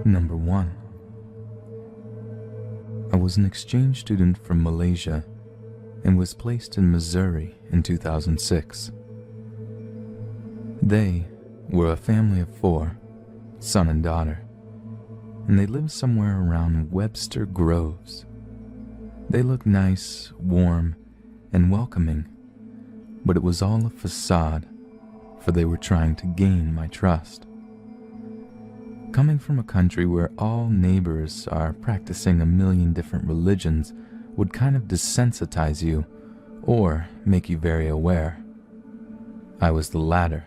Number 1. I was an exchange student from Malaysia and was placed in Missouri in 2006. They were a family of 4, son and daughter, and they lived somewhere around Webster Groves. They looked nice, warm, and welcoming, but it was all a facade, for they were trying to gain my trust. Coming from a country where all neighbors are practicing a million different religions would kind of desensitize you or make you very aware. I was the latter.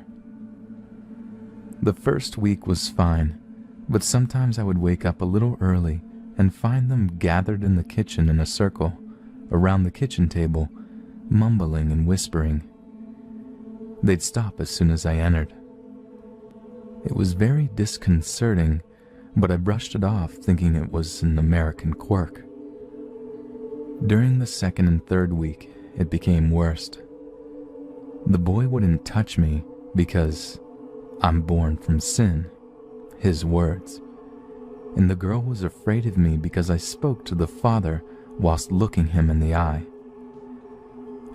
The first week was fine, but sometimes I would wake up a little early and find them gathered in the kitchen in a circle, around the kitchen table, mumbling and whispering. They'd stop as soon as I entered. It was very disconcerting, but I brushed it off thinking it was an American quirk. During the second and third week, it became worse. The boy wouldn't touch me because I'm born from sin, his words, and the girl was afraid of me because I spoke to the father whilst looking him in the eye.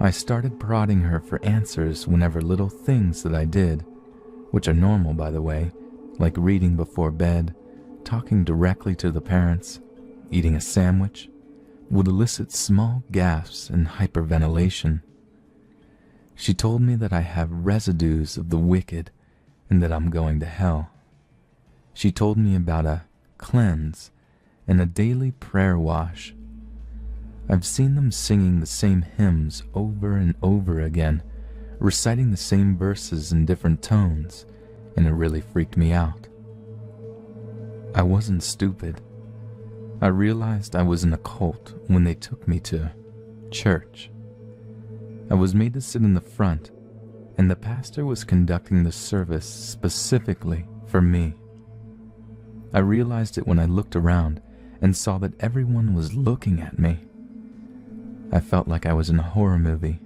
I started prodding her for answers whenever little things that I did, which are normal by the way, like reading before bed, talking directly to the parents, eating a sandwich, would elicit small gasps and hyperventilation. She told me that I have residues of the wicked and that I'm going to hell. She told me about a cleanse and a daily prayer wash. I've seen them singing the same hymns over and over again, reciting the same verses in different tones, and it really freaked me out. I wasn't stupid. I realized I was in a cult when they took me to church. I was made to sit in the front, and the pastor was conducting the service specifically for me. I realized it when I looked around and saw that everyone was looking at me. I felt like I was in a horror movie.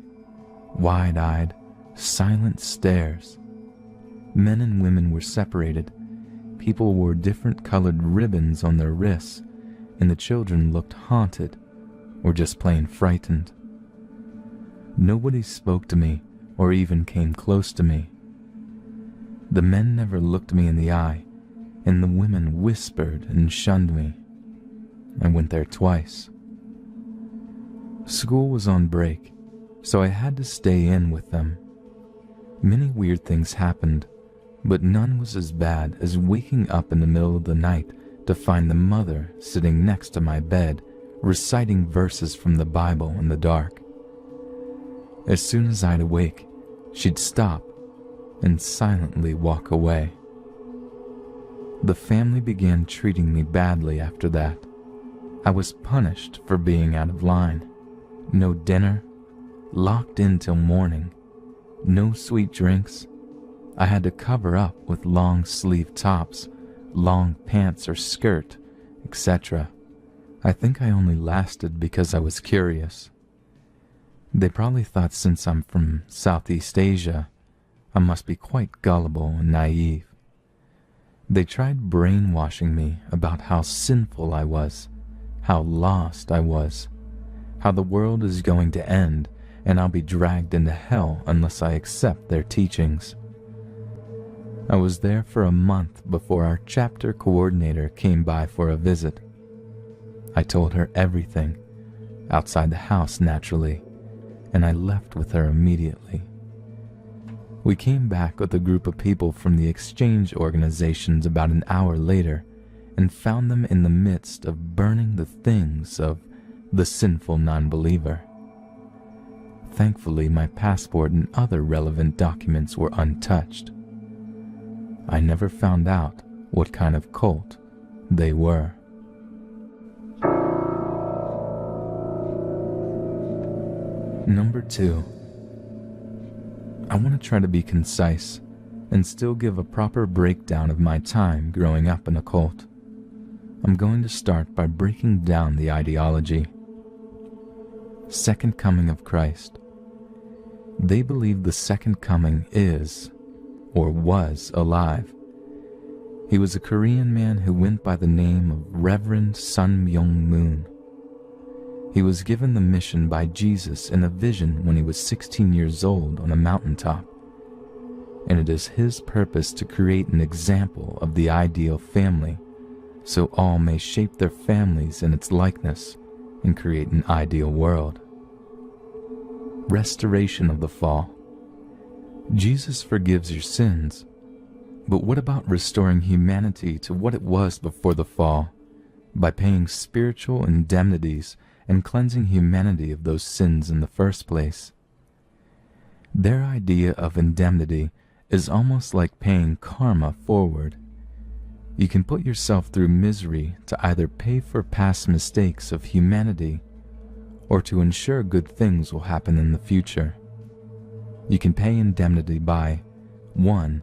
Wide-eyed, silent stares. Men and women were separated. People wore different colored ribbons on their wrists, and the children looked haunted or just plain frightened. Nobody spoke to me or even came close to me. The men never looked me in the eye, and the women whispered and shunned me. I went there twice. School was on break, so I had to stay in with them. Many weird things happened, but none was as bad as waking up in the middle of the night to find the mother sitting next to my bed, reciting verses from the Bible in the dark. As soon as I'd awake, she'd stop and silently walk away. The family began treating me badly after that. I was punished for being out of line. No dinner, locked in till morning, no sweet drinks. I had to cover up with long sleeve tops, long pants or skirt, etc. I think I only lasted because I was curious. They probably thought since I'm from Southeast Asia, I must be quite gullible and naive. They tried brainwashing me about how sinful I was, how lost I was, how the world is going to end and I'll be dragged into hell unless I accept their teachings. I was there for a month before our chapter coordinator came by for a visit. I told her everything, outside the house naturally, and I left with her immediately. We came back with a group of people from the exchange organizations about an hour later and found them in the midst of burning the things of the sinful non-believer. Thankfully, my passport and other relevant documents were untouched. I never found out what kind of cult they were. Number 2. I want to try to be concise and still give a proper breakdown of my time growing up in a cult. I'm going to start by breaking down the ideology. Second coming of Christ. They believe the second coming is, or was, alive. He was a Korean man who went by the name of Reverend Sun Myung Moon. He was given the mission by Jesus in a vision when he was 16 years old on a mountaintop, and it is his purpose to create an example of the ideal family so all may shape their families in its likeness and create an ideal world. Restoration of the fall. Jesus forgives your sins, but what about restoring humanity to what it was before the fall by paying spiritual indemnities and cleansing humanity of those sins in the first place? Their idea of indemnity is almost like paying karma forward. You can put yourself through misery to either pay for past mistakes of humanity or to ensure good things will happen in the future. You can pay indemnity by 1.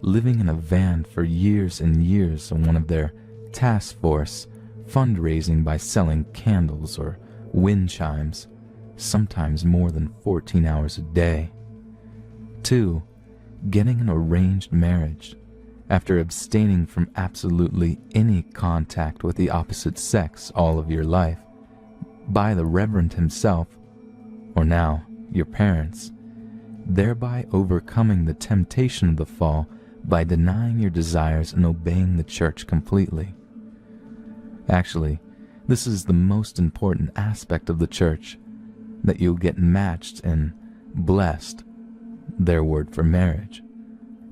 Living in a van for years and years on one of their task force fundraising by selling candles or wind chimes, sometimes more than 14 hours a day. 2. Getting an arranged marriage after abstaining from absolutely any contact with the opposite sex all of your life by the Reverend himself, or now your parents, thereby overcoming the temptation of the fall by denying your desires and obeying the church completely. Actually, this is the most important aspect of the church, that you'll get matched and blessed. Their word for marriage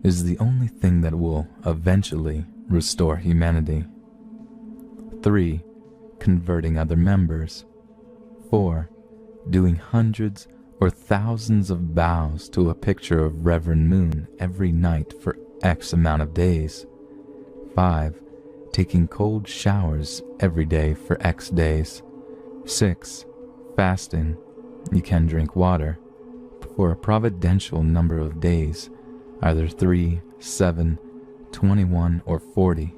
is the only thing that will eventually restore humanity. 3. Converting other members. 4. Doing hundreds or thousands of bows to a picture of Reverend Moon every night for X amount of days. 5. Taking cold showers every day for X days. 6. Fasting. You can drink water for a providential number of days, either 3, 7, 21, or 40.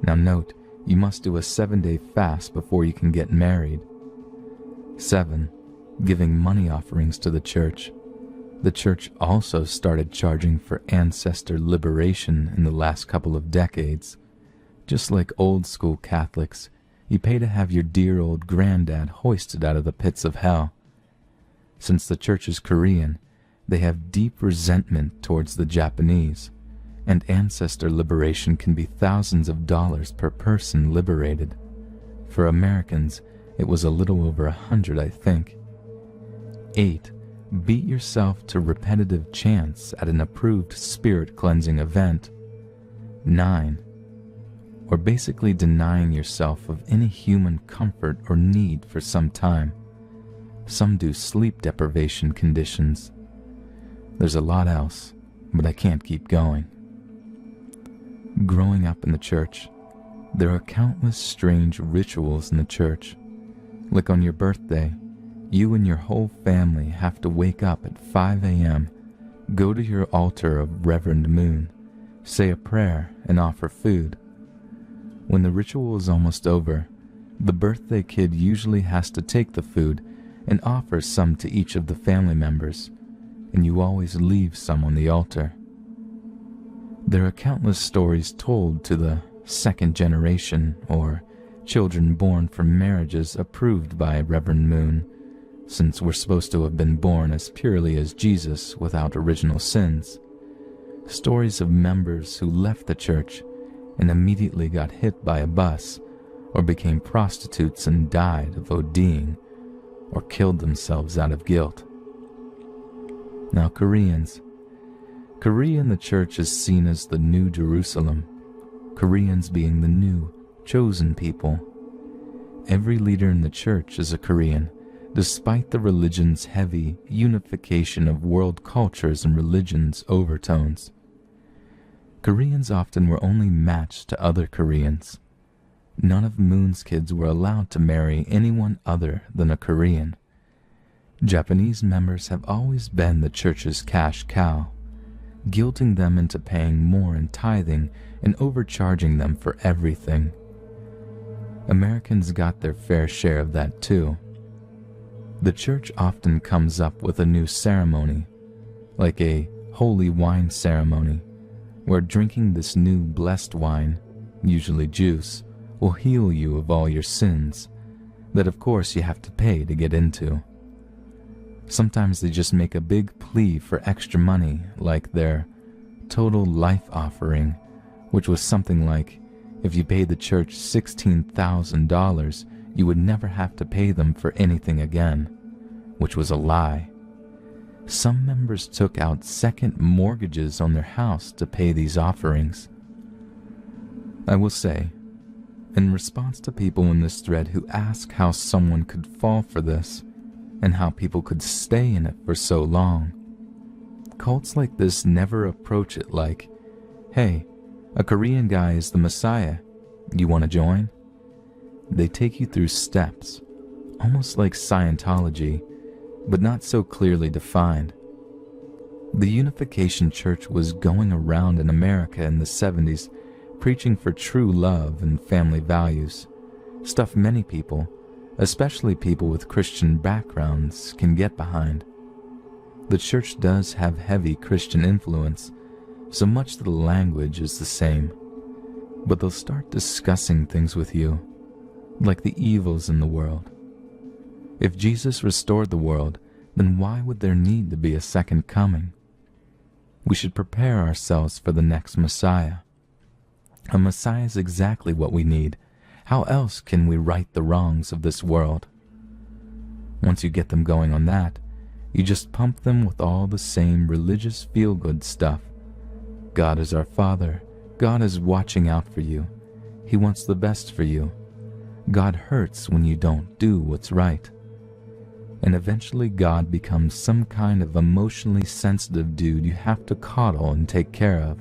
Now note, you must do a 7-day fast before you can get married. 7. Giving money offerings to the church. The church also started charging for ancestor liberation in the last couple of decades. Just like old school Catholics, you pay to have your dear old granddad hoisted out of the pits of hell. Since the church is Korean, they have deep resentment towards the Japanese, and ancestor liberation can be thousands of dollars per person liberated. For Americans, it was a little over 100, I think. 8. Beat yourself to repetitive chants at an approved spirit cleansing event. 9. Or basically denying yourself of any human comfort or need for some time. Some do sleep deprivation conditions. There's a lot else, but I can't keep going. Growing up in the church, there are countless strange rituals in the church. Like on your birthday, you and your whole family have to wake up at 5 a.m., go to your altar of Reverend Moon, say a prayer, and offer food. When the ritual is almost over, the birthday kid usually has to take the food and offer some to each of the family members, and you always leave some on the altar. There are countless stories told to the second generation, or children born from marriages approved by Reverend Moon, since we're supposed to have been born as purely as Jesus without original sins. Stories of members who left the church and immediately got hit by a bus, or became prostitutes and died of ODing, or killed themselves out of guilt. Now Korea in the church is seen as the New Jerusalem, Koreans being the new, chosen people. Every leader in the church is a Korean, despite the religion's heavy unification of world cultures and religions overtones. Koreans often were only matched to other Koreans. None of Moon's kids were allowed to marry anyone other than a Korean. Japanese members have always been the church's cash cow, guilting them into paying more in tithing and overcharging them for everything. Americans got their fair share of that too. The church often comes up with a new ceremony, like a holy wine ceremony, where drinking this new blessed wine, usually juice, will heal you of all your sins that of course you have to pay to get into. Sometimes they just make a big plea for extra money, like their total life offering, which was something like, if you paid the church $16,000, you would never have to pay them for anything again, which was a lie. Some members took out second mortgages on their house to pay these offerings. I will say, in response to people in this thread who ask how someone could fall for this, and how people could stay in it for so long, cults like this never approach it like, hey, a Korean guy is the Messiah, you want to join? They take you through steps, almost like Scientology, but not so clearly defined. The Unification Church was going around in America in the 70s preaching for true love and family values, stuff many people, especially people with Christian backgrounds, can get behind. The church does have heavy Christian influence, so much that the language is the same, but they'll start discussing things with you, like the evils in the world. If Jesus restored the world, then why would there need to be a second coming? We should prepare ourselves for the next Messiah. A Messiah is exactly what we need. How else can we right the wrongs of this world? Once you get them going on that, you just pump them with all the same religious feel-good stuff. God is our Father. God is watching out for you. He wants the best for you. God hurts when you don't do what's right. And eventually God becomes some kind of emotionally sensitive dude you have to coddle and take care of.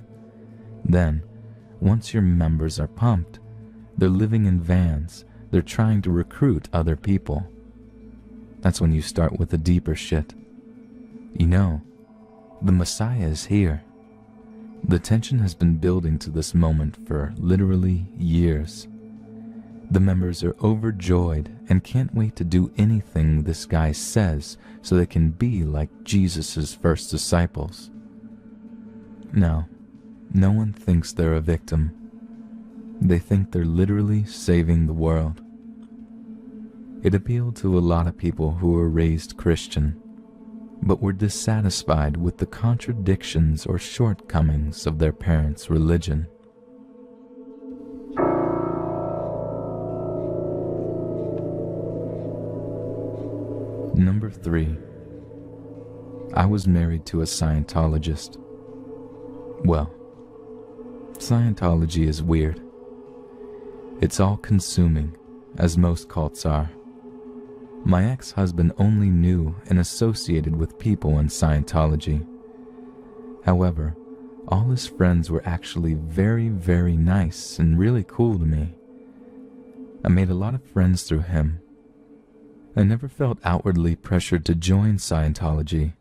Then, once your members are pumped, they're living in vans, they're trying to recruit other people. That's when you start with the deeper shit. You know, the Messiah is here. The tension has been building to this moment for literally years. The members are overjoyed and can't wait to do anything this guy says so they can be like Jesus' first disciples. No one thinks they're a victim. They think they're literally saving the world. It appealed to a lot of people who were raised Christian, but were dissatisfied with the contradictions or shortcomings of their parents' religion. Number 3. I was married to a Scientologist. Well, Scientology is weird. It's all-consuming, as most cults are. My ex-husband only knew and associated with people in Scientology. However, all his friends were actually very, very nice and really cool to me. I made a lot of friends through him. I never felt outwardly pressured to join Scientology,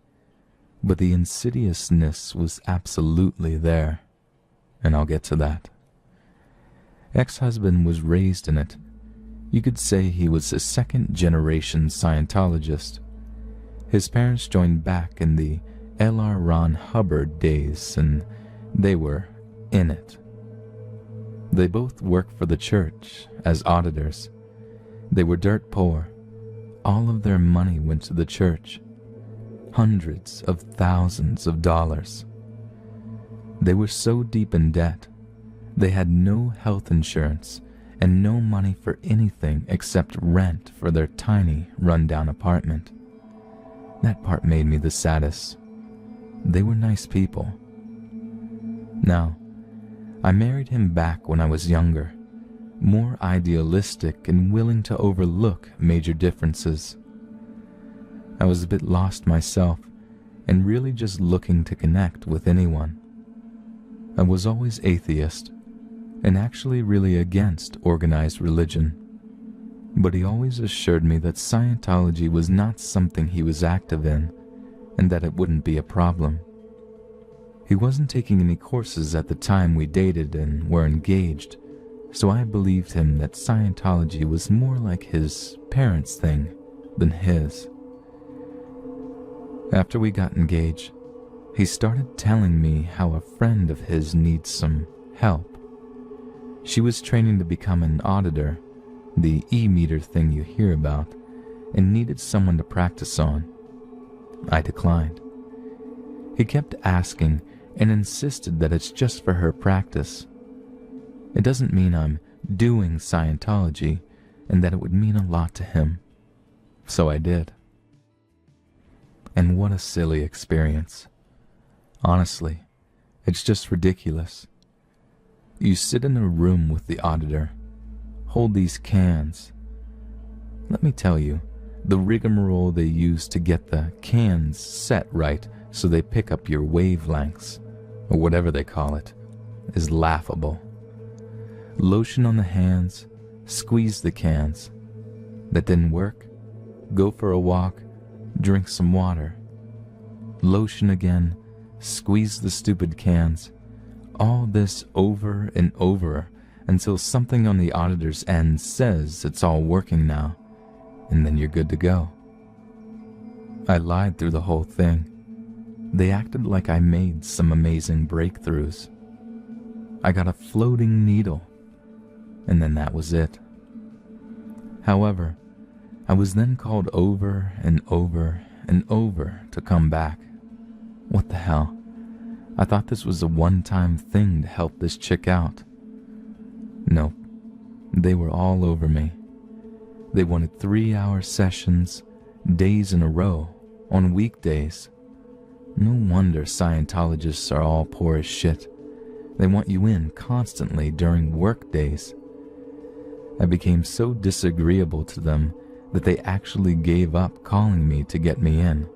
but the insidiousness was absolutely there, and I'll get to that. Ex-husband was raised in it. You could say he was a second-generation Scientologist. His parents joined back in the L.R. Ron Hubbard days, and they were in it. They both worked for the church as auditors. They were dirt poor. All of their money went to the church. Hundreds of thousands of dollars. They were so deep in debt, they had no health insurance and no money for anything except rent for their tiny, run-down apartment. That part made me the saddest. They were nice people. Now, I married him back when I was younger, more idealistic and willing to overlook major differences. I was a bit lost myself and really just looking to connect with anyone. I was always atheist and actually really against organized religion, but he always assured me that Scientology was not something he was active in and that it wouldn't be a problem. He wasn't taking any courses at the time we dated and were engaged, so I believed him that Scientology was more like his parents' thing than his. After we got engaged, he started telling me how a friend of his needs some help. She was training to become an auditor, the e-meter thing you hear about, and needed someone to practice on. I declined. He kept asking and insisted that it's just for her practice. It doesn't mean I'm doing Scientology, and that it would mean a lot to him. So I did. And what a silly experience. Honestly, it's just ridiculous. You sit in a room with the auditor, hold these cans. Let me tell you, the rigmarole they use to get the cans set right so they pick up your wavelengths, or whatever they call it, is laughable. Lotion on the hands, squeeze the cans. That didn't work? Go for a walk, drink some water. Lotion again, squeeze the stupid cans. All this over and over until something on the auditor's end says it's all working now, and then you're good to go. I lied through the whole thing. They acted like I made some amazing breakthroughs. I got a floating needle, and then that was it. However, I was then called over and over and over to come back. What the hell? I thought this was a one-time thing to help this chick out. Nope. They were all over me. They wanted 3-hour sessions, days in a row, on weekdays. No wonder Scientologists are all poor as shit. They want you in constantly during work days. I became so disagreeable to them that they actually gave up calling me to get me in.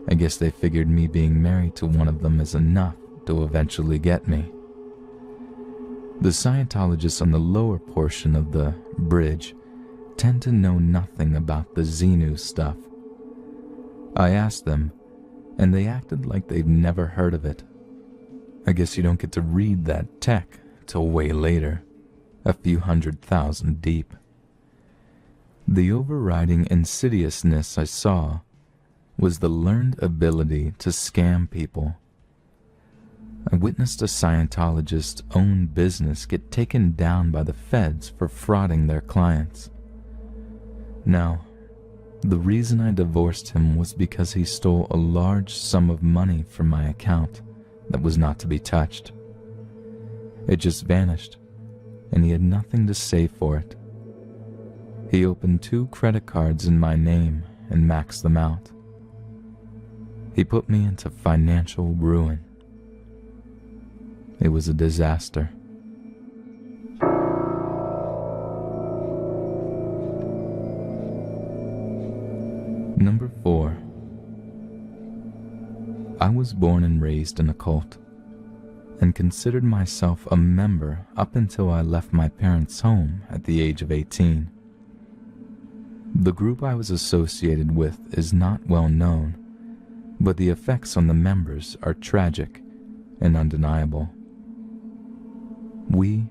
I guess they figured me being married to one of them is enough to eventually get me. The Scientologists on the lower portion of the bridge tend to know nothing about the Xenu stuff. I asked them, and they acted like they'd never heard of it. I guess you don't get to read that tech till way later, a few 100,000 deep. The overriding insidiousness I saw was the learned ability to scam people. I witnessed a Scientologist's own business get taken down by the feds for frauding their clients. Now, the reason I divorced him was because he stole a large sum of money from my account that was not to be touched. It just vanished, and he had nothing to say for it. He opened 2 credit cards in my name and maxed them out. He put me into financial ruin. It was a disaster. Number 4. I was born and raised in a cult, and considered myself a member up until I left my parents' home at the age of 18. The group I was associated with is not well known, but the effects on the members are tragic and undeniable. We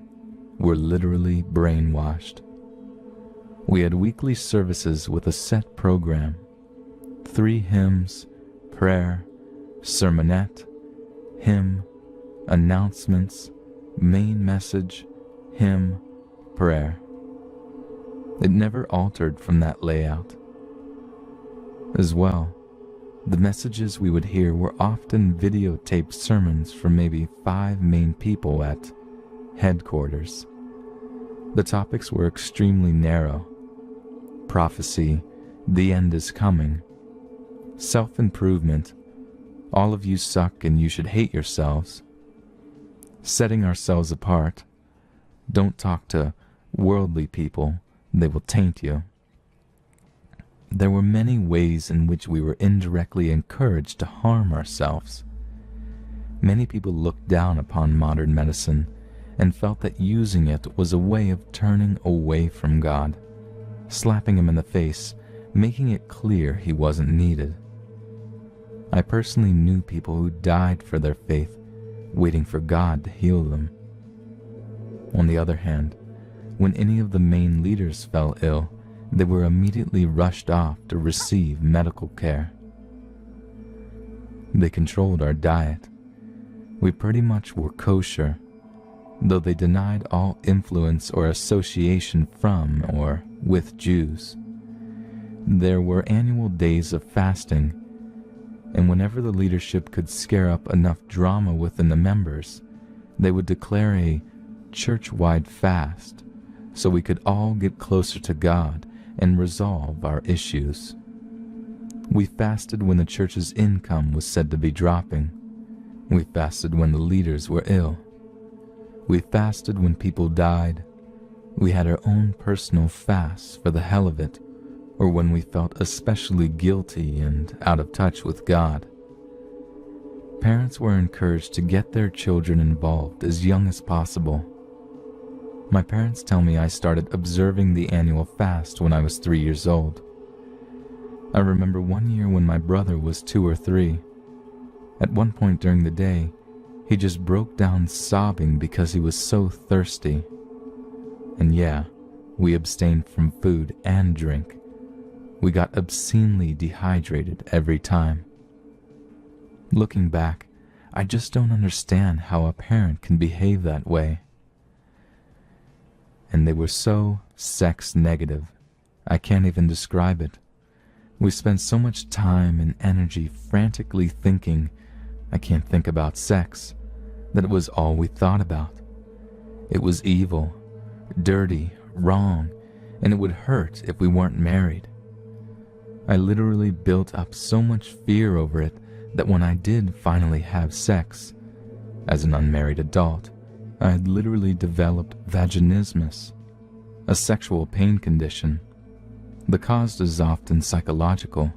were literally brainwashed. We had weekly services with a set program: 3 hymns, prayer, sermonette, hymn, announcements, main message, hymn, prayer. It never altered from that layout. As well, the messages we would hear were often videotaped sermons from maybe 5 main people at headquarters. The topics were extremely narrow: prophecy, the end is coming, self-improvement, all of you suck and you should hate yourselves, setting ourselves apart, don't talk to worldly people, they will taint you. There were many ways in which we were indirectly encouraged to harm ourselves. Many people looked down upon modern medicine and felt that using it was a way of turning away from God, slapping him in the face, making it clear he wasn't needed. I personally knew people who died for their faith, waiting for God to heal them. On the other hand, when any of the main leaders fell ill, they were immediately rushed off to receive medical care. They controlled our diet. We pretty much were kosher, though they denied all influence or association from or with Jews. There were annual days of fasting, and whenever the leadership could scare up enough drama within the members, they would declare a church-wide fast so we could all get closer to God and resolve our issues. We fasted when the church's income was said to be dropping. We fasted when the leaders were ill. We fasted when people died. We had our own personal fasts for the hell of it, or when we felt especially guilty and out of touch with God. Parents were encouraged to get their children involved as young as possible. My parents tell me I started observing the annual fast when I was 3 years old. I remember one year when my brother was 2 or 3. At one point during the day, he just broke down sobbing because he was so thirsty. And yeah, we abstained from food and drink. We got obscenely dehydrated every time. Looking back, I just don't understand how a parent can behave that way. And they were so sex negative, I can't even describe it. We spent so much time and energy frantically thinking, I can't think about sex, that it was all we thought about. It was evil, dirty, wrong, and it would hurt if we weren't married. I literally built up so much fear over it that when I did finally have sex, as an unmarried adult, I had literally developed vaginismus, a sexual pain condition. The cause is often psychological.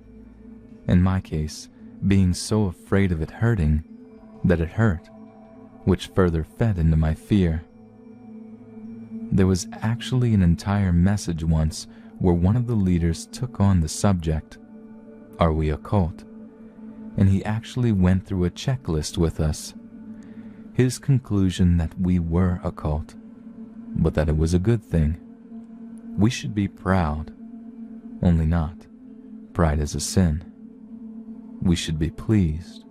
In my case, being so afraid of it hurting, that it hurt, which further fed into my fear. There was actually an entire message once where one of the leaders took on the subject, "Are we a cult?" And he actually went through a checklist with us. His conclusion that we were a cult, but that it was a good thing. We should be proud, only not. Pride is a sin. We should be pleased.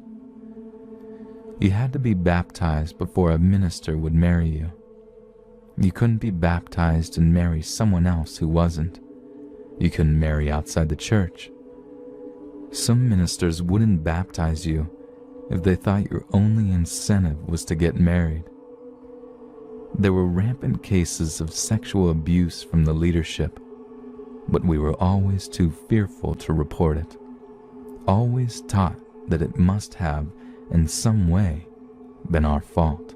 You had to be baptized before a minister would marry you. You couldn't be baptized and marry someone else who wasn't. You couldn't marry outside the church. Some ministers wouldn't baptize you if they thought your only incentive was to get married. There were rampant cases of sexual abuse from the leadership, but we were always too fearful to report it. Always taught that it must have, in some way, been our fault.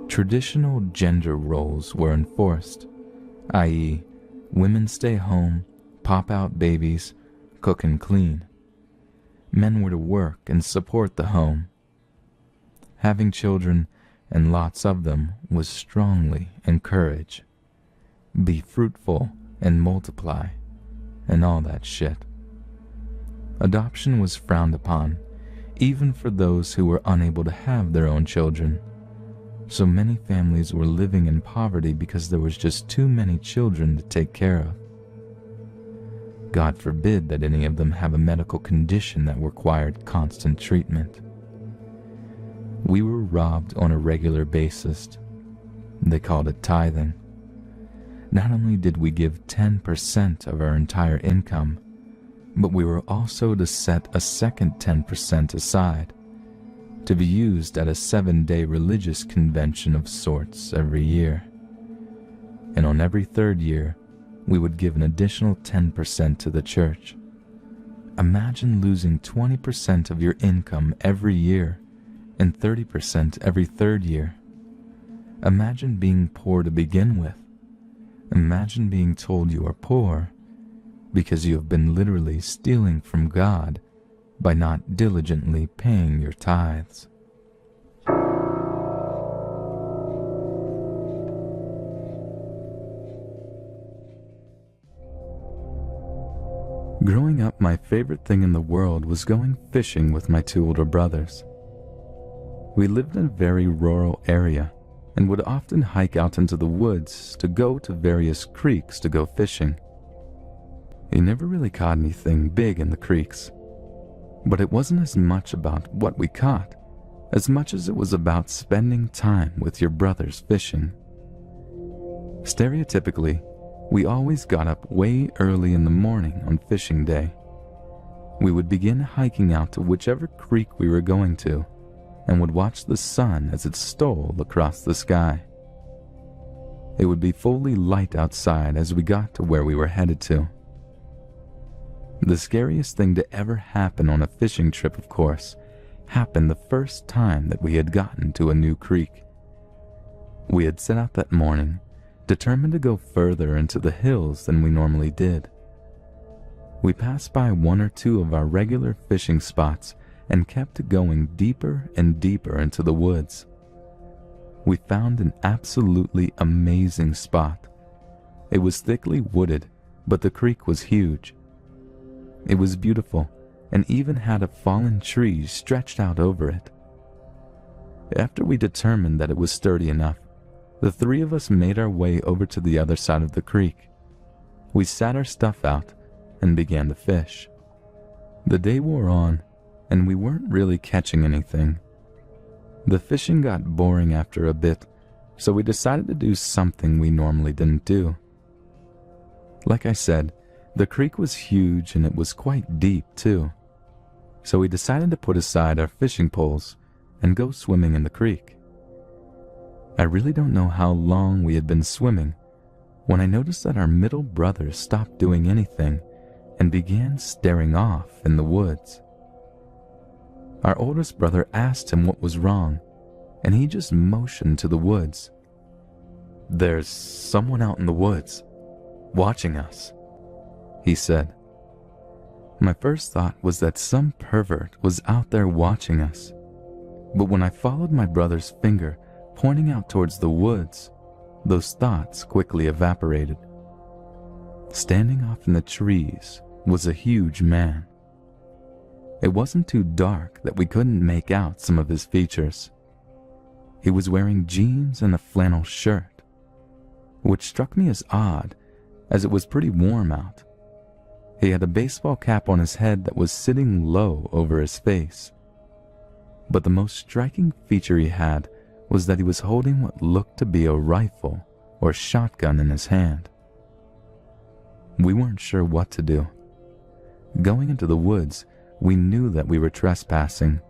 Traditional gender roles were enforced, i.e., women stay home, pop out babies, cook and clean. Men were to work and support the home. Having children, and lots of them, was strongly encouraged. Be fruitful and multiply, and all that shit. Adoption was frowned upon, even for those who were unable to have their own children. So many families were living in poverty because there was just too many children to take care of. God forbid that any of them have a medical condition that required constant treatment. We were robbed on a regular basis. They called it tithing. Not only did we give 10% of our entire income, but we were also to set a second 10% aside, to be used at a 7-day religious convention of sorts every year. And on every third year, we would give an additional 10% to the church. Imagine losing 20% of your income every year and 30% every third year. Imagine being poor to begin with. Imagine being told you are poor because you have been literally stealing from God by not diligently paying your tithes. Growing up, my favorite thing in the world was going fishing with my 2 older brothers. We lived in a very rural area and would often hike out into the woods to go to various creeks to go fishing. We never really caught anything big in the creeks. But it wasn't as much about what we caught, as much as it was about spending time with your brothers fishing. Stereotypically, we always got up way early in the morning on fishing day. We would begin hiking out to whichever creek we were going to, and would watch the sun as it stole across the sky. It would be fully light outside as we got to where we were headed to. The scariest thing to ever happen on a fishing trip, of course, happened the first time that we had gotten to a new creek. We had set out that morning, determined to go further into the hills than we normally did. We passed by one or two of our regular fishing spots and kept going deeper and deeper into the woods. We found an absolutely amazing spot. It was thickly wooded, but the creek was huge. It was beautiful and even had a fallen tree stretched out over it. After we determined that it was sturdy enough, the three of us made our way over to the other side of the creek. We sat our stuff out and began to fish. The day wore on, and we weren't really catching anything. The fishing got boring after a bit, so we decided to do something we normally didn't do. Like I said, the creek was huge and it was quite deep too, so we decided to put aside our fishing poles and go swimming in the creek. I really don't know how long we had been swimming when I noticed that our middle brother stopped doing anything and began staring off in the woods. Our oldest brother asked him what was wrong, and he just motioned to the woods. "There's someone out in the woods, watching us," he said. My first thought was that some pervert was out there watching us, but when I followed my brother's finger pointing out towards the woods, those thoughts quickly evaporated. Standing off in the trees was a huge man. It wasn't too dark that we couldn't make out some of his features. He was wearing jeans and a flannel shirt, which struck me as odd as it was pretty warm out. He had a baseball cap on his head that was sitting low over his face. But the most striking feature he had was that he was holding what looked to be a rifle or shotgun in his hand. We weren't sure what to do. Going into the woods, we knew that we were trespassing.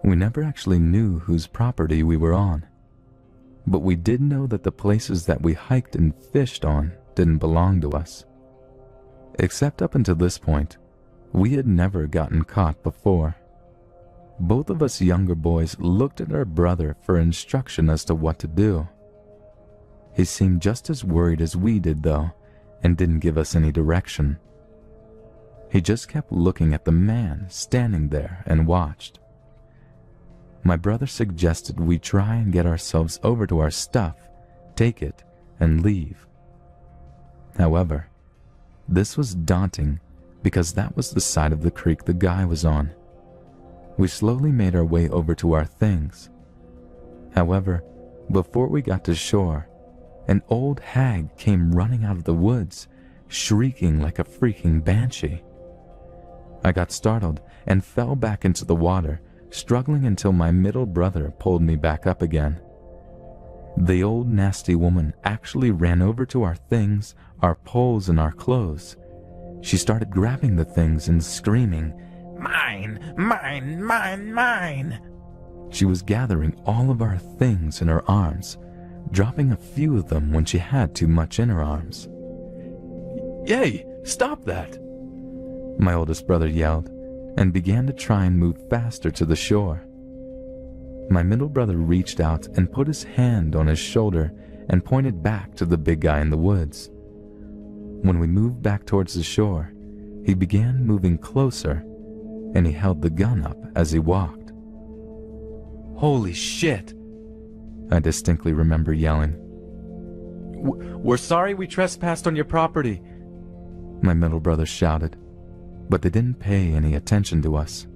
We never actually knew whose property we were on, but we did know that the places that we hiked and fished on didn't belong to us. Except up until this point, we had never gotten caught before. Both of us younger boys looked at our brother for instruction as to what to do. He seemed just as worried as we did, though, and didn't give us any direction. He just kept looking at the man standing there and watched. My brother suggested we try and get ourselves over to our stuff, take it, and leave. However, this was daunting because that was the side of the creek the guy was on. We slowly made our way over to our things. However, before we got to shore, an old hag came running out of the woods, shrieking like a freaking banshee. I got startled and fell back into the water, struggling until my middle brother pulled me back up again. The old nasty woman actually ran over to our things, our poles, and our clothes. She started grabbing the things and screaming, "Mine, mine, mine, mine!" She was gathering all of our things in her arms, dropping a few of them when she had too much in her arms. "Yay! Stop that!" my oldest brother yelled, and began to try and move faster to the shore. My middle brother reached out and put his hand on his shoulder and pointed back to the big guy in the woods. When we moved back towards the shore, he began moving closer, and he held the gun up as he walked. "Holy shit!" I distinctly remember yelling. "We're sorry we trespassed on your property," my middle brother shouted, but they didn't pay any attention to us.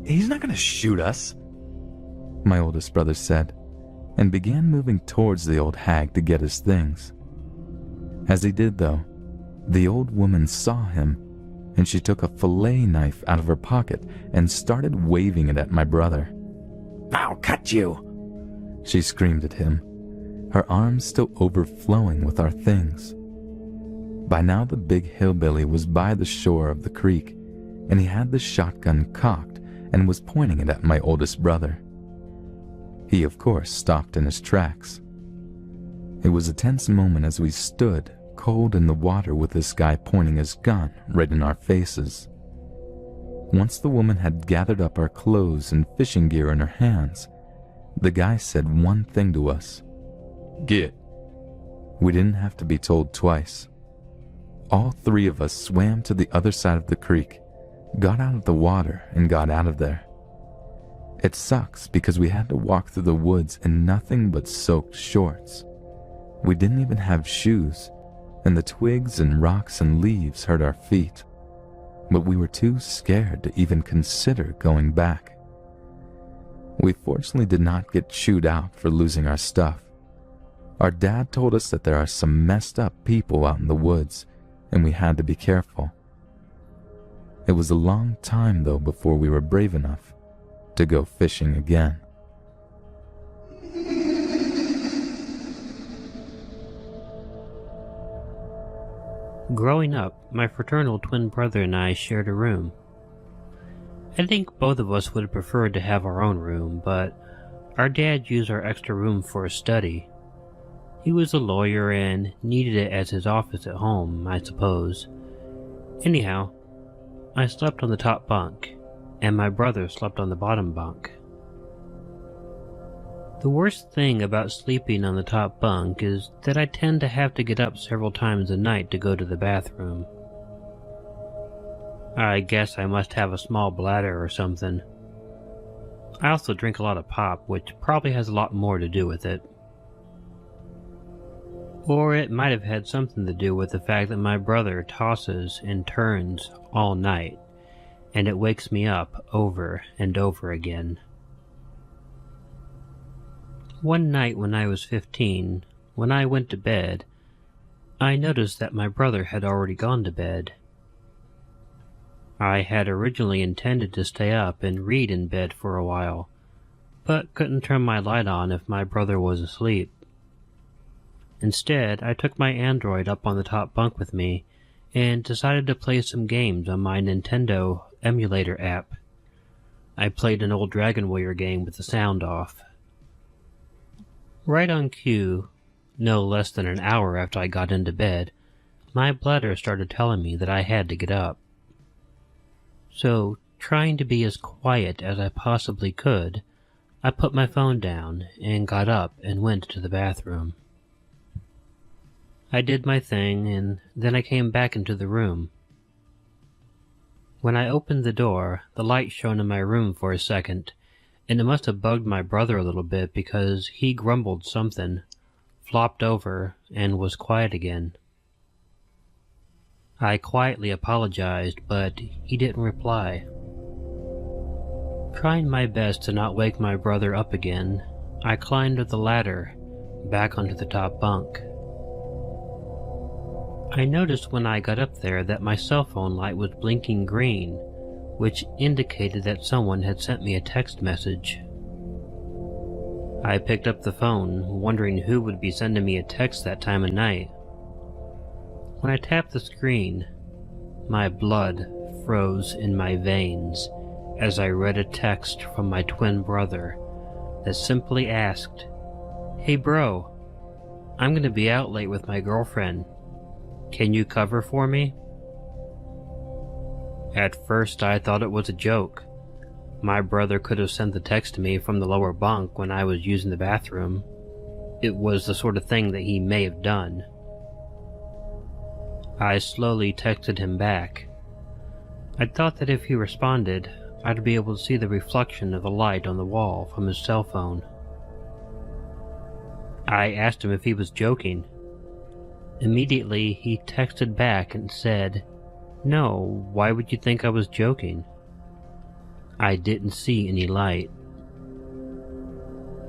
"He's not gonna shoot us," my oldest brother said, and began moving towards the old hag to get his things. As he did, though, the old woman saw him and she took a fillet knife out of her pocket and started waving it at my brother. "I'll cut you!" she screamed at him, her arms still overflowing with our things. By now the big hillbilly was by the shore of the creek, and he had the shotgun cocked and was pointing it at my oldest brother. He, of course, stopped in his tracks. It was a tense moment as we stood cold in the water with this guy pointing his gun right in our faces. Once the woman had gathered up our clothes and fishing gear in her hands, the guy said one thing to us: "Get." We didn't have to be told twice. All three of us swam to the other side of the creek, got out of the water, and got out of there. It sucks because we had to walk through the woods in nothing but soaked shorts. We didn't even have shoes, and the twigs and rocks and leaves hurt our feet. But we were too scared to even consider going back. We fortunately did not get chewed out for losing our stuff. Our dad told us that there are some messed up people out in the woods, and we had to be careful. It was a long time, though, before we were brave enough to go fishing again. Growing up, my fraternal twin brother and I shared a room. I think both of us would have preferred to have our own room, but our dad used our extra room for a study. He was a lawyer and needed it as his office at home, I suppose. Anyhow, I slept on the top bunk, and my brother slept on the bottom bunk. The worst thing about sleeping on the top bunk is that I tend to have to get up several times a night to go to the bathroom. I guess I must have a small bladder or something. I also drink a lot of pop, which probably has a lot more to do with it. Or it might have had something to do with the fact that my brother tosses and turns all night, and it wakes me up over and over again. One night when I was 15, when I went to bed, I noticed that my brother had already gone to bed. I had originally intended to stay up and read in bed for a while, but couldn't turn my light on if my brother was asleep. Instead, I took my Android up on the top bunk with me and decided to play some games on my Nintendo emulator app. I played an old Dragon Warrior game with the sound off. Right on cue, no less than an hour after I got into bed, my bladder started telling me that I had to get up. So, trying to be as quiet as I possibly could, I put my phone down and got up and went to the bathroom. I did my thing, and then I came back into the room. When I opened the door, the light shone in my room for a second, and it must have bugged my brother a little bit because he grumbled something, flopped over, and was quiet again. I quietly apologized, but he didn't reply. Trying my best to not wake my brother up again, I climbed up the ladder, back onto the top bunk. I noticed when I got up there that my cell phone light was blinking green, which indicated that someone had sent me a text message. I picked up the phone, wondering who would be sending me a text that time of night. When I tapped the screen, my blood froze in my veins as I read a text from my twin brother that simply asked, "Hey bro, I'm gonna be out late with my girlfriend. Can you cover for me?" At first I thought it was a joke. My brother could have sent the text to me from the lower bunk when I was using the bathroom. It was the sort of thing that he may have done. I slowly texted him back. I thought that if he responded, I'd be able to see the reflection of the light on the wall from his cell phone. I asked him if he was joking. Immediately, he texted back and said, "No, why would you think I was joking?" I didn't see any light.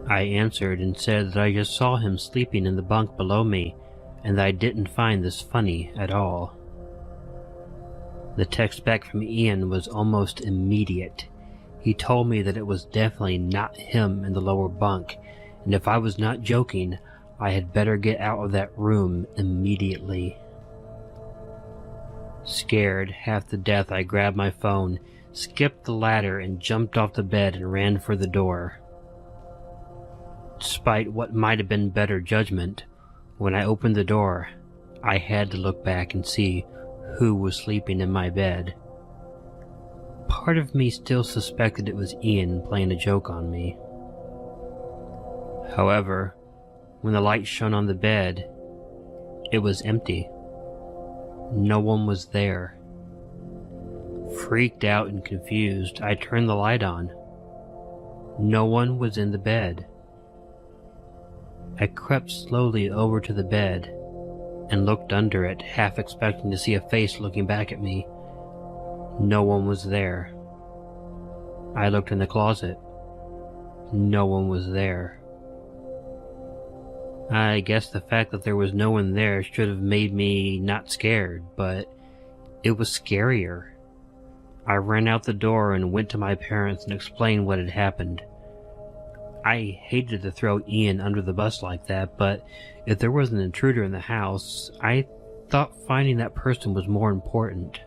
I answered and said that I just saw him sleeping in the bunk below me, and that I didn't find this funny at all. The text back from Ian was almost immediate. He told me that it was definitely not him in the lower bunk, and if I was not joking, I had better get out of that room immediately. Scared half to death, I grabbed my phone, skipped the ladder, and jumped off the bed and ran for the door. Despite what might have been better judgment, when I opened the door, I had to look back and see who was sleeping in my bed. Part of me still suspected it was Ian playing a joke on me. However, when the light shone on the bed, it was empty. No one was there. Freaked out and confused, I turned the light on. No one was in the bed. I crept slowly over to the bed and looked under it, half expecting to see a face looking back at me. No one was there. I looked in the closet. No one was there. I guess the fact that there was no one there should have made me not scared, but it was scarier. I ran out the door and went to my parents and explained what had happened. I hated to throw Ian under the bus like that, but if there was an intruder in the house, I thought finding that person was more important.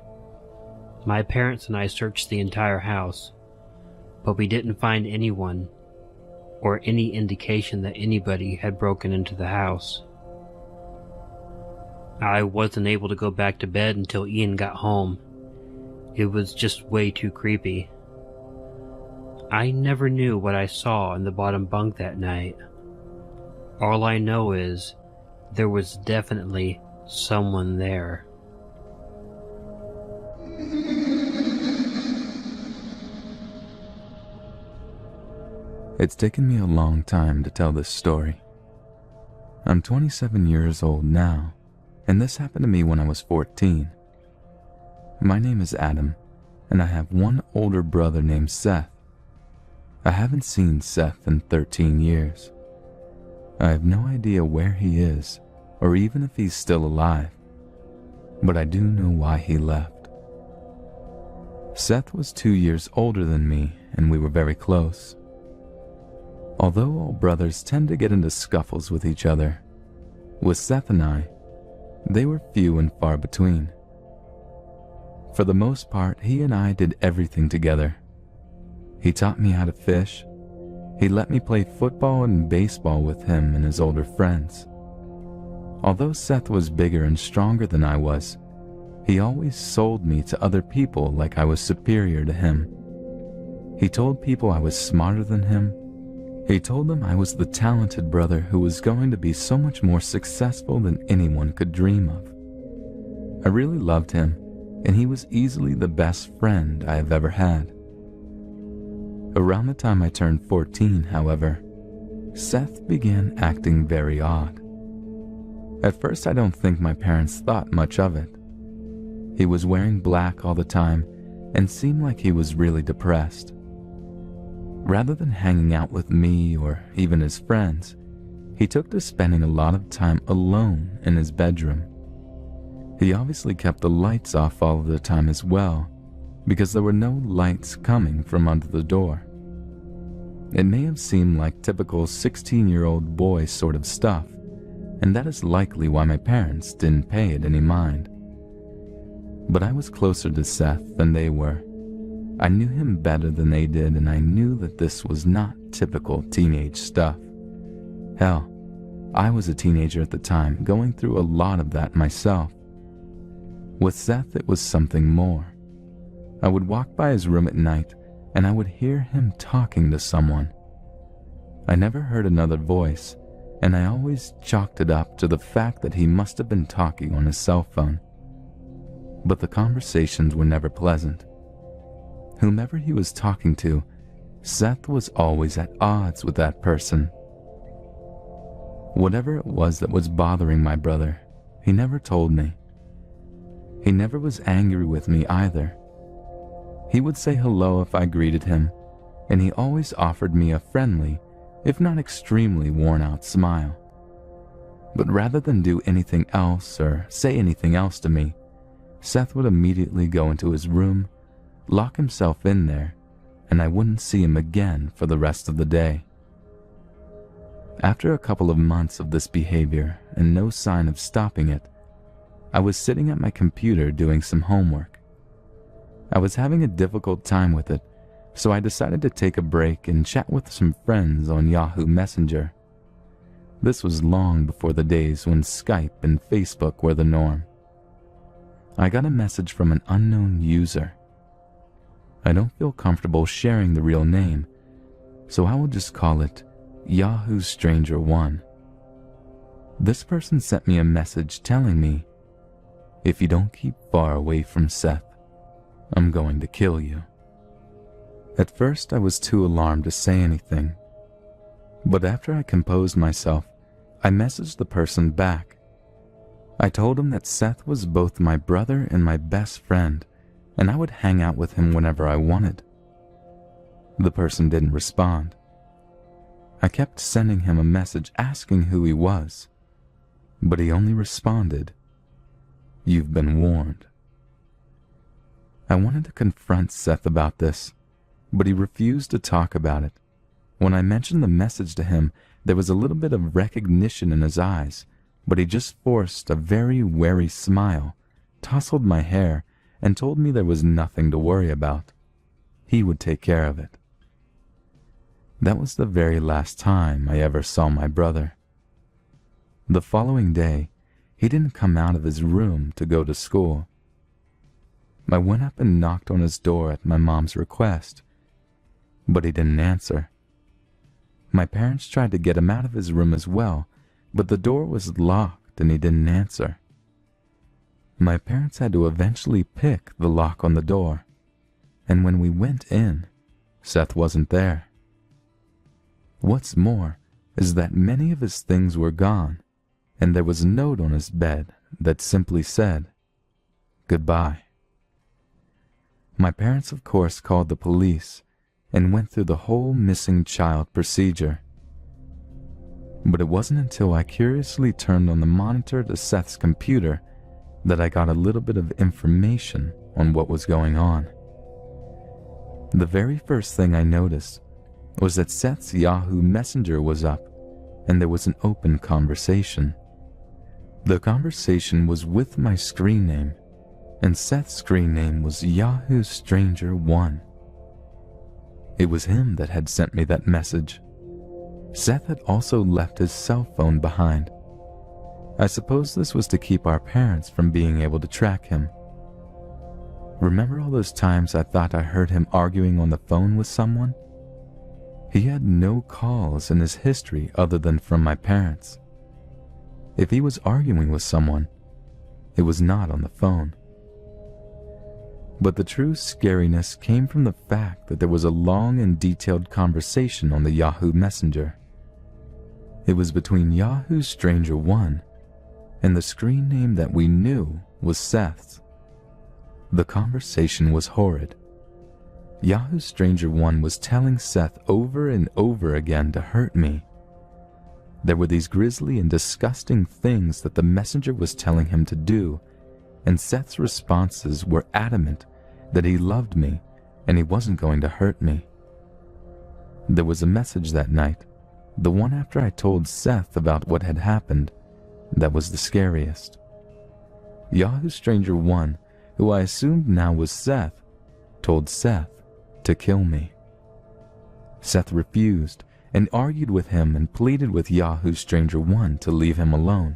My parents and I searched the entire house, but we didn't find anyone or any indication that anybody had broken into the house. I wasn't able to go back to bed until Ian got home. It was just way too creepy. I never knew what I saw in the bottom bunk that night. All I know is there was definitely someone there. It's taken me a long time to tell this story. I'm 27 years old now, and this happened to me when I was 14. My name is Adam, and I have one older brother named Seth. I haven't seen Seth in 13 years. I have no idea where he is, or even if he's still alive, but I do know why he left. Seth was 2 years older than me, and we were very close. Although all brothers tend to get into scuffles with each other, with Seth and I, they were few and far between. For the most part, he and I did everything together. He taught me how to fish. He let me play football and baseball with him and his older friends. Although Seth was bigger and stronger than I was, he always sold me to other people like I was superior to him. He told people I was smarter than him. He told them I was the talented brother who was going to be so much more successful than anyone could dream of. I really loved him, and he was easily the best friend I have ever had. Around the time I turned 14, however, Seth began acting very odd. At first, I don't think my parents thought much of it. He was wearing black all the time and seemed like he was really depressed. Rather than hanging out with me or even his friends, he took to spending a lot of time alone in his bedroom. He obviously kept the lights off all of the time as well, because there were no lights coming from under the door. It may have seemed like typical 16-year-old boy sort of stuff, and that is likely why my parents didn't pay it any mind. But I was closer to Seth than they were. I knew him better than they did, and I knew that this was not typical teenage stuff. Hell, I was a teenager at the time, going through a lot of that myself. With Seth, it was something more. I would walk by his room at night, and I would hear him talking to someone. I never heard another voice, and I always chalked it up to the fact that he must have been talking on his cell phone. But the conversations were never pleasant. Whomever he was talking to, Seth was always at odds with that person. Whatever it was that was bothering my brother, he never told me. He never was angry with me either. He would say hello if I greeted him, and he always offered me a friendly, if not extremely worn-out smile. But rather than do anything else or say anything else to me, Seth would immediately go into his room, lock himself in there, and I wouldn't see him again for the rest of the day. After a couple of months of this behavior and no sign of stopping it, I was sitting at my computer doing some homework. I was having a difficult time with it, so I decided to take a break and chat with some friends on Yahoo Messenger. This was long before the days when Skype and Facebook were the norm. I got a message from an unknown user. I don't feel comfortable sharing the real name, so I will just call it Yahoo Stranger 1. This person sent me a message telling me, "If you don't keep far away from Seth, I'm going to kill you." At first, I was too alarmed to say anything, but after I composed myself, I messaged the person back. I told him that Seth was both my brother and my best friend, and I would hang out with him whenever I wanted. The person didn't respond. I kept sending him a message asking who he was, but he only responded, "You've been warned." I wanted to confront Seth about this, but he refused to talk about it. When I mentioned the message to him, there was a little bit of recognition in his eyes, but he just forced a very wary smile, tousled my hair, and told me there was nothing to worry about. He would take care of it. That was the very last time I ever saw my brother. The following day, he didn't come out of his room to go to school. I went up and knocked on his door at my mom's request, but he didn't answer. My parents tried to get him out of his room as well, but the door was locked and he didn't answer. My parents had to eventually pick the lock on the door, and when we went in, Seth wasn't there. What's more is that many of his things were gone, and there was a note on his bed that simply said, "Goodbye." My parents, of course, called the police and went through the whole missing child procedure. But it wasn't until I curiously turned on the monitor to Seth's computer that I got a little bit of information on what was going on. The very first thing I noticed was that Seth's Yahoo Messenger was up, and there was an open conversation. The conversation was with my screen name, and Seth's screen name was Yahoo Stranger 1. It was him that had sent me that message. Seth had also left his cell phone behind. I suppose this was to keep our parents from being able to track him. Remember all those times I thought I heard him arguing on the phone with someone? He had no calls in his history other than from my parents. If he was arguing with someone, it was not on the phone. But the true scariness came from the fact that there was a long and detailed conversation on the Yahoo Messenger. It was between Yahoo Stranger 1 and the screen name that we knew was Seth's. The conversation was horrid. Yahoo Stranger 1 was telling Seth over and over again to hurt me. There were these grisly and disgusting things that the messenger was telling him to do, and Seth's responses were adamant that he loved me and he wasn't going to hurt me. There was a message that night, the one after I told Seth about what had happened, that was the scariest. Yahoo Stranger 1, who I assumed now was Seth, told Seth to kill me. Seth refused and argued with him and pleaded with Yahoo Stranger 1 to leave him alone.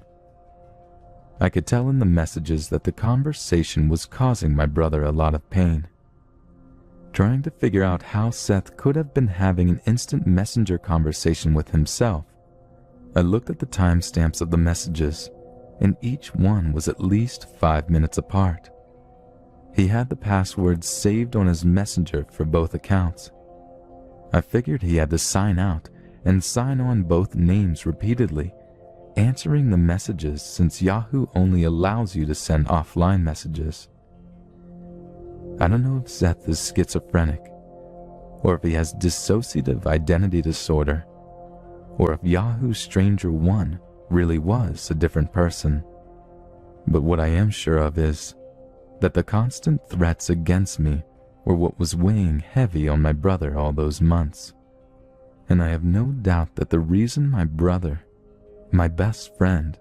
I could tell in the messages that the conversation was causing my brother a lot of pain. Trying to figure out how Seth could have been having an instant messenger conversation with himself, I looked at the timestamps of the messages, and each one was at least 5 minutes apart. He had the passwords saved on his messenger for both accounts. I figured he had to sign out and sign on both names repeatedly, answering the messages since Yahoo only allows you to send offline messages. I don't know if Seth is schizophrenic, or if he has dissociative identity disorder, or if Yahoo Stranger 1 really was a different person. But what I am sure of is, that the constant threats against me were what was weighing heavy on my brother all those months. And I have no doubt that the reason my brother, my best friend,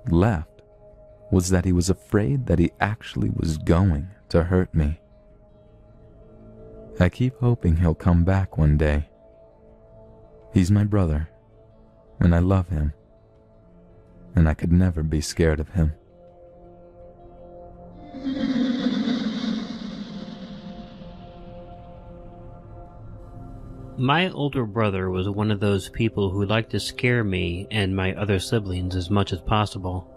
left was that he was afraid that he actually was going to hurt me. I keep hoping he'll come back one day. He's my brother, and I love him, and I could never be scared of him. My older brother was one of those people who liked to scare me and my other siblings as much as possible.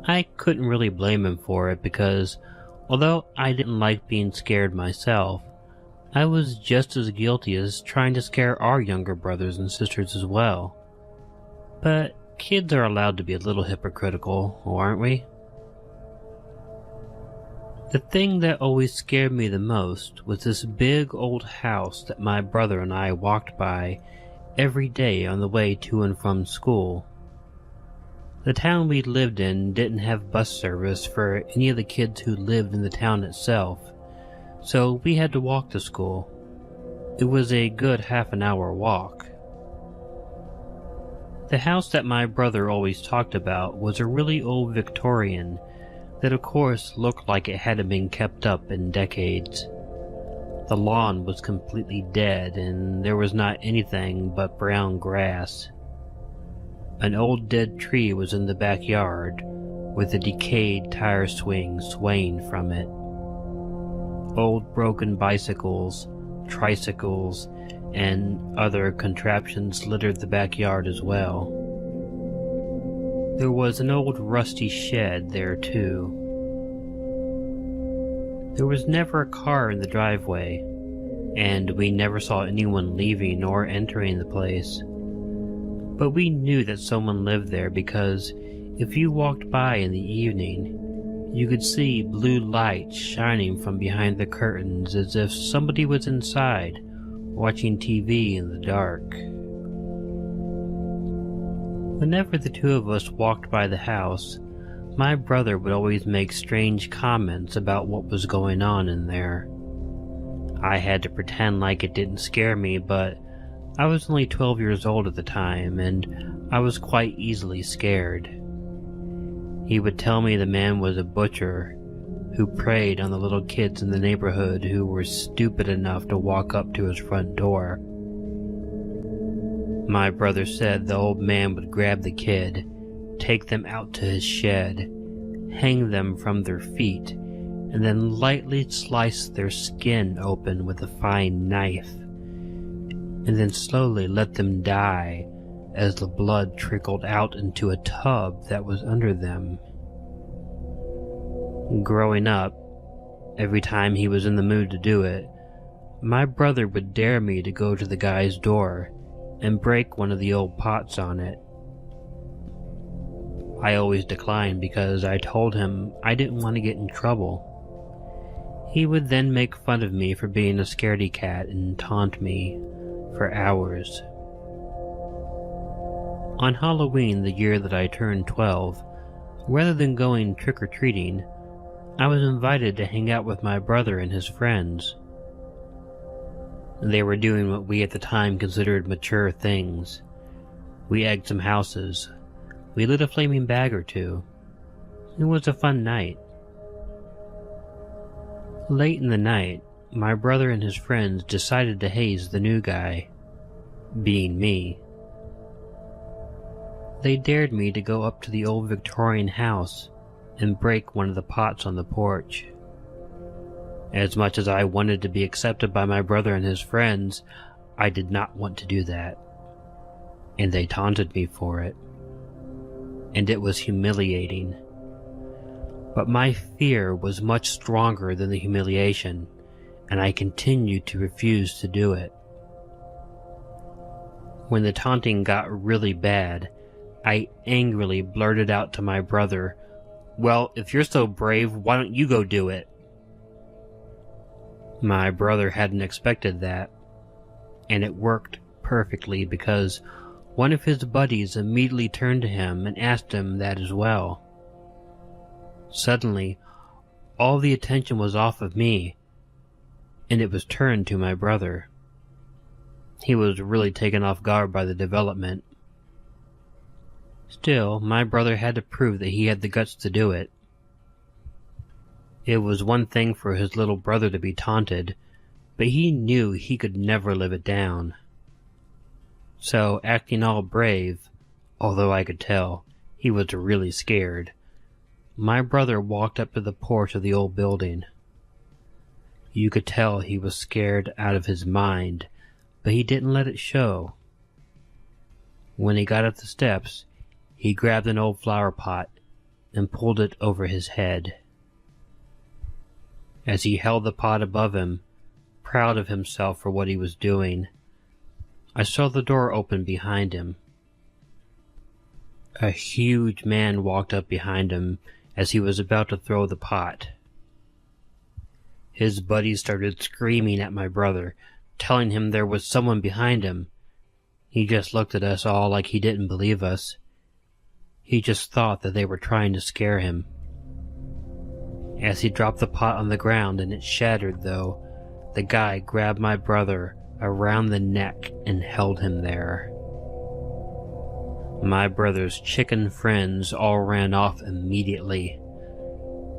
I couldn't really blame him for it because, although I didn't like being scared myself, I was just as guilty as trying to scare our younger brothers and sisters as well. But kids are allowed to be a little hypocritical, aren't we? The thing that always scared me the most was this big old house that my brother and I walked by every day on the way to and from school. The town we lived in didn't have bus service for any of the kids who lived in the town itself, so we had to walk to school. It was a good half-an-hour walk. The house that my brother always talked about was a really old Victorian that of course looked like it hadn't been kept up in decades. The lawn was completely dead and there was not anything but brown grass. An old dead tree was in the backyard with a decayed tire swing swaying from it. Old broken bicycles, tricycles, and other contraptions littered the backyard as well. There was an old rusty shed there too. There was never a car in the driveway, and we never saw anyone leaving or entering the place. But we knew that someone lived there because if you walked by in the evening, you could see blue lights shining from behind the curtains as if somebody was inside, watching TV in the dark. Whenever the two of us walked by the house, my brother would always make strange comments about what was going on in there. I had to pretend like it didn't scare me, but I was only 12 years old at the time, and I was quite easily scared. He would tell me the man was a butcher who preyed on the little kids in the neighborhood who were stupid enough to walk up to his front door. My brother said the old man would grab the kid, take them out to his shed, hang them from their feet, and then lightly slice their skin open with a fine knife, and then slowly let them die as the blood trickled out into a tub that was under them. Growing up, every time he was in the mood to do it, my brother would dare me to go to the guy's door and break one of the old pots on it. I always declined because I told him I didn't want to get in trouble. He would then make fun of me for being a scaredy cat and taunt me for hours. On Halloween, the year that I turned 12, rather than going trick-or-treating, I was invited to hang out with my brother and his friends. They were doing what we at the time considered mature things. We egged some houses. We lit a flaming bag or two. It was a fun night. Late in the night, my brother and his friends decided to haze the new guy, being me. They dared me to go up to the old Victorian house and break one of the pots on the porch. As much as I wanted to be accepted by my brother and his friends, I did not want to do that. And they taunted me for it. And it was humiliating. But my fear was much stronger than the humiliation, and I continued to refuse to do it. When the taunting got really bad, I angrily blurted out to my brother, "Well, if you're so brave, why don't you go do it?" My brother hadn't expected that, and it worked perfectly because one of his buddies immediately turned to him and asked him that as well. Suddenly, all the attention was off of me, and it was turned to my brother. He was really taken off guard by the development. Still, my brother had to prove that he had the guts to do it. It was one thing for his little brother to be taunted, but he knew he could never live it down. So, acting all brave, although I could tell he was really scared, my brother walked up to the porch of the old building. You could tell he was scared out of his mind, but he didn't let it show. When he got up the steps, he grabbed an old flower pot and pulled it over his head. As he held the pot above him, proud of himself for what he was doing, I saw the door open behind him. A huge man walked up behind him as he was about to throw the pot. His buddies started screaming at my brother, telling him there was someone behind him. He just looked at us all like he didn't believe us. He just thought that they were trying to scare him. As he dropped the pot on the ground and it shattered, though, the guy grabbed my brother around the neck and held him there. My brother's chicken friends all ran off immediately.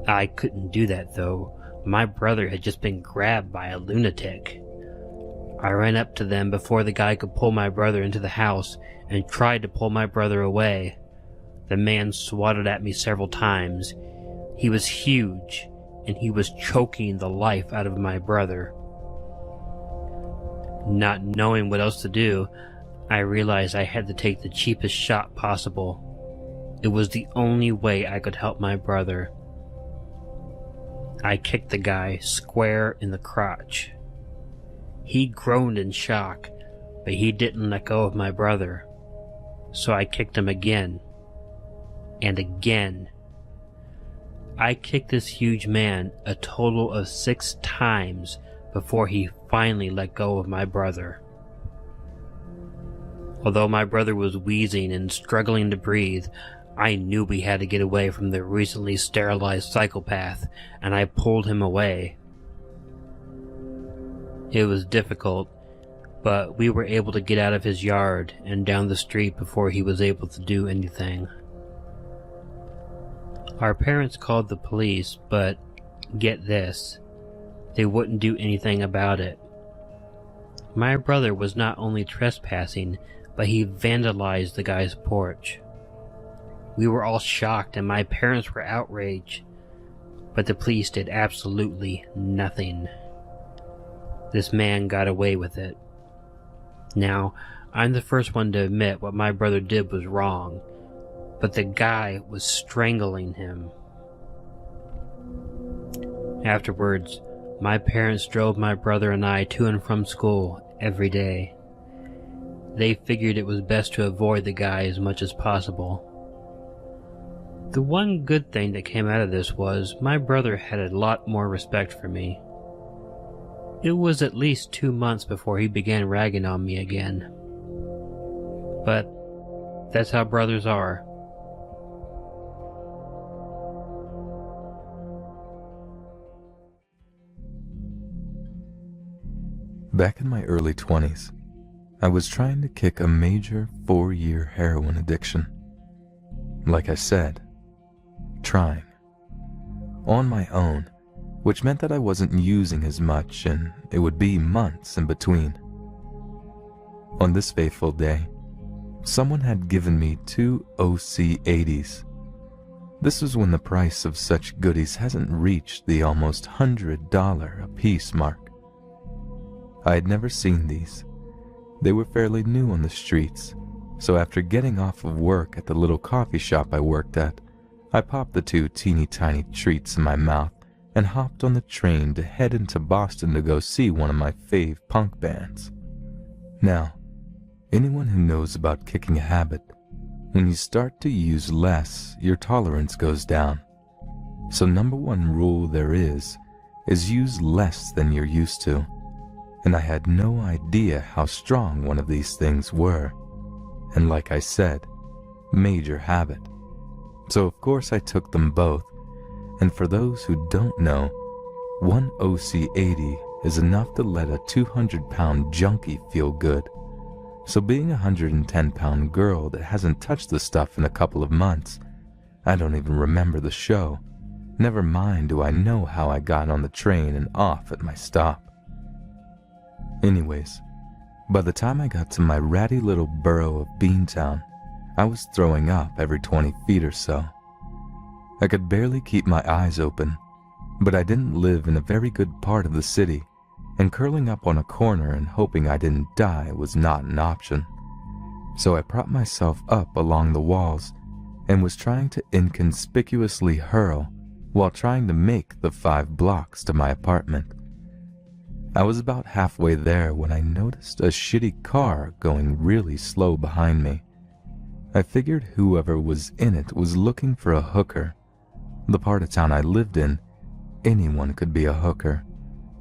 I couldn't do that, though. My brother had just been grabbed by a lunatic. I ran up to them before the guy could pull my brother into the house and tried to pull my brother away. The man swatted at me several times. He was huge, and he was choking the life out of my brother. Not knowing what else to do, I realized I had to take the cheapest shot possible. It was the only way I could help my brother. I kicked the guy square in the crotch. He groaned in shock, but he didn't let go of my brother. So I kicked him again. And again. I kicked this huge man a total of 6 times before he finally let go of my brother. Although my brother was wheezing and struggling to breathe, I knew we had to get away from the recently sterilized psychopath, and I pulled him away. It was difficult, but we were able to get out of his yard and down the street before he was able to do anything. Our parents called the police, but get this, they wouldn't do anything about it. My brother was not only trespassing, but he vandalized the guy's porch. We were all shocked and my parents were outraged, but the police did absolutely nothing. This man got away with it. Now, I'm the first one to admit what my brother did was wrong, but the guy was strangling him. Afterwards, my parents drove my brother and I to and from school every day. They figured it was best to avoid the guy as much as possible. The one good thing that came out of this was my brother had a lot more respect for me. It was at least 2 months before he began ragging on me again. But that's how brothers are. Back in my early 20s, I was trying to kick a major 4-year heroin addiction. Like I said, trying. On my own, which meant that I wasn't using as much and it would be months in between. On this fateful day, someone had given me 2 OC80s. This was when the price of such goodies hasn't reached the almost $100 a piece mark. I had never seen these. They were fairly new on the streets, so after getting off of work at the little coffee shop I worked at, I popped the 2 teeny tiny treats in my mouth and hopped on the train to head into Boston to go see one of my fave punk bands. Now, anyone who knows about kicking a habit, when you start to use less, your tolerance goes down. So number 1 rule there is use less than you're used to. And I had no idea how strong one of these things were. And like I said, major habit. So of course I took them both, And for those who don't know, one OC80 is enough to let a 200-pound junkie feel good. So being a 110-pound girl that hasn't touched the stuff in a couple of months, I don't even remember the show. Never mind do I know how I got on the train and off at my stop. Anyways, by the time I got to my ratty little borough of Beantown, I was throwing up every 20 feet or so. I could barely keep my eyes open, but I didn't live in a very good part of the city, and curling up on a corner and hoping I didn't die was not an option. So I propped myself up along the walls and was trying to inconspicuously hurl while trying to make the 5 blocks to my apartment. I was about halfway there when I noticed a shitty car going really slow behind me. I figured whoever was in it was looking for a hooker. The part of town I lived in, anyone could be a hooker.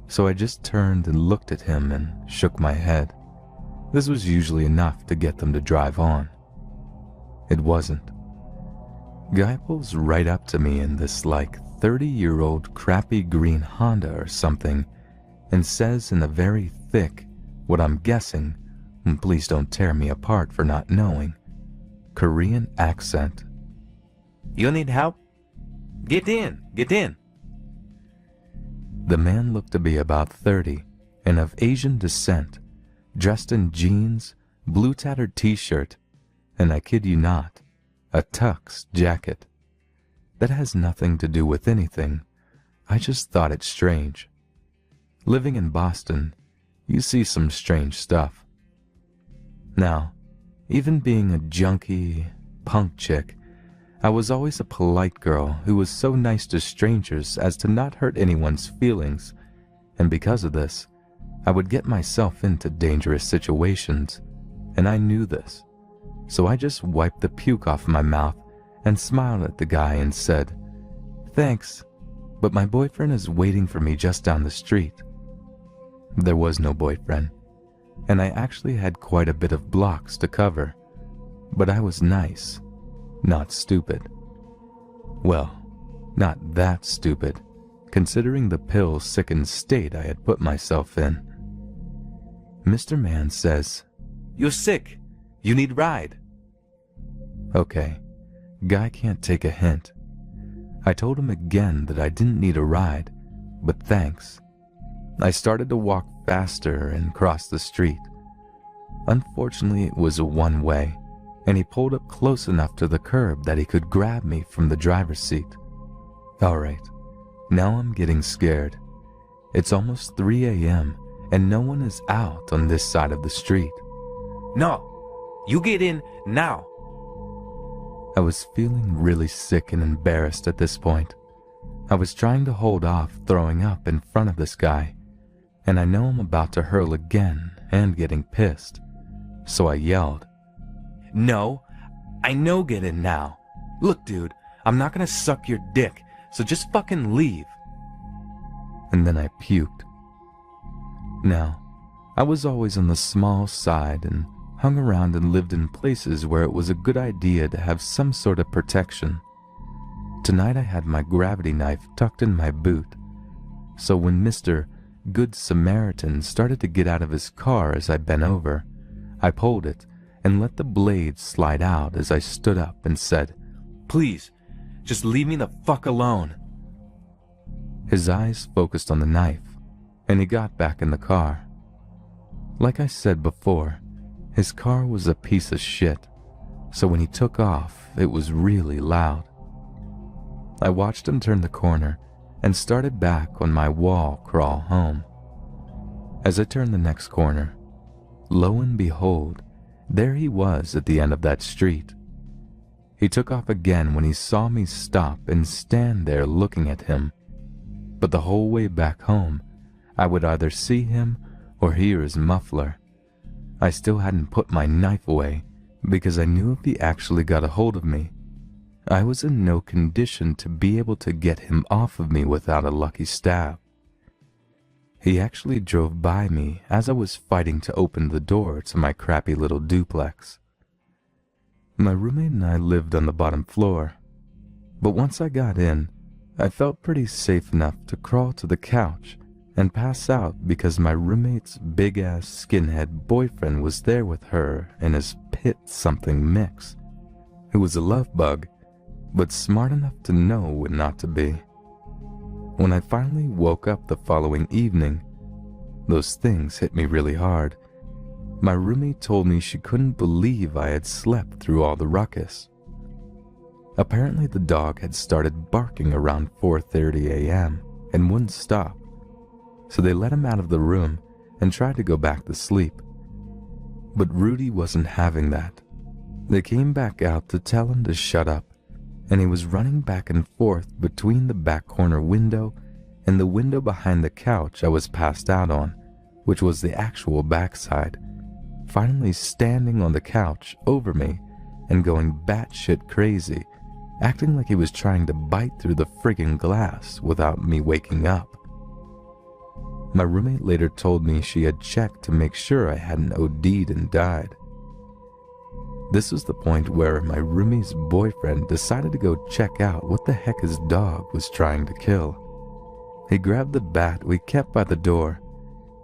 So I just turned and looked at him and shook my head. This was usually enough to get them to drive on. It wasn't. Guy pulls right up to me in this like 30-year-old crappy green Honda or something and says in a very thick, what I'm guessing, and please don't tear me apart for not knowing, Korean accent. "You need help? Get in, get in." The man looked to be about 30 and of Asian descent, dressed in jeans, blue tattered t-shirt, and I kid you not, a tux jacket. That has nothing to do with anything. I just thought it strange. Living in Boston, you see some strange stuff. Now, even being a junkie, punk chick, I was always a polite girl who was so nice to strangers as to not hurt anyone's feelings, and because of this, I would get myself into dangerous situations, and I knew this. So I just wiped the puke off my mouth and smiled at the guy and said, "Thanks, but my boyfriend is waiting for me just down the street." There was no boyfriend, and I actually had quite a bit of blocks to cover, but I was nice, not stupid. Well, not that stupid, considering the pill-sickened state I had put myself in. Mr. Man says, "You're sick. You need ride." Okay, guy can't take a hint. I told him again that I didn't need a ride, but thanks. I started to walk faster and cross the street. Unfortunately, it was a one-way, and he pulled up close enough to the curb that he could grab me from the driver's seat. Alright, now I'm getting scared. It's almost 3 a.m., and no one is out on this side of the street. "No, you get in now." I was feeling really sick and embarrassed at this point. I was trying to hold off throwing up in front of this guy, and I know I'm about to hurl again and getting pissed. So I yelled, "No, I know get in now. Look, dude, I'm not gonna suck your dick, so just fucking leave." And then I puked. Now, I was always on the small side and hung around and lived in places where it was a good idea to have some sort of protection. Tonight I had my gravity knife tucked in my boot, so when Mr. Good Samaritan started to get out of his car as I bent over, I pulled it and let the blade slide out as I stood up and said, "Please, just leave me the fuck alone." His eyes focused on the knife, and he got back in the car. Like I said before, his car was a piece of shit, so when he took off, it was really loud. I watched him turn the corner and started back on my wall crawl home. As I turned the next corner, lo and behold, there he was at the end of that street. He took off again when he saw me stop and stand there looking at him, but the whole way back home, I would either see him or hear his muffler. I still hadn't put my knife away because I knew if he actually got a hold of me, I was in no condition to be able to get him off of me without a lucky stab. He actually drove by me as I was fighting to open the door to my crappy little duplex. My roommate and I lived on the bottom floor, but once I got in, I felt pretty safe enough to crawl to the couch and pass out because my roommate's big-ass skinhead boyfriend was there with her and his pit something mix, who was a love bug, but smart enough to know when not to be. When I finally woke up the following evening, those things hit me really hard. My roommate told me she couldn't believe I had slept through all the ruckus. Apparently the dog had started barking around 4:30 a.m. and wouldn't stop, so they let him out of the room and tried to go back to sleep. But Rudy wasn't having that. They came back out to tell him to shut up, and he was running back and forth between the back corner window and the window behind the couch I was passed out on, which was the actual backside, finally standing on the couch over me and going batshit crazy, acting like he was trying to bite through the friggin' glass without me waking up. My roommate later told me she had checked to make sure I hadn't OD'd and died. This was the point where my roomie's boyfriend decided to go check out what the heck his dog was trying to kill. He grabbed the bat we kept by the door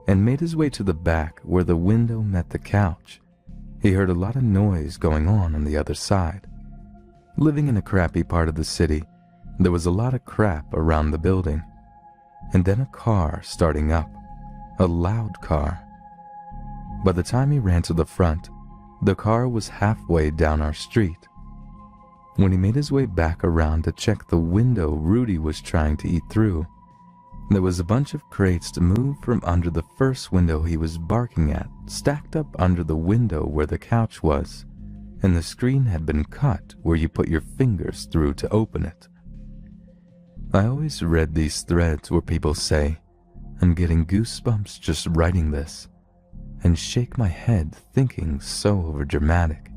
and made his way to the back where the window met the couch. He heard a lot of noise going on the other side. Living in a crappy part of the city, there was a lot of crap around the building. And then a car starting up, a loud car. By the time he ran to the front, the car was halfway down our street. When he made his way back around to check the window Rudy was trying to eat through, there was a bunch of crates to move from under the first window he was barking at, stacked up under the window where the couch was, and the screen had been cut where you put your fingers through to open it. I always read these threads where people say, "I'm getting goosebumps just writing this," and shake my head thinking so overdramatic.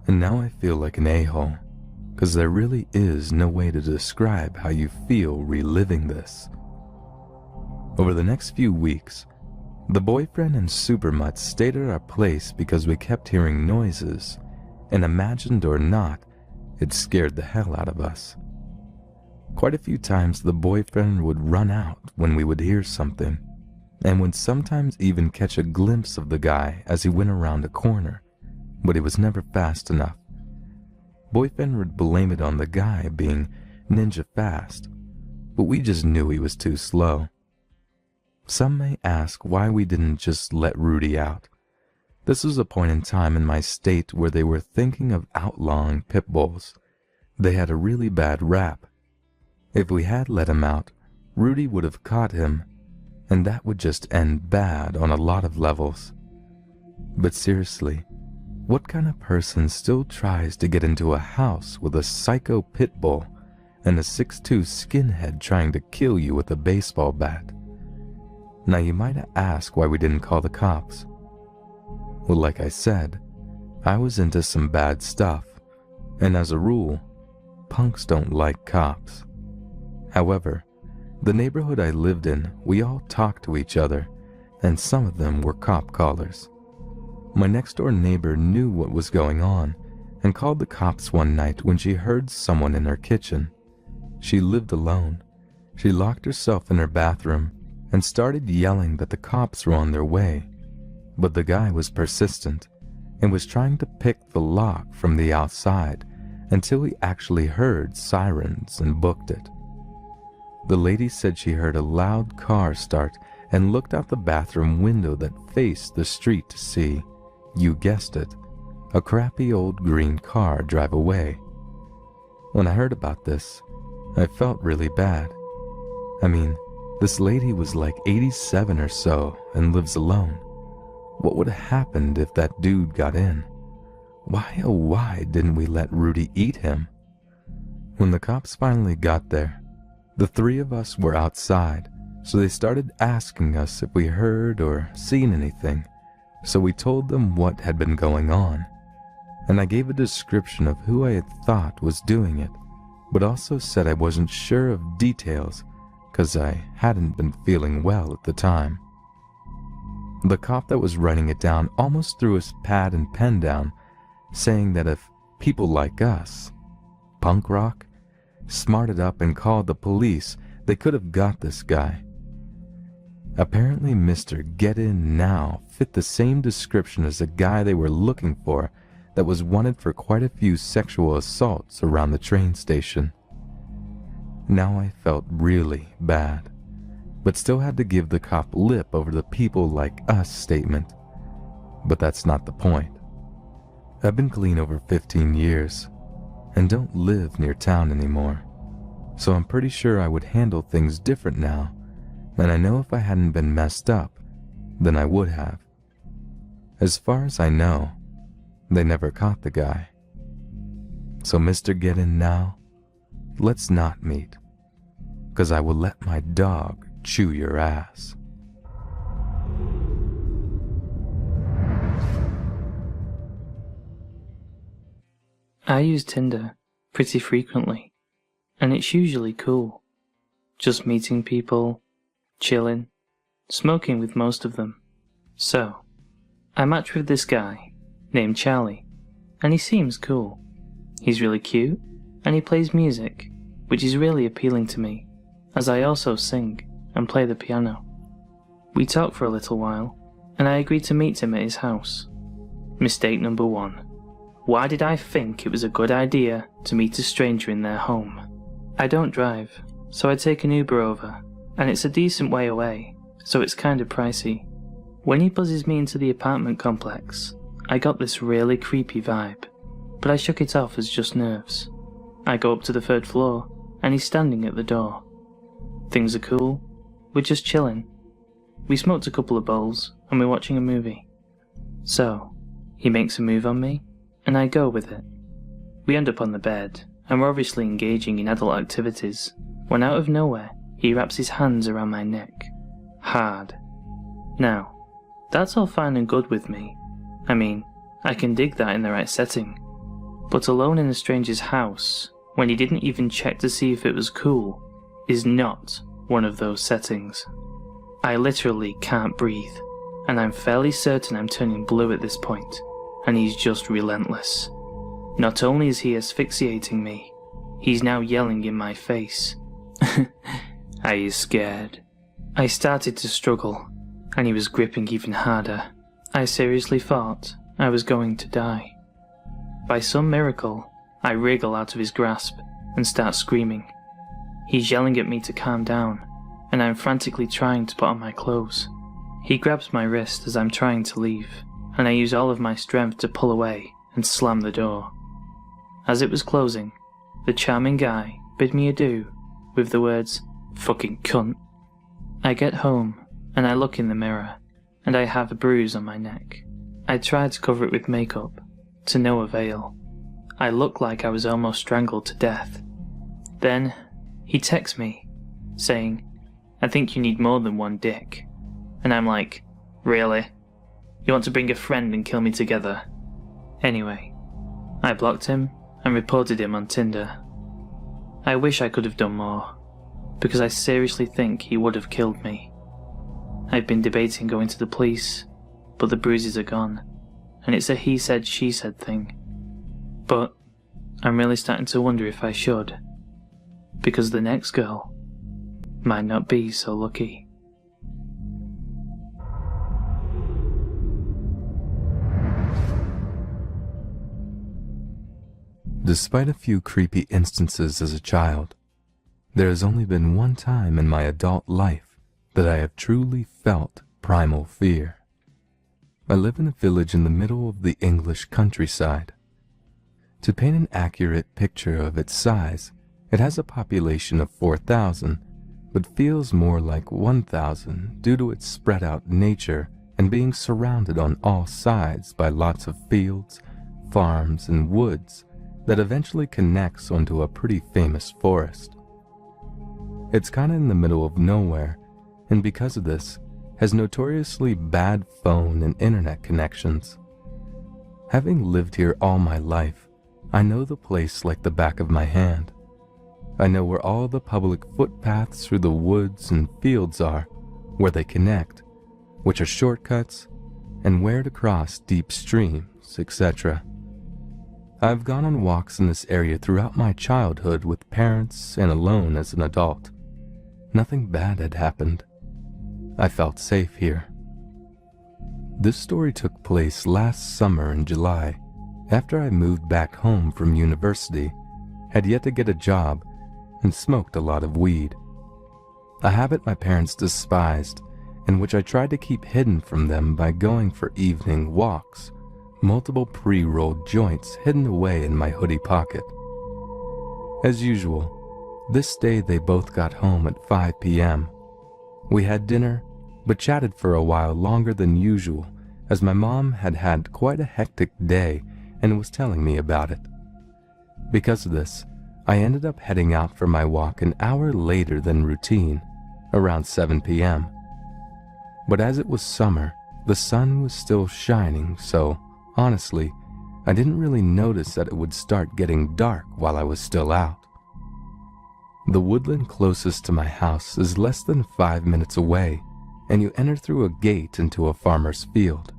And now I feel like an a-hole, because there really is no way to describe how you feel reliving this. Over the next few weeks, the boyfriend and Supermutt stayed at our place because we kept hearing noises, and imagined or not, it scared the hell out of us. Quite a few times the boyfriend would run out when we would hear something, and would sometimes even catch a glimpse of the guy as he went around a corner, but he was never fast enough. Boyfriend would blame it on the guy being ninja fast, but we just knew he was too slow. Some may ask why we didn't just let Rudy out. This was a point in time in my state where they were thinking of outlawing pit bulls. They had a really bad rap. If we had let him out, Rudy would have caught him, and that would just end bad on a lot of levels. But seriously, what kind of person still tries to get into a house with a psycho pit bull and a 6'2" skinhead trying to kill you with a baseball bat? Now you might ask why we didn't call the cops. Well, like I said, I was into some bad stuff, and as a rule, punks don't like cops. However, the neighborhood I lived in, we all talked to each other, and some of them were cop callers. My next-door neighbor knew what was going on and called the cops one night when she heard someone in her kitchen. She lived alone. She locked herself in her bathroom and started yelling that the cops were on their way, but the guy was persistent and was trying to pick the lock from the outside until he actually heard sirens and booked it. The lady said she heard a loud car start and looked out the bathroom window that faced the street to see, you guessed it, a crappy old green car drive away. When I heard about this, I felt really bad. I mean, this lady was like 87 or so and lives alone. What would have happened if that dude got in? Why oh why didn't we let Rudy eat him? When the cops finally got there, the three of us were outside, so they started asking us if we heard or seen anything, so we told them what had been going on. And I gave a description of who I had thought was doing it, but also said I wasn't sure of details because I hadn't been feeling well at the time. The cop that was writing it down almost threw his pad and pen down, saying that if people like us, punk rock, smarted up and called the police, they could have got this guy. Apparently Mr. Get In Now fit the same description as a guy they were looking for that was wanted for quite a few sexual assaults around the train station. Now I felt really bad, but still had to give the cop lip over the people like us statement. But that's not the point. I've been clean over 15 years and don't live near town anymore, so I'm pretty sure I would handle things different now, and I know if I hadn't been messed up, then I would have. As far as I know, they never caught the guy. So Mr. Get In Now, let's not meet, 'cause I will let my dog chew your ass. I use Tinder pretty frequently, and it's usually cool. Just meeting people, chilling, smoking with most of them. So, I matched with this guy named Charlie, and he seems cool. He's really cute, and he plays music, which is really appealing to me, as I also sing and play the piano. We talked for a little while, and I agreed to meet him at his house. Mistake number 1. Why did I think it was a good idea to meet a stranger in their home? I don't drive, so I take an Uber over, and it's a decent way away, so it's kinda pricey. When he buzzes me into the apartment complex, I got this really creepy vibe, but I shook it off as just nerves. I go up to the 3rd floor, and he's standing at the door. Things are cool, we're just chilling. We smoked a couple of bowls, and we're watching a movie. So, he makes a move on me, and I go with it. We end up on the bed, and we're obviously engaging in adult activities, when out of nowhere, he wraps his hands around my neck. Hard. Now, that's all fine and good with me. I mean, I can dig that in the right setting. But alone in a stranger's house, when he didn't even check to see if it was cool, is not one of those settings. I literally can't breathe, and I'm fairly certain I'm turning blue at this point, and he's just relentless. Not only is he asphyxiating me, he's now yelling in my face. Are you scared? I started to struggle, and he was gripping even harder. I seriously thought I was going to die. By some miracle, I wriggle out of his grasp and start screaming. He's yelling at me to calm down, and I'm frantically trying to put on my clothes. He grabs my wrist as I'm trying to leave, and I use all of my strength to pull away and slam the door. As it was closing, the charming guy bid me adieu with the words, "Fucking cunt." I get home, and I look in the mirror, and I have a bruise on my neck. I tried to cover it with makeup, to no avail. I looked like I was almost strangled to death. Then, he texts me, saying, "I think you need more than one dick." And I'm like, really? You want to bring a friend and kill me together? Anyway, I blocked him and reported him on Tinder. I wish I could have done more, because I seriously think he would have killed me. I've been debating going to the police, but the bruises are gone, and it's a he said she said thing. But I'm really starting to wonder if I should, because the next girl might not be so lucky. Despite a few creepy instances as a child, there has only been one time in my adult life that I have truly felt primal fear. I live in a village in the middle of the English countryside. To paint an accurate picture of its size, it has a population of 4,000, but feels more like 1,000 due to its spread out nature and being surrounded on all sides by lots of fields, farms, and woods that eventually connects onto a pretty famous forest. It's kinda in the middle of nowhere, and because of this, has notoriously bad phone and internet connections. Having lived here all my life, I know the place like the back of my hand. I know where all the public footpaths through the woods and fields are, where they connect, which are shortcuts, and where to cross deep streams, etc. I've gone on walks in this area throughout my childhood with parents and alone as an adult. Nothing bad had happened. I felt safe here. This story took place last summer in July, after I moved back home from university, had yet to get a job, and smoked a lot of weed. A habit my parents despised, and which I tried to keep hidden from them by going for evening walks, multiple pre-rolled joints hidden away in my hoodie pocket. As usual, this day they both got home at 5 p.m. We had dinner, but chatted for a while longer than usual, as my mom had had quite a hectic day and was telling me about it. Because of this, I ended up heading out for my walk an hour later than routine, around 7 p.m. But as it was summer, the sun was still shining, so honestly, I didn't really notice that it would start getting dark while I was still out. The woodland closest to my house is less than 5 minutes away, and you enter through a gate into a farmer's field.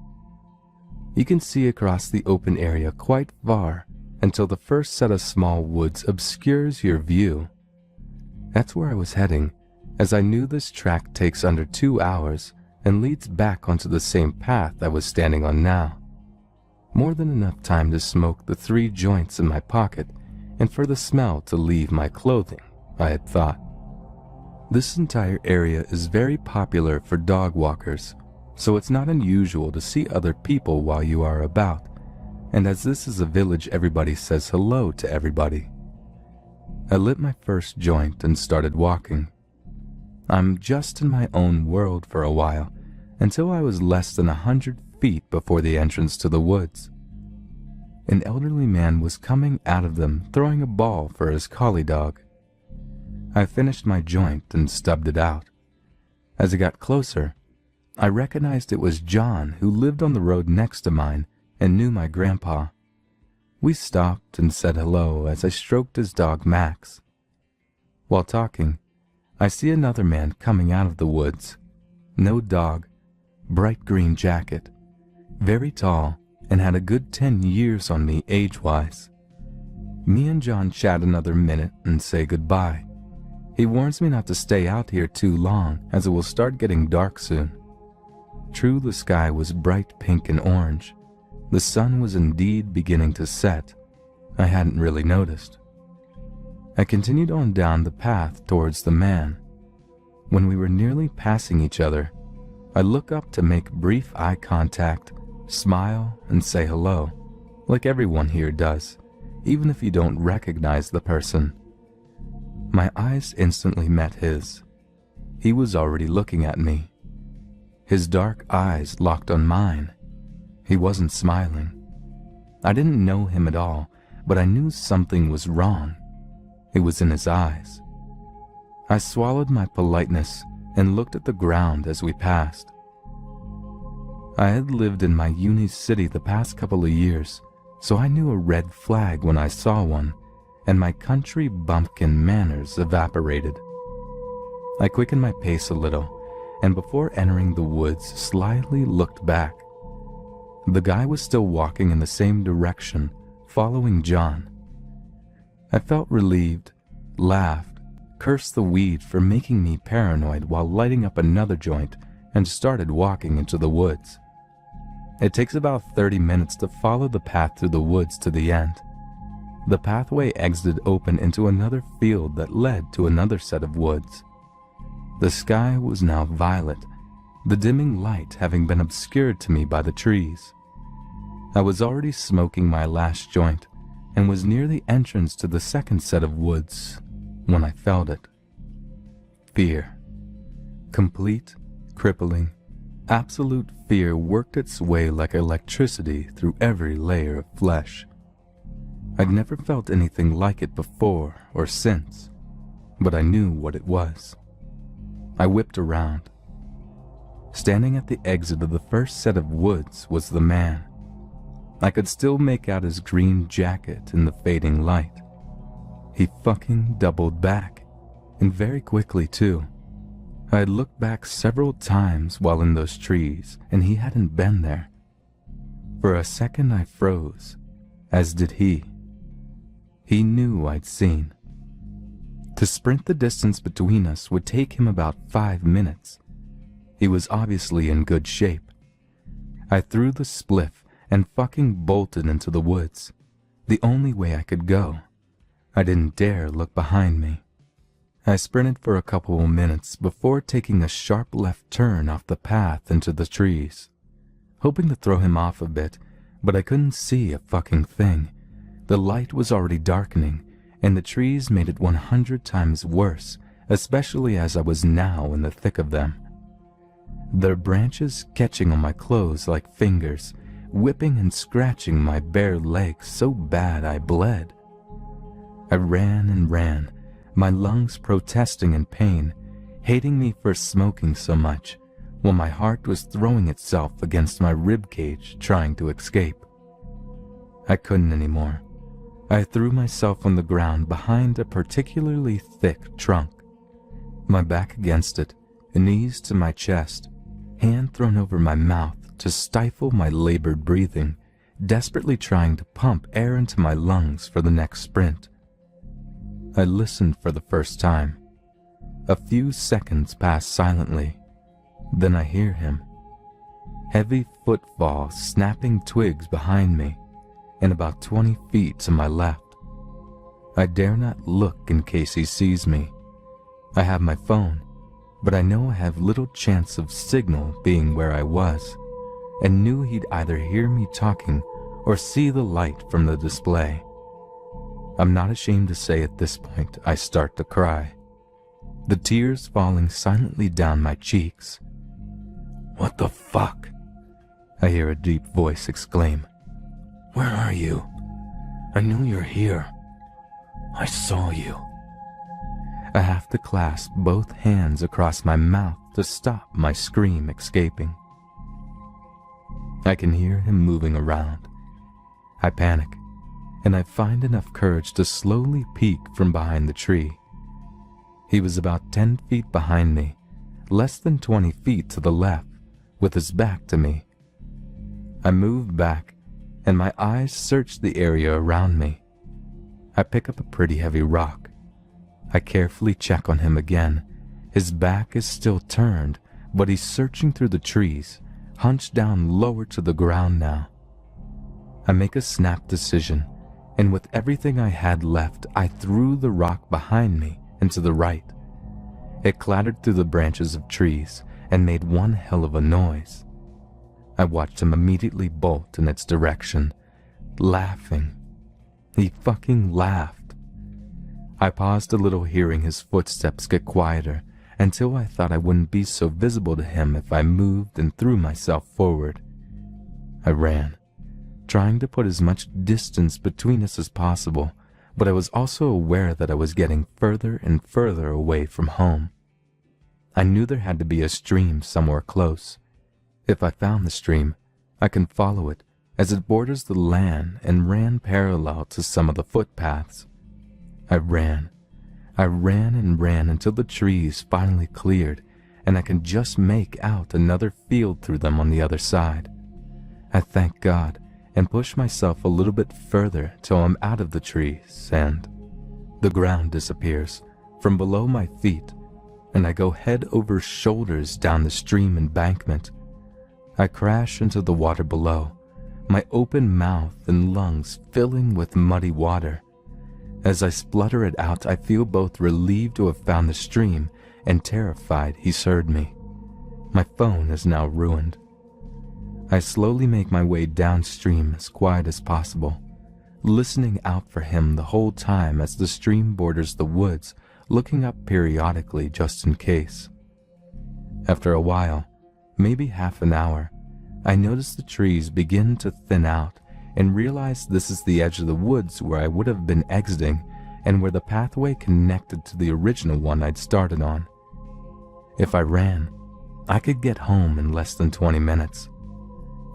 You can see across the open area quite far until the first set of small woods obscures your view. That's where I was heading, as I knew this track takes under 2 hours and leads back onto the same path I was standing on now. More than enough time to smoke the 3 joints in my pocket and for the smell to leave my clothing, I had thought. This entire area is very popular for dog walkers, so it's not unusual to see other people while you are about, and as this is a village, everybody says hello to everybody. I lit my first joint and started walking. I'm just in my own world for a while, until I was less than 100 feet before the entrance to the woods. An elderly man was coming out of them throwing a ball for his collie dog. I finished my joint and stubbed it out. As I got closer, I recognized it was John, who lived on the road next to mine and knew my grandpa. We stopped and said hello as I stroked his dog Max. While talking, I see another man coming out of the woods. No dog, bright green jacket, very tall, and had a good 10 years on me age-wise. Me and John chat another minute and say goodbye. He warns me not to stay out here too long, as it will start getting dark soon. True, the sky was bright pink and orange. The sun was indeed beginning to set. I hadn't really noticed. I continued on down the path towards the man. When we were nearly passing each other, I look up to make brief eye contact, smile, and say hello, like everyone here does, even if you don't recognize the person. My eyes instantly met his. He was already looking at me. His dark eyes locked on mine. He wasn't smiling. I didn't know him at all, but I knew something was wrong. It was in his eyes. I swallowed my politeness and looked at the ground as we passed. I had lived in my uni city the past couple of years, so I knew a red flag when I saw one, and my country bumpkin manners evaporated. I quickened my pace a little, and before entering the woods, slyly looked back. The guy was still walking in the same direction, following John. I felt relieved, laughed, cursed the weed for making me paranoid while lighting up another joint, and started walking into the woods. It takes about 30 minutes to follow the path through the woods to the end. The pathway exited open into another field that led to another set of woods. The sky was now violet, the dimming light having been obscured to me by the trees. I was already smoking my last joint and was near the entrance to the second set of woods when I felt it. Fear. Complete, crippling, absolute fear worked its way like electricity through every layer of flesh. I'd never felt anything like it before or since, but I knew what it was. I whipped around. Standing at the exit of the first set of woods was the man. I could still make out his green jacket in the fading light. He fucking doubled back, and very quickly too. I had looked back several times while in those trees, and he hadn't been there. For a second I froze, as did he. He knew I'd seen. To sprint the distance between us would take him about 5 minutes. He was obviously in good shape. I threw the spliff and fucking bolted into the woods, the only way I could go. I didn't dare look behind me. I sprinted for a couple of minutes before taking a sharp left turn off the path into the trees, hoping to throw him off a bit, but I couldn't see a fucking thing. The light was already darkening, and the trees made it 100 times worse, especially as I was now in the thick of them. Their branches catching on my clothes like fingers, whipping and scratching my bare legs so bad I bled. I ran and ran, my lungs protesting in pain, hating me for smoking so much, while my heart was throwing itself against my ribcage trying to escape. I couldn't anymore. I threw myself on the ground behind a particularly thick trunk, my back against it, knees to my chest, hand thrown over my mouth to stifle my labored breathing, desperately trying to pump air into my lungs for the next sprint. I listened for the first time. A few seconds pass silently. Then I hear him. Heavy footfalls snapping twigs behind me, and about 20 feet to my left. I dare not look in case he sees me. I have my phone, but I know I have little chance of signal being where I was, and knew he'd either hear me talking or see the light from the display. I'm not ashamed to say at this point I start to cry, the tears falling silently down my cheeks. "What the fuck?" I hear a deep voice exclaim. "Where are you? I knew you're here. I saw you." I have to clasp both hands across my mouth to stop my scream escaping. I can hear him moving around. I panic, and I find enough courage to slowly peek from behind the tree. He was about 10 feet behind me, less than 20 feet to the left, with his back to me. I move back, and my eyes search the area around me. I pick up a pretty heavy rock. I carefully check on him again. His back is still turned, but he's searching through the trees, hunched down lower to the ground now. I make a snap decision, and with everything I had left, I threw the rock behind me and to the right. It clattered through the branches of trees and made one hell of a noise. I watched him immediately bolt in its direction, laughing. He fucking laughed. I paused a little, hearing his footsteps get quieter, until I thought I wouldn't be so visible to him if I moved and threw myself forward. I ran, trying to put as much distance between us as possible, but I was also aware that I was getting further and further away from home. I knew there had to be a stream somewhere close. If I found the stream, I can follow it, as it borders the land and ran parallel to some of the footpaths. I ran and ran until the trees finally cleared, and I can just make out another field through them on the other side. I thank God and push myself a little bit further till I'm out of the trees, and the ground disappears from below my feet, and I go head over shoulders down the stream embankment. I crash into the water below, my open mouth and lungs filling with muddy water. As I splutter it out, I feel both relieved to have found the stream and terrified he's heard me. My phone is now ruined. I slowly make my way downstream as quiet as possible, listening out for him the whole time as the stream borders the woods, looking up periodically just in case. After a while, maybe half an hour, I notice the trees begin to thin out and realize this is the edge of the woods where I would have been exiting and where the pathway connected to the original one I'd started on. If I ran, I could get home in less than 20 minutes.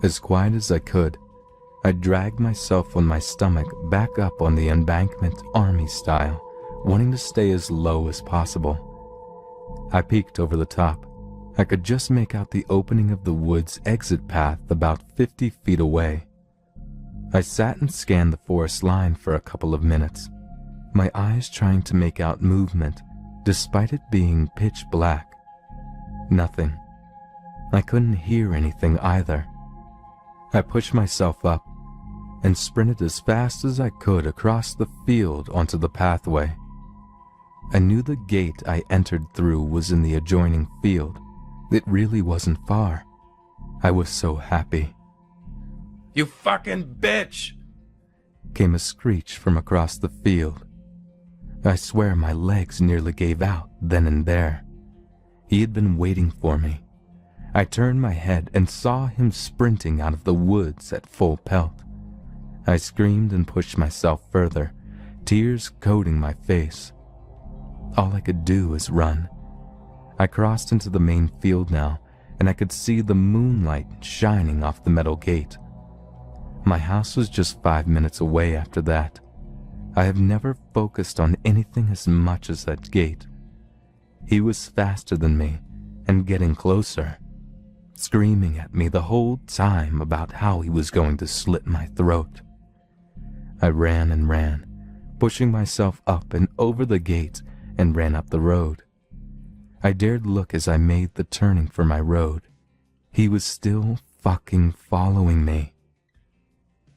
As quiet as I could, I dragged myself on my stomach back up on the embankment army style, wanting to stay as low as possible. I peeked over the top. I could just make out the opening of the woods exit path about 50 feet away. I sat and scanned the forest line for a couple of minutes, my eyes trying to make out movement despite it being pitch black. Nothing. I couldn't hear anything either. I pushed myself up and sprinted as fast as I could across the field onto the pathway. I knew the gate I entered through was in the adjoining field. It really wasn't far. I was so happy. "You fucking bitch!" came a screech from across the field. I swear my legs nearly gave out then and there. He had been waiting for me. I turned my head and saw him sprinting out of the woods at full pelt. I screamed and pushed myself further, tears coating my face. All I could do was run. I crossed into the main field now, and I could see the moonlight shining off the metal gate. My house was just 5 minutes away after that. I have never focused on anything as much as that gate. He was faster than me and getting closer, screaming at me the whole time about how he was going to slit my throat. I ran and ran, pushing myself up and over the gate and ran up the road. I dared look as I made the turning for my road. He was still fucking following me.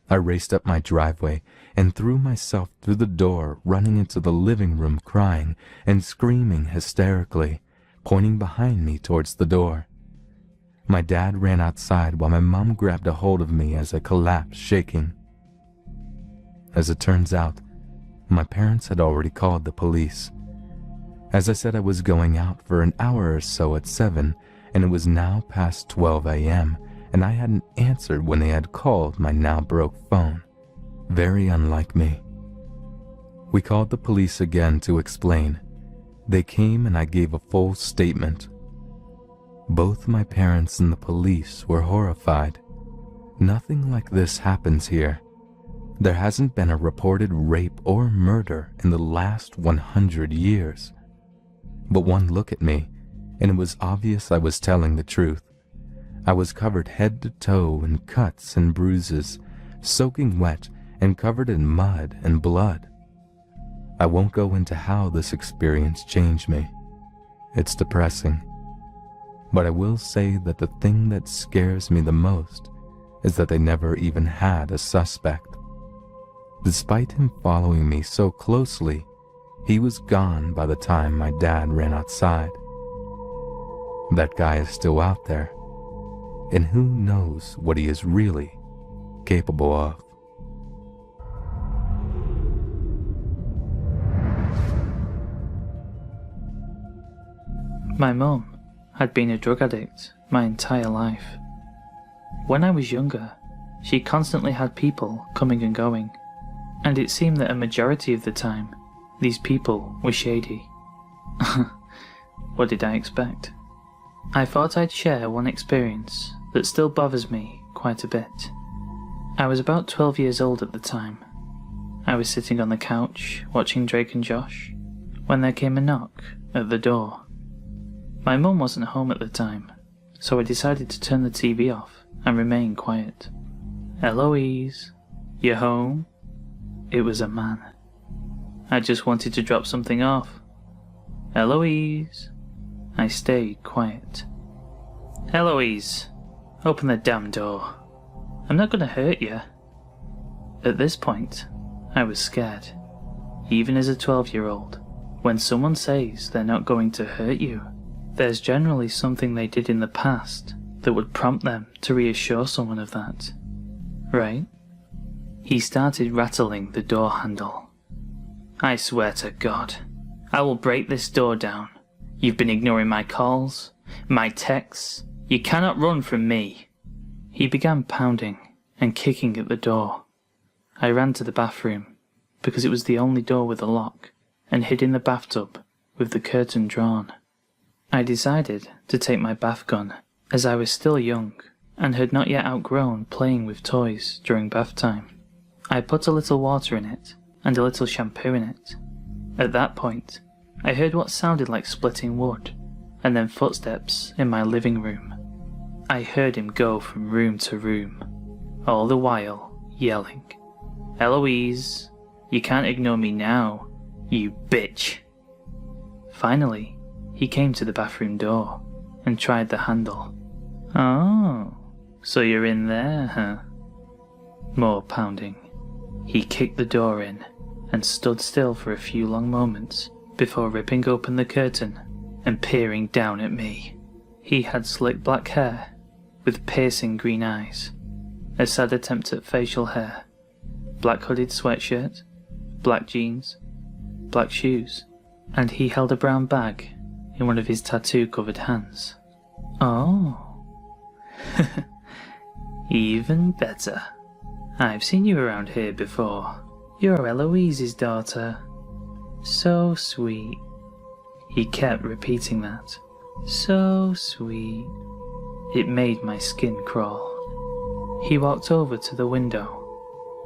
I raced up my driveway and threw myself through the door, running into the living room crying and screaming hysterically, pointing behind me towards the door. My dad ran outside while my mom grabbed a hold of me as I collapsed shaking. As it turns out, my parents had already called the police. As I said, I was going out for an hour or so at 7, and it was now past 12 a.m., and I hadn't answered when they had called my now broke phone. Very unlike me. We called the police again to explain. They came and I gave a full statement. Both my parents and the police were horrified. Nothing like this happens here. There hasn't been a reported rape or murder in the last 100 years. But one look at me, and it was obvious I was telling the truth. I was covered head to toe in cuts and bruises, soaking wet and covered in mud and blood. I won't go into how this experience changed me. It's depressing. But I will say that the thing that scares me the most is that they never even had a suspect. Despite him following me so closely, he was gone by the time my dad ran outside. That guy is still out there, and who knows what he is really capable of. My mum had been a drug addict my entire life. When I was younger, she constantly had people coming and going, and it seemed that a majority of the time, these people were shady. What did I expect? I thought I'd share one experience that still bothers me quite a bit. I was about 12 years old at the time. I was sitting on the couch watching Drake and Josh when there came a knock at the door. My mum wasn't home at the time, so I decided to turn the TV off and remain quiet. "Eloise, you home?" It was a man. I just wanted to drop something off. "Eloise." I stayed quiet. "Eloise, open the damn door. I'm not gonna hurt you." At this point, I was scared. Even as a 12-year-old, when someone says they're not going to hurt you, there's generally something they did in the past that would prompt them to reassure someone of that. Right? He started rattling the door handle. "I swear to God, I will break this door down. You've been ignoring my calls, my texts. You cannot run from me." He began pounding and kicking at the door. I ran to the bathroom, because it was the only door with a lock, and hid in the bathtub with the curtain drawn. I decided to take my bath gun, as I was still young and had not yet outgrown playing with toys during bath time. I put a little water in it and a little shampoo in it. At that point, I heard what sounded like splitting wood, and then footsteps in my living room. I heard him go from room to room, all the while yelling, "Eloise, you can't ignore me now, you bitch." Finally, he came to the bathroom door and tried the handle. "Oh, so you're in there, huh?" More pounding. He kicked the door in and stood still for a few long moments before ripping open the curtain and peering down at me. He had slick black hair with piercing green eyes, a sad attempt at facial hair, black hooded sweatshirt, black jeans, black shoes, and he held a brown bag in one of his tattoo-covered hands. "Oh, even better. I've seen you around here before. You're Eloise's daughter. So sweet." He kept repeating that. "So sweet." It made my skin crawl. He walked over to the window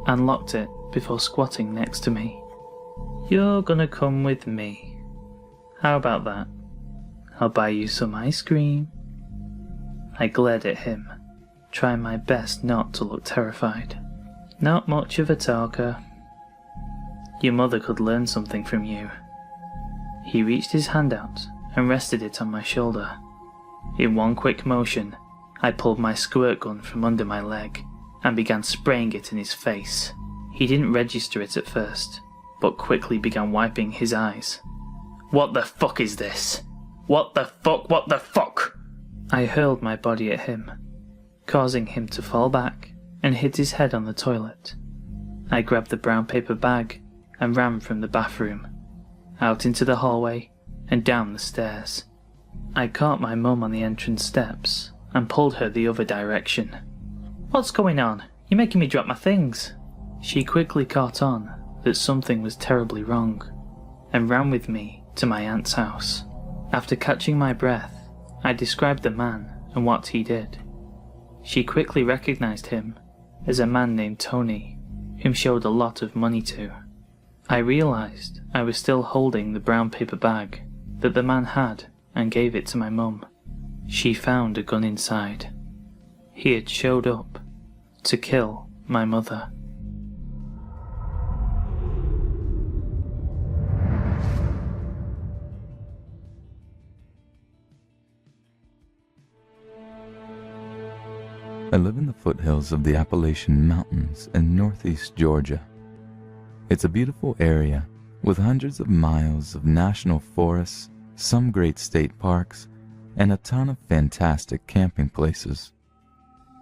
and locked it before squatting next to me. "You're gonna come with me. How about that? I'll buy you some ice cream." I glared at him, trying my best not to look terrified. "Not much of a talker. Your mother could learn something from you." He reached his hand out and rested it on my shoulder. In one quick motion, I pulled my squirt gun from under my leg and began spraying it in his face. He didn't register it at first, but quickly began wiping his eyes. "What the fuck is this? What the fuck? What the fuck?" I hurled my body at him, causing him to fall back and hit his head on the toilet. I grabbed the brown paper bag and ran from the bathroom, out into the hallway and down the stairs. I caught my mum on the entrance steps and pulled her the other direction. "What's going on? You're making me drop my things." She quickly caught on that something was terribly wrong and ran with me to my aunt's house. After catching my breath, I described the man and what he did. She quickly recognized him as a man named Tony, whom she owed a lot of money to. I realized I was still holding the brown paper bag that the man had and gave it to my mum. She found a gun inside. He had showed up to kill my mother. I live in the foothills of the Appalachian Mountains in northeast Georgia. It's a beautiful area with hundreds of miles of national forests, some great state parks, and a ton of fantastic camping places.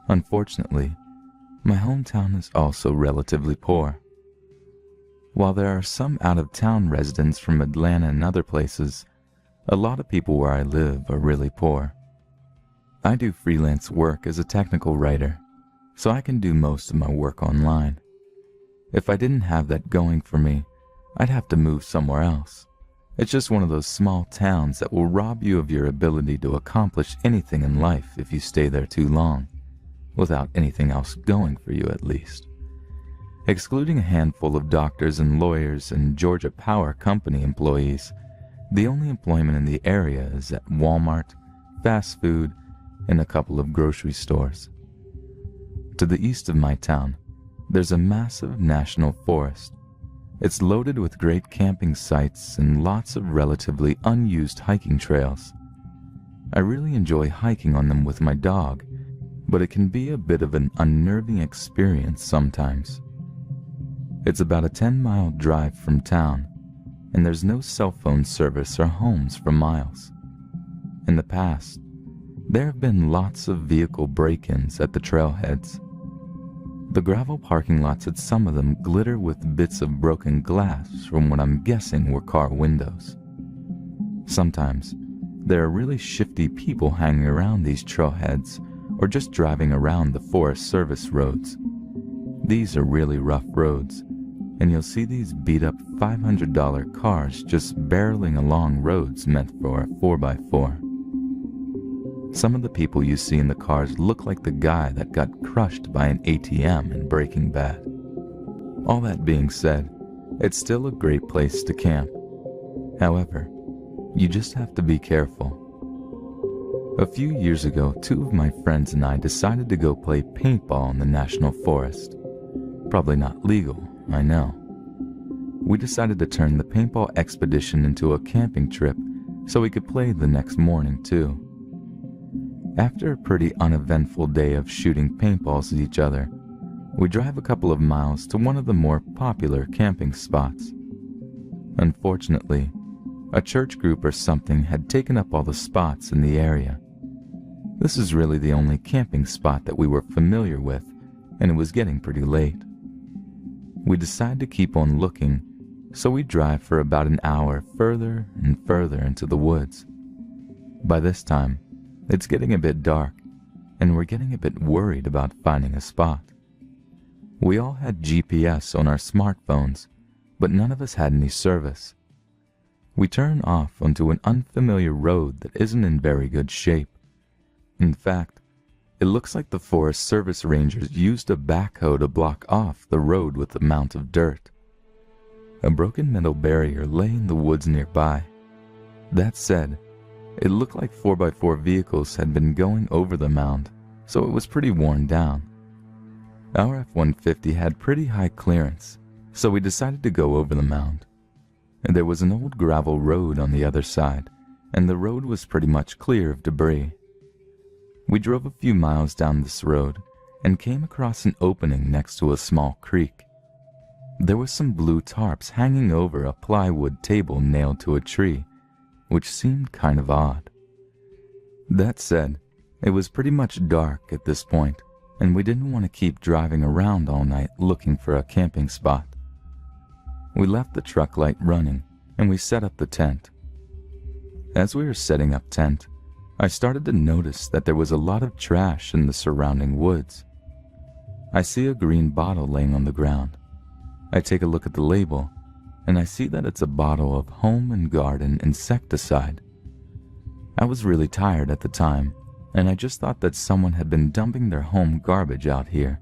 Unfortunately, my hometown is also relatively poor. While there are some out-of-town residents from Atlanta and other places, a lot of people where I live are really poor. I do freelance work as a technical writer, so I can do most of my work online. If I didn't have that going for me, I'd have to move somewhere else. It's just one of those small towns that will rob you of your ability to accomplish anything in life if you stay there too long, without anything else going for you at least. Excluding a handful of doctors and lawyers and Georgia Power Company employees, the only employment in the area is at Walmart, fast food, and a couple of grocery stores. To the east of my town, there's a massive national forest. It's loaded with great camping sites and lots of relatively unused hiking trails. I really enjoy hiking on them with my dog, but it can be a bit of an unnerving experience sometimes. It's about a 10-mile drive from town, and there's no cell phone service or homes for miles. In the past, there have been lots of vehicle break-ins at the trailheads. The gravel parking lots at some of them glitter with bits of broken glass from what I'm guessing were car windows. Sometimes, there are really shifty people hanging around these trailheads or just driving around the Forest Service roads. These are really rough roads, and you'll see these beat-up $500 cars just barreling along roads meant for a 4x4. Some of the people you see in the cars look like the guy that got crushed by an ATM in Breaking Bad. All that being said, it's still a great place to camp. However, you just have to be careful. A few years ago, two of my friends and I decided to go play paintball in the national forest. Probably not legal, I know. We decided to turn the paintball expedition into a camping trip so we could play the next morning too. After a pretty uneventful day of shooting paintballs at each other, we drive a couple of miles to one of the more popular camping spots. Unfortunately, a church group or something had taken up all the spots in the area. This is really the only camping spot that we were familiar with, and it was getting pretty late. We decide to keep on looking, so we drive for about an hour further and further into the woods. By this time, it's getting a bit dark, and we're getting a bit worried about finding a spot. We all had GPS on our smartphones, but none of us had any service. We turn off onto an unfamiliar road that isn't in very good shape. In fact, it looks like the Forest Service rangers used a backhoe to block off the road with a mound of dirt. A broken metal barrier lay in the woods nearby. That said, it looked like 4x4 vehicles had been going over the mound, so it was pretty worn down. Our F-150 had pretty high clearance, so we decided to go over the mound. There was an old gravel road on the other side, and the road was pretty much clear of debris. We drove a few miles down this road and came across an opening next to a small creek. There was some blue tarps hanging over a plywood table nailed to a tree, which seemed kind of odd. That said, it was pretty much dark at this point, and we didn't want to keep driving around all night looking for a camping spot. We left the truck light running, and we set up the tent. As we were setting up tent, I started to notice that there was a lot of trash in the surrounding woods. I see a green bottle laying on the ground. I take a look at the label, and I see that it's a bottle of Home and Garden insecticide. I was really tired at the time, and I just thought that someone had been dumping their home garbage out here.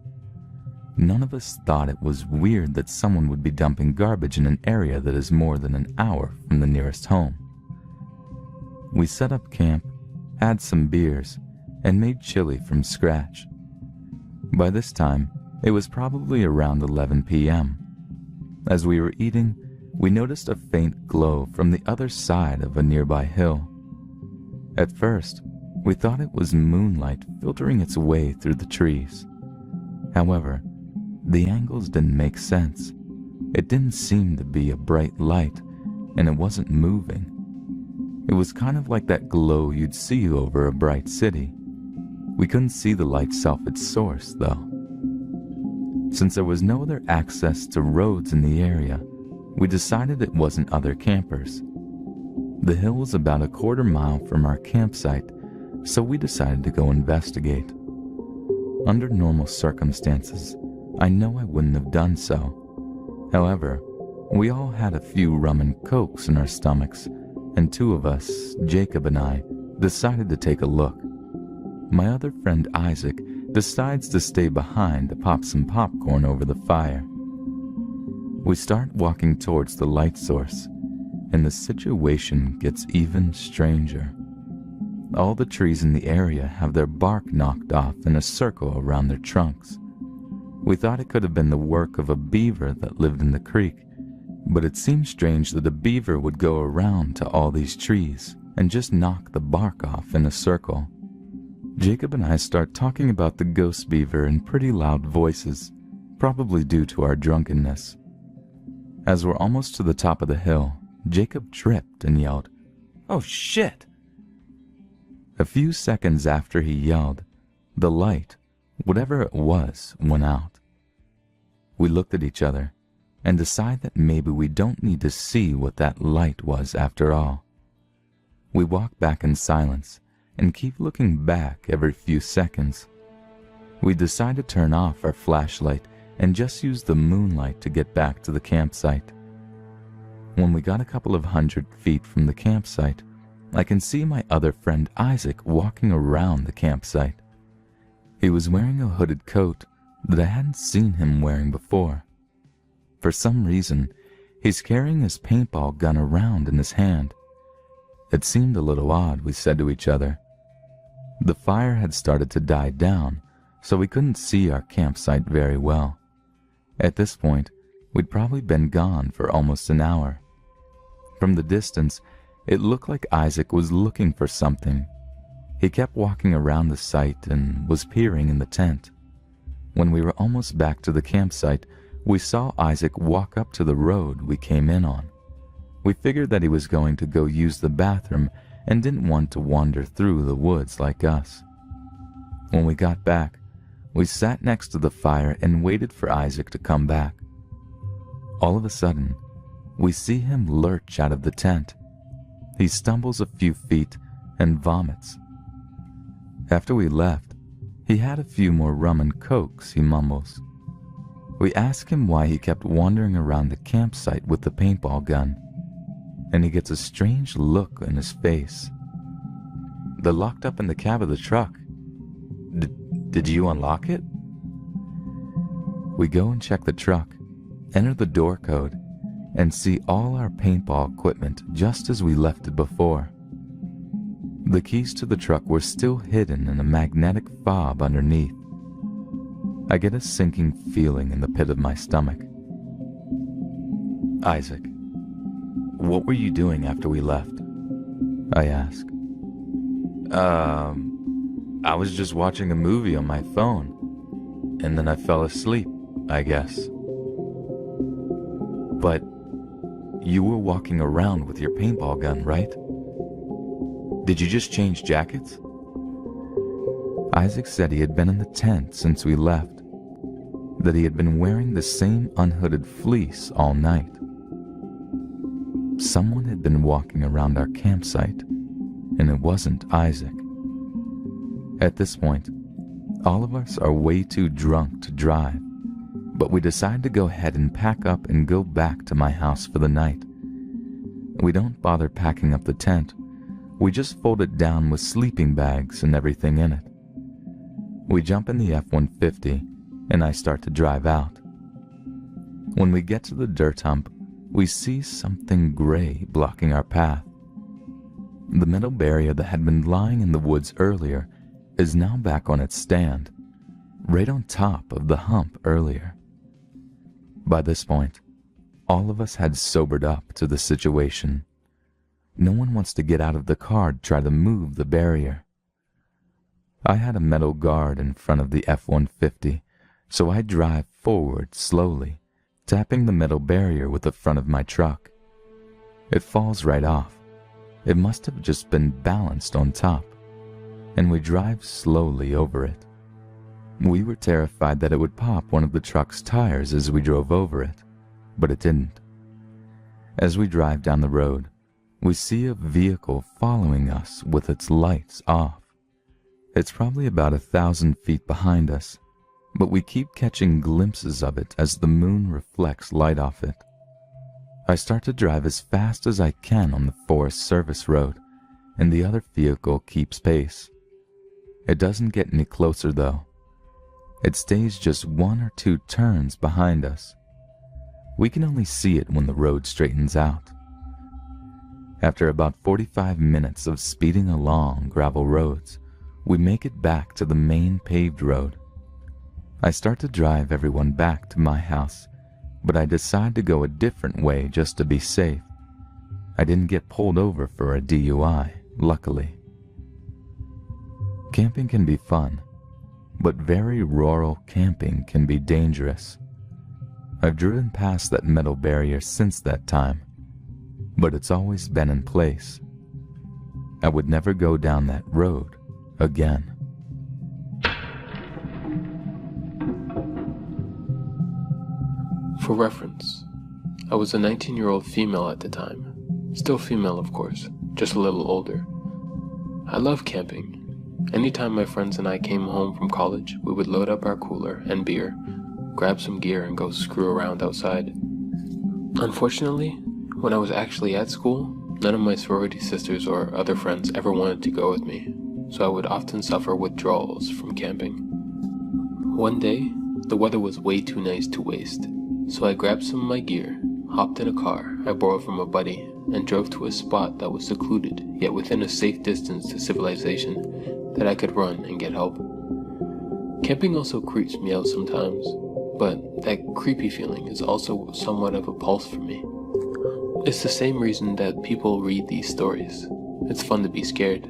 None of us thought it was weird that someone would be dumping garbage in an area that is more than an hour from the nearest home. We set up camp, had some beers, and made chili from scratch. By this time, it was probably around 11 p.m. As we were eating, we noticed a faint glow from the other side of a nearby hill. At first, we thought it was moonlight filtering its way through the trees. However, the angles didn't make sense. It didn't seem to be a bright light, and it wasn't moving. It was kind of like that glow you'd see over a bright city. We couldn't see the light's source, though. Since there was no other access to roads in the area, we decided it wasn't other campers. The hill was about a quarter mile from our campsite, so we decided to go investigate. Under normal circumstances, I know I wouldn't have done so. However, we all had a few rum and cokes in our stomachs, and two of us, Jacob and I, decided to take a look. My other friend Isaac decides to stay behind to pop some popcorn over the fire. We start walking towards the light source, and the situation gets even stranger. All the trees in the area have their bark knocked off in a circle around their trunks. We thought it could have been the work of a beaver that lived in the creek, but it seemed strange that a beaver would go around to all these trees and just knock the bark off in a circle. Jacob and I start talking about the ghost beaver in pretty loud voices, probably due to our drunkenness. As we're almost to the top of the hill, Jacob tripped and yelled, "Oh shit!" A few seconds after he yelled, the light, whatever it was, went out. We looked at each other and decided that maybe we don't need to see what that light was after all. We walk back in silence and keep looking back every few seconds. We decide to turn off our flashlight and just use the moonlight to get back to the campsite. When we got a couple of 100 feet from the campsite, I can see my other friend Isaac walking around the campsite. He was wearing a hooded coat that I hadn't seen him wearing before. For some reason, he's carrying his paintball gun around in his hand. It seemed a little odd, we said to each other. The fire had started to die down, so we couldn't see our campsite very well. At this point, we'd probably been gone for almost an hour. From the distance, it looked like Isaac was looking for something. He kept walking around the site and was peering in the tent. When we were almost back to the campsite, we saw Isaac walk up to the road we came in on. We figured that he was going to go use the bathroom and didn't want to wander through the woods like us. When we got back, we sat next to the fire and waited for Isaac to come back. All of a sudden, we see him lurch out of the tent. He stumbles a few feet and vomits. After we left, he had a few more rum and cokes, he mumbles. We ask him why he kept wandering around the campsite with the paintball gun, and he gets a strange look in his face. They're locked up in the cab of the truck. Did you unlock it? We go and check the truck, enter the door code, and see all our paintball equipment just as we left it before. The keys to the truck were still hidden in a magnetic fob underneath. I get a sinking feeling in the pit of my stomach. Isaac, what were you doing after we left? I ask. I was just watching a movie on my phone, and then I fell asleep, I guess. But you were walking around with your paintball gun, right? Did you just change jackets? Isaac said he had been in the tent since we left, that he had been wearing the same unhooded fleece all night. Someone had been walking around our campsite, and it wasn't Isaac. At this point, all of us are way too drunk to drive, but we decide to go ahead and pack up and go back to my house for the night. We don't bother packing up the tent. We just fold it down with sleeping bags and everything in it. We jump in the F-150, and I start to drive out. When we get to the dirt hump, we see something gray blocking our path. The metal barrier that had been lying in the woods earlier is now back on its stand, right on top of the hump earlier. By this point, all of us had sobered up to the situation. No one wants to get out of the car to try to move the barrier. I had a metal guard in front of the F-150, so I drive forward slowly, tapping the metal barrier with the front of my truck. It falls right off. It must have just been balanced on top, and we drive slowly over it. We were terrified that it would pop one of the truck's tires as we drove over it, but it didn't. As we drive down the road, we see a vehicle following us with its lights off. It's probably about 1,000 feet behind us, but we keep catching glimpses of it as the moon reflects light off it. I start to drive as fast as I can on the Forest Service Road, and the other vehicle keeps pace. It doesn't get any closer though. It stays just 1 or 2 turns behind us. We can only see it when the road straightens out. After about 45 minutes of speeding along gravel roads, we make it back to the main paved road. I start to drive everyone back to my house, but I decide to go a different way just to be safe. I didn't get pulled over for a DUI, luckily. Camping can be fun, but very rural camping can be dangerous. I've driven past that metal barrier since that time, but it's always been in place. I would never go down that road again. For reference, I was a 19-year-old female at the time. Still female, of course, just a little older. I love camping. Anytime my friends and I came home from college, we would load up our cooler and beer, grab some gear, and go screw around outside. Unfortunately, when I was actually at school, none of my sorority sisters or other friends ever wanted to go with me, so I would often suffer withdrawals from camping. One day, the weather was way too nice to waste, so I grabbed some of my gear, hopped in a car I borrowed from a buddy, and drove to a spot that was secluded, yet within a safe distance to civilization, that I could run and get help. Camping also creeps me out sometimes. but that creepy feeling is also somewhat of a pulse for me. It's the same reason that people read these stories. It's fun to be scared.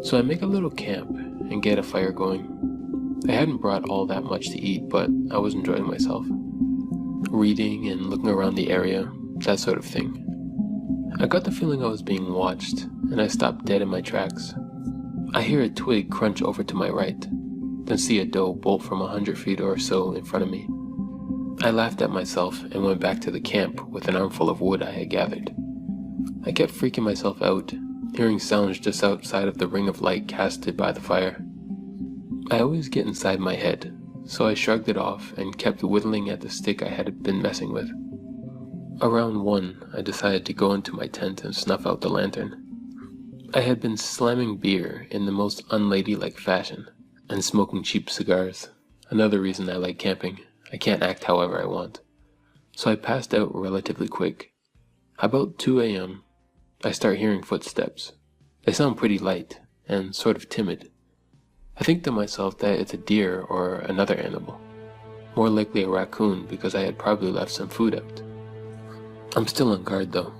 So I make a little camp and get a fire going. I hadn't brought all that much to eat, but I was enjoying myself. Reading and looking around the area, that sort of thing. I got the feeling I was being watched, and I stopped dead in my tracks. I hear a twig crunch over to my right, then see a doe bolt from 100 feet or so in front of me. I laughed at myself and went back to the camp with an armful of wood I had gathered. I kept freaking myself out, hearing sounds just outside of the ring of light casted by the fire. I always get inside my head, so I shrugged it off and kept whittling at the stick I had been messing with. Around 1, I decided to go into my tent and snuff out the lantern. I had been slamming beer in the most unladylike fashion, and smoking cheap cigars. Another reason I like camping. I can't act however I want. So I passed out relatively quick. About 2 a.m., I start hearing footsteps. They sound pretty light, and sort of timid. I think to myself that it's a deer or another animal. More likely a raccoon because I had probably left some food out. I'm still on guard though.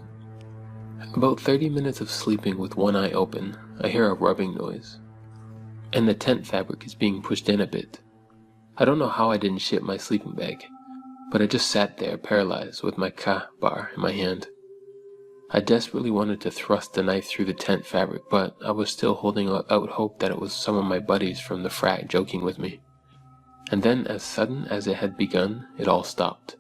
About 30 minutes of sleeping with one eye open, I hear a rubbing noise. And the tent fabric is being pushed in a bit. I don't know how I didn't shit my sleeping bag, but I just sat there paralyzed with my ka bar in my hand. I desperately wanted to thrust the knife through the tent fabric, but I was still holding out hope that it was some of my buddies from the frat joking with me. And then, as sudden as it had begun, it all stopped.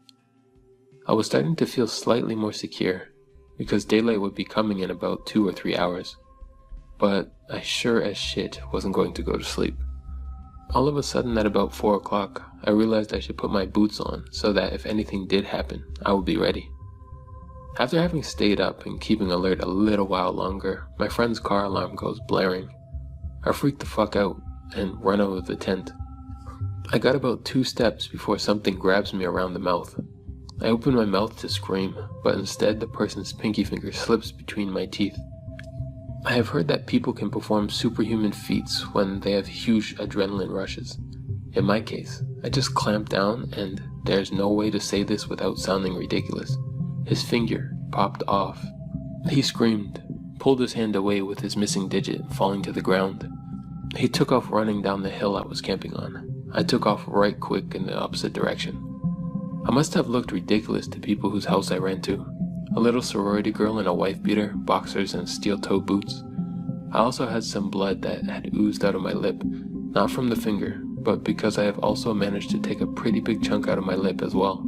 I was starting to feel slightly more secure, because daylight would be coming in about 2 or 3 hours. But I sure as shit wasn't going to go to sleep. All of a sudden at about 4 o'clock, I realized I should put my boots on so that if anything did happen, I would be ready. After having stayed up and keeping alert a little while longer, my friend's car alarm goes blaring. I freak the fuck out and run out of the tent. I got about 2 steps before something grabs me around the mouth. I open my mouth to scream, but instead the person's pinky finger slips between my teeth. I have heard that people can perform superhuman feats when they have huge adrenaline rushes. In my case, I just clamped down, and there's no way to say this without sounding ridiculous. His finger popped off. He screamed, pulled his hand away with his missing digit, falling to the ground. He took off running down the hill I was camping on. I took off right quick in the opposite direction. I must have looked ridiculous to people whose house I ran to. A little sorority girl in a wife beater, boxers, and steel-toed boots. I also had some blood that had oozed out of my lip, not from the finger, but because I have also managed to take a pretty big chunk out of my lip as well.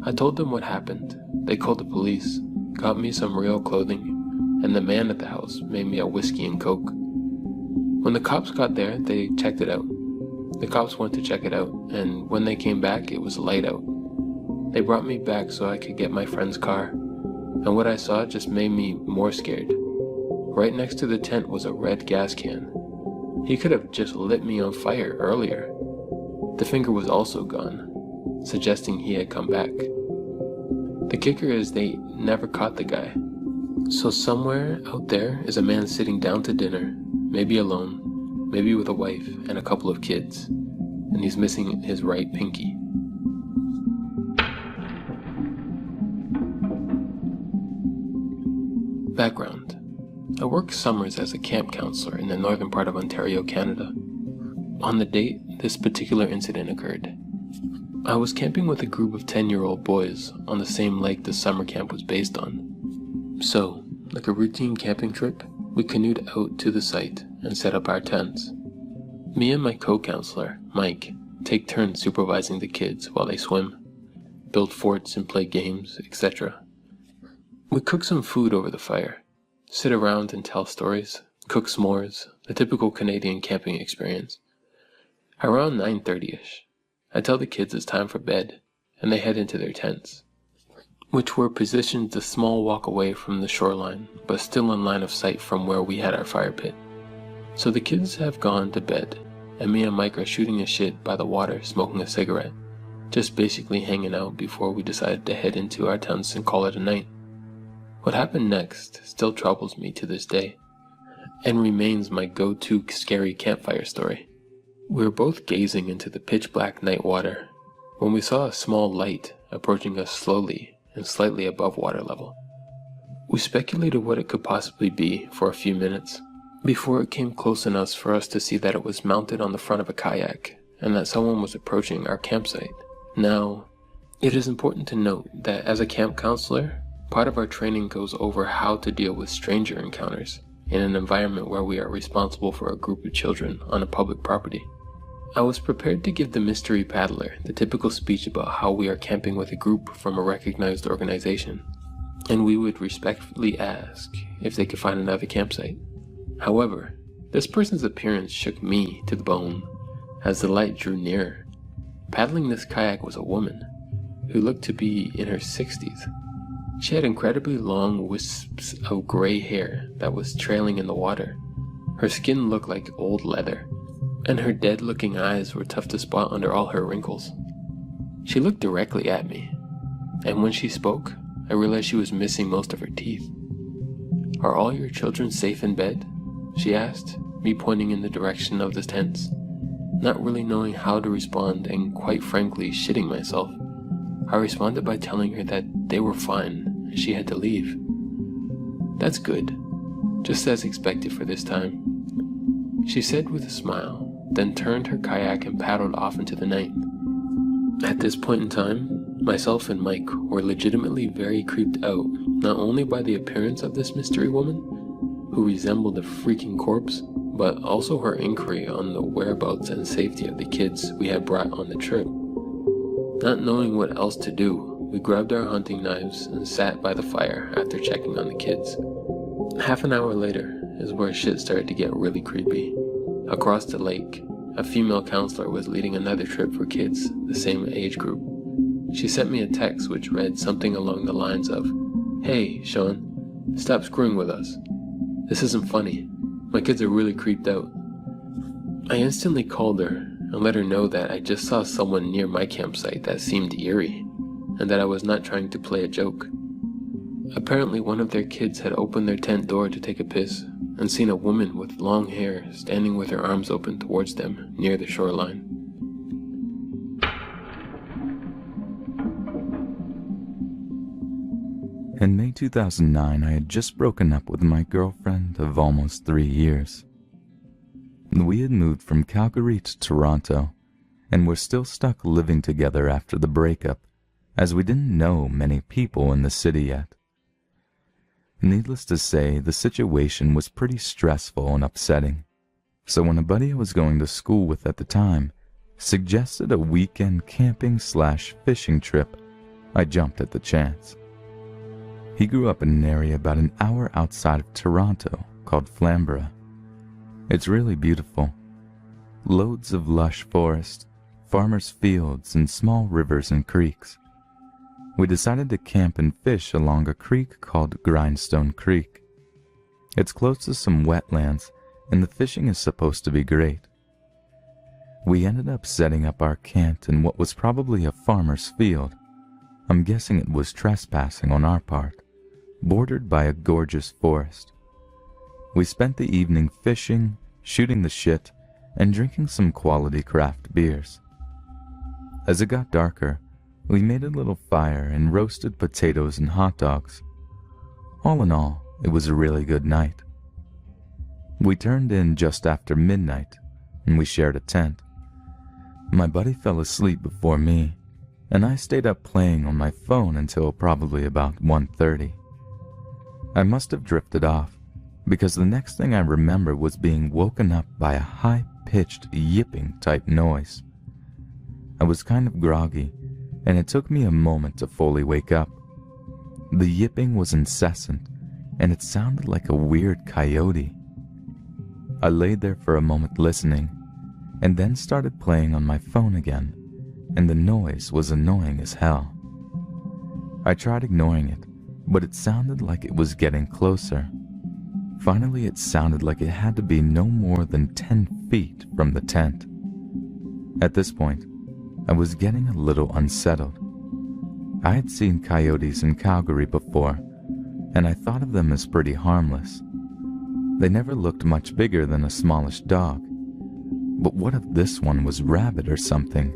I told them what happened. They called the police, got me some real clothing, and the man at the house made me a whiskey and coke. When the cops got there, they checked it out. The cops went to check it out, and when they came back, it was light out. They brought me back so I could get my friend's car, and what I saw just made me more scared. Right next to the tent was a red gas can. He could have just lit me on fire earlier. The finger was also gone, suggesting he had come back. The kicker is they never caught the guy. So somewhere out there is a man sitting down to dinner, maybe alone, maybe with a wife and a couple of kids, and he's missing his right pinky. Background. I work summers as a camp counselor in the northern part of Ontario, Canada. On the date this particular incident occurred, I was camping with a group of 10-year-old boys on the same lake the summer camp was based on. So, like a routine camping trip, we canoed out to the site and set up our tents. Me and my co-counselor, Mike, take turns supervising the kids while they swim, build forts and play games, etc. We cook some food over the fire, sit around and tell stories, cook s'mores, the typical Canadian camping experience. Around 9:30ish, I tell the kids it's time for bed, and they head into their tents, which were positioned a small walk away from the shoreline, but still in line of sight from where we had our fire pit. So the kids have gone to bed, and me and Mike are shooting a shit by the water smoking a cigarette, just basically hanging out before we decided to head into our tents and call it a night. What happened next still troubles me to this day, and remains my go-to scary campfire story. We were both gazing into the pitch-black night water, when we saw a small light approaching us slowly and slightly above water level. We speculated what it could possibly be for a few minutes, before it came close enough for us to see that it was mounted on the front of a kayak and that someone was approaching our campsite. Now, it is important to note that as a camp counselor, part of our training goes over how to deal with stranger encounters in an environment where we are responsible for a group of children on a public property. I was prepared to give the mystery paddler the typical speech about how we are camping with a group from a recognized organization, and we would respectfully ask if they could find another campsite. However, this person's appearance shook me to the bone as the light drew nearer. Paddling this kayak was a woman who looked to be in her 60s. She had incredibly long wisps of gray hair that was trailing in the water. Her skin looked like old leather, and her dead-looking eyes were tough to spot under all her wrinkles. She looked directly at me, and when she spoke, I realized she was missing most of her teeth. "Are all your children safe in bed?" she asked, me pointing in the direction of the tents. Not really knowing how to respond and quite frankly shitting myself, I responded by telling her that they were fine and she had to leave. "That's good, just as expected for this time," she said with a smile, then turned her kayak and paddled off into the night. At this point in time, myself and Mike were legitimately very creeped out, not only by the appearance of this mystery woman, who resembled a freaking corpse, but also her inquiry on the whereabouts and safety of the kids we had brought on the trip. Not knowing what else to do, we grabbed our hunting knives and sat by the fire after checking on the kids. Half an hour later is where shit started to get really creepy. Across the lake, a female counselor was leading another trip for kids the same age group. She sent me a text which read something along the lines of, "Hey, Sean, stop screwing with us. This isn't funny. My kids are really creeped out." I instantly called her and let her know that I just saw someone near my campsite that seemed eerie, and that I was not trying to play a joke. Apparently one of their kids had opened their tent door to take a piss and seen a woman with long hair standing with her arms open towards them near the shoreline. In May 2009, I had just broken up with my girlfriend of almost 3 years. We had moved from Calgary to Toronto, and were still stuck living together after the breakup, as we didn't know many people in the city yet. Needless to say, the situation was pretty stressful and upsetting, so when a buddy I was going to school with at the time suggested a weekend camping/fishing trip, I jumped at the chance. He grew up in an area about an hour outside of Toronto called Flamborough. It's really beautiful. Loads of lush forest, farmers' fields, and small rivers and creeks. We decided to camp and fish along a creek called Grindstone Creek. It's close to some wetlands, and the fishing is supposed to be great. We ended up setting up our camp in what was probably a farmer's field. I'm guessing it was trespassing on our part, bordered by a gorgeous forest. We spent the evening fishing, shooting the shit, and drinking some quality craft beers. As it got darker, we made a little fire and roasted potatoes and hot dogs. All in all, it was a really good night. We turned in just after midnight, and we shared a tent. My buddy fell asleep before me, and I stayed up playing on my phone until probably about 1:30. I must have drifted off, because the next thing I remember was being woken up by a high-pitched yipping type noise. I was kind of groggy, and it took me a moment to fully wake up. The yipping was incessant, and it sounded like a weird coyote. I laid there for a moment listening, and then started playing on my phone again, and the noise was annoying as hell. I tried ignoring it, but it sounded like it was getting closer. Finally, it sounded like it had to be no more than 10 feet from the tent. At this point, I was getting a little unsettled. I had seen coyotes in Calgary before, and I thought of them as pretty harmless. They never looked much bigger than a smallish dog. But what if this one was rabid or something?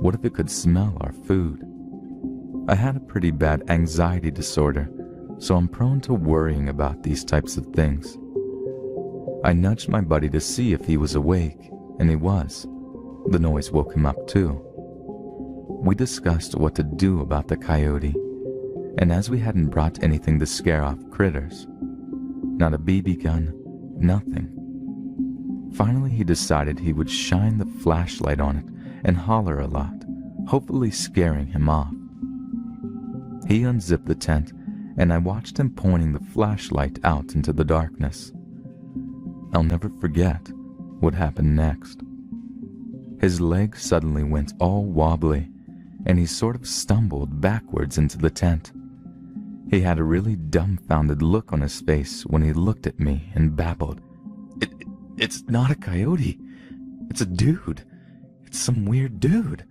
What if it could smell our food? I had a pretty bad anxiety disorder, so I'm prone to worrying about these types of things. I nudged my buddy to see if he was awake, and he was. The noise woke him up too. We discussed what to do about the coyote, and as we hadn't brought anything to scare off critters, not a BB gun, nothing. Finally, he decided he would shine the flashlight on it and holler a lot, hopefully scaring him off. He unzipped the tent, and I watched him pointing the flashlight out into the darkness. I'll never forget what happened next. His leg suddenly went all wobbly, and he sort of stumbled backwards into the tent. He had a really dumbfounded look on his face when he looked at me and babbled, It's not a coyote. It's a dude. It's some weird dude.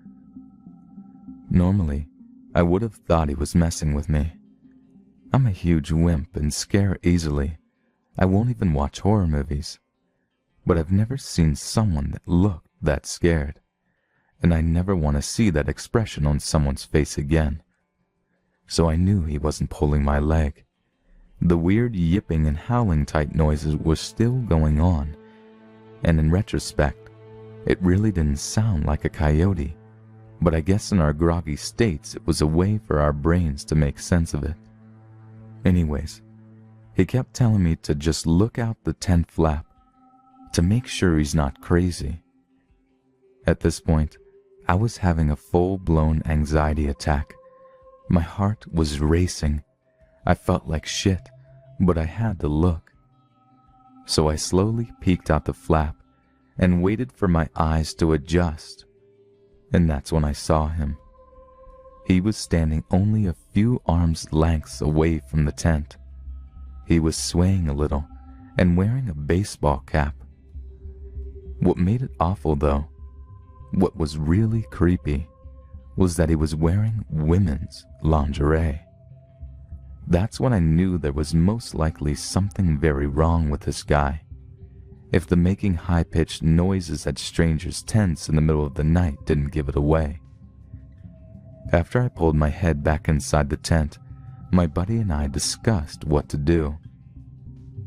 Normally, I would have thought he was messing with me. I'm a huge wimp and scare easily. I won't even watch horror movies. But I've never seen someone that looked that scared, and I never want to see that expression on someone's face again. So I knew he wasn't pulling my leg. The weird yipping and howling type noises were still going on, and in retrospect, it really didn't sound like a coyote, but I guess in our groggy states it was a way for our brains to make sense of it. Anyways, he kept telling me to just look out the tent flap, to make sure he's not crazy. At this point, I was having a full-blown anxiety attack. My heart was racing. I felt like shit, but I had to look. So I slowly peeked out the flap and waited for my eyes to adjust. And that's when I saw him. He was standing only a few arms' lengths away from the tent. He was swaying a little and wearing a baseball cap. What made it awful, though, what was really creepy, was that he was wearing women's lingerie. That's when I knew there was most likely something very wrong with this guy. If the making high-pitched noises at strangers' tents in the middle of the night didn't give it away. After I pulled my head back inside the tent, my buddy and I discussed what to do.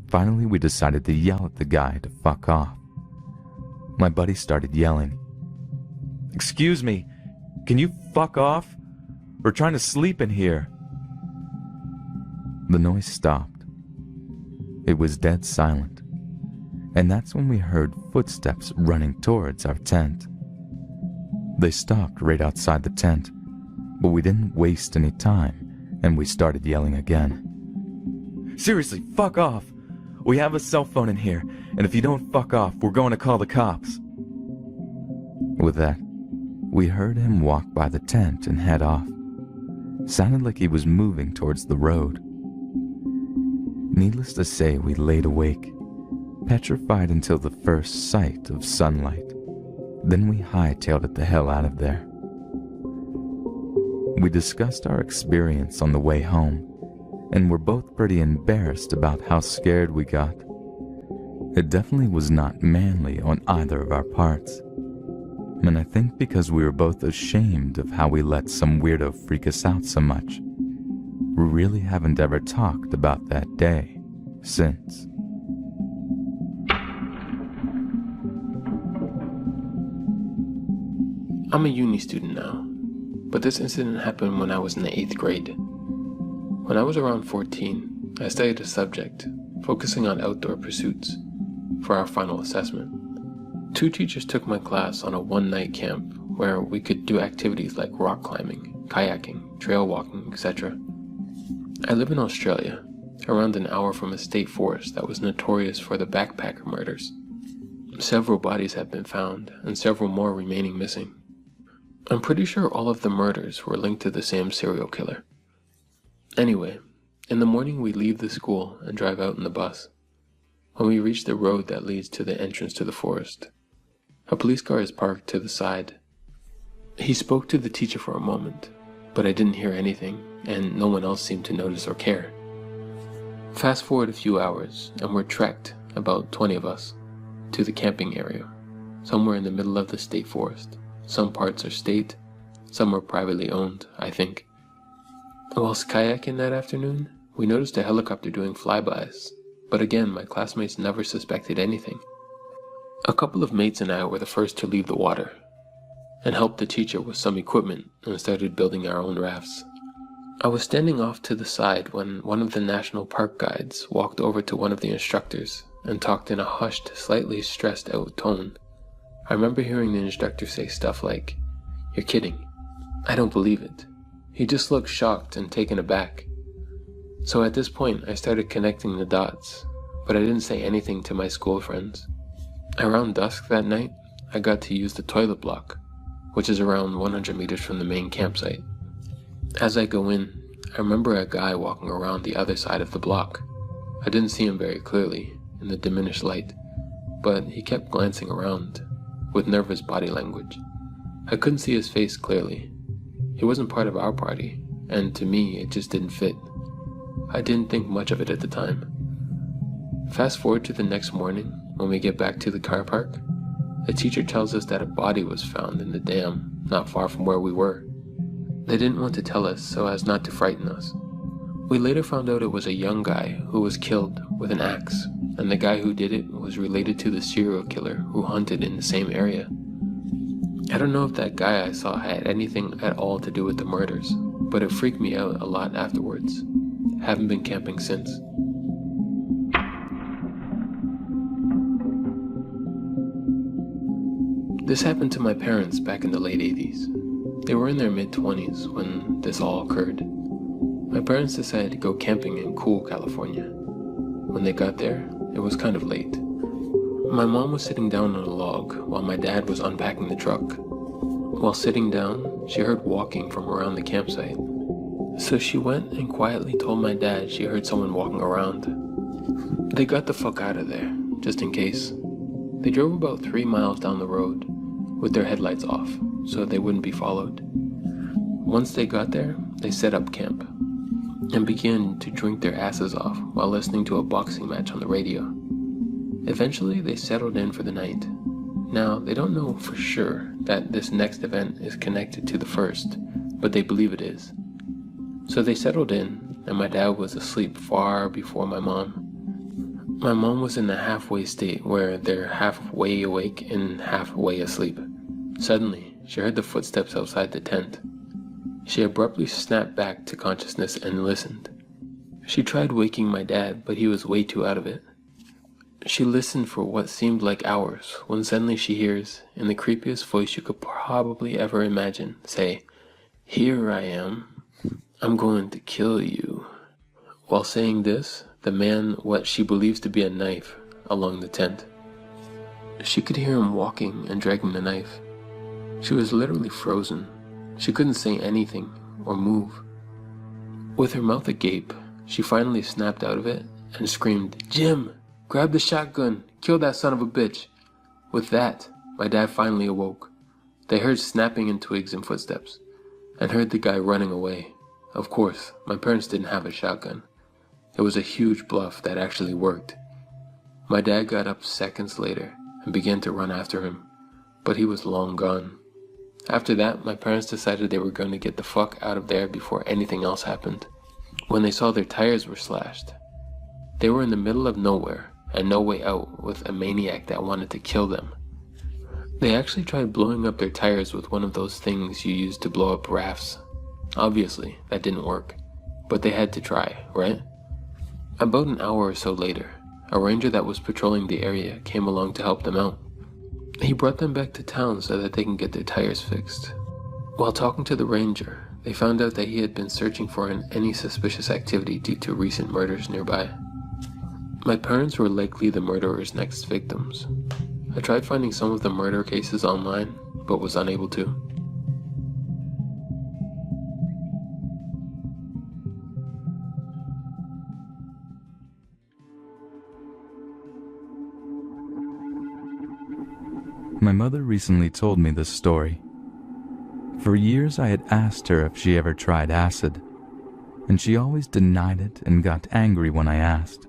Finally, we decided to yell at the guy to fuck off. My buddy started yelling, "Excuse me, can you fuck off? We're trying to sleep in here." The noise stopped. It was dead silent, and that's when we heard footsteps running towards our tent. They stopped right outside the tent, but we didn't waste any time, and we started yelling again. "Seriously, fuck off! We have a cell phone in here, and if you don't fuck off, we're going to call the cops." With that, we heard him walk by the tent and head off. Sounded like he was moving towards the road. Needless to say, we laid awake, petrified until the first sight of sunlight. Then we hightailed it the hell out of there. We discussed our experience on the way home, and were both pretty embarrassed about how scared we got. It definitely was not manly on either of our parts, and I think because we were both ashamed of how we let some weirdo freak us out so much, we really haven't ever talked about that day since. I'm a uni student now, but this incident happened when I was in the 8th grade. When I was around 14, I studied a subject, focusing on outdoor pursuits, for our final assessment. 2 teachers took my class on a one-night camp where we could do activities like rock climbing, kayaking, trail walking, etc. I live in Australia, around an hour from a state forest that was notorious for the backpacker murders. Several bodies have been found, and several more remaining missing. I'm pretty sure all of the murders were linked to the same serial killer. Anyway, in the morning we leave the school and drive out in the bus. When we reach the road that leads to the entrance to the forest, a police car is parked to the side. He spoke to the teacher for a moment, but I didn't hear anything, and no one else seemed to notice or care. Fast forward a few hours, and we're trekked, about 20 of us, to the camping area, somewhere in the middle of the state forest. Some parts are state, Some were privately owned, I think. Whilst kayaking that afternoon, we noticed a helicopter doing flybys, but again, my classmates never suspected anything. A couple of mates and I were the first to leave the water, and helped the teacher with some equipment and started building our own rafts. I was standing off to the side when one of the national park guides walked over to one of the instructors and talked in a hushed, slightly stressed out tone. I remember hearing the instructor say stuff like, "You're kidding. I don't believe it." He just looked shocked and taken aback. So at this point, I started connecting the dots, but I didn't say anything to my school friends. Around dusk that night, I got to use the toilet block, which is around 100 meters from the main campsite. As I go in, I remember a guy walking around the other side of the block. I didn't see him very clearly in the diminished light, but he kept glancing around with nervous body language. I couldn't see his face clearly. He wasn't part of our party, and to me, it just didn't fit. I didn't think much of it at the time. Fast forward to the next morning, when we get back to the car park, the teacher tells us that a body was found in the dam not far from where we were. They didn't want to tell us so as not to frighten us. We later found out it was a young guy who was killed with an axe, and the guy who did it was related to the serial killer who hunted in the same area. I don't know if that guy I saw had anything at all to do with the murders, but it freaked me out a lot afterwards. Haven't been camping since. This happened to my parents back in the late 80s. They were in their mid-20s when this all occurred. My parents decided to go camping in cool California. When they got there, it was kind of late. My mom was sitting down on a log while my dad was unpacking the truck. While sitting down, she heard walking from around the campsite. So she went and quietly told my dad she heard someone walking around. They got the fuck out of there, just in case. They drove about 3 miles down the road with their headlights off so they wouldn't be followed. Once they got there, they set up camp and began to drink their asses off while listening to a boxing match on the radio. Eventually, they settled in for the night. Now, they don't know for sure that this next event is connected to the first, but they believe it is. So they settled in, and my dad was asleep far before my mom. My mom was in the halfway state where they're halfway awake and halfway asleep. Suddenly, she heard the footsteps outside the tent. She abruptly snapped back to consciousness and listened. She tried waking my dad, but he was way too out of it. She listened for what seemed like hours when suddenly she hears, in the creepiest voice you could probably ever imagine, say, "Here I am. I'm going to kill you." While saying this, the man what she believes to be a knife along the tent. She could hear him walking and dragging the knife. She was literally frozen. She couldn't say anything or move. With her mouth agape, she finally snapped out of it and screamed, "Jim, grab the shotgun, kill that son of a bitch." With that, my dad finally awoke. They heard snapping in twigs and footsteps, and heard the guy running away. Of course, my parents didn't have a shotgun. It was a huge bluff that actually worked. My dad got up seconds later and began to run after him, but he was long gone. After that, my parents decided they were going to get the fuck out of there before anything else happened. When they saw their tires were slashed, they were in the middle of nowhere and no way out with a maniac that wanted to kill them. They actually tried blowing up their tires with one of those things you use to blow up rafts. Obviously, that didn't work, but they had to try, right? About an hour or so later, a ranger that was patrolling the area came along to help them out. He brought them back to town so that they can get their tires fixed. While talking to the ranger, they found out that he had been searching for any suspicious activity due to recent murders nearby. My parents were likely the murderer's next victims. I tried finding some of the murder cases online, but was unable to. My mother recently told me this story. For years I had asked her if she ever tried acid, and she always denied it and got angry when I asked.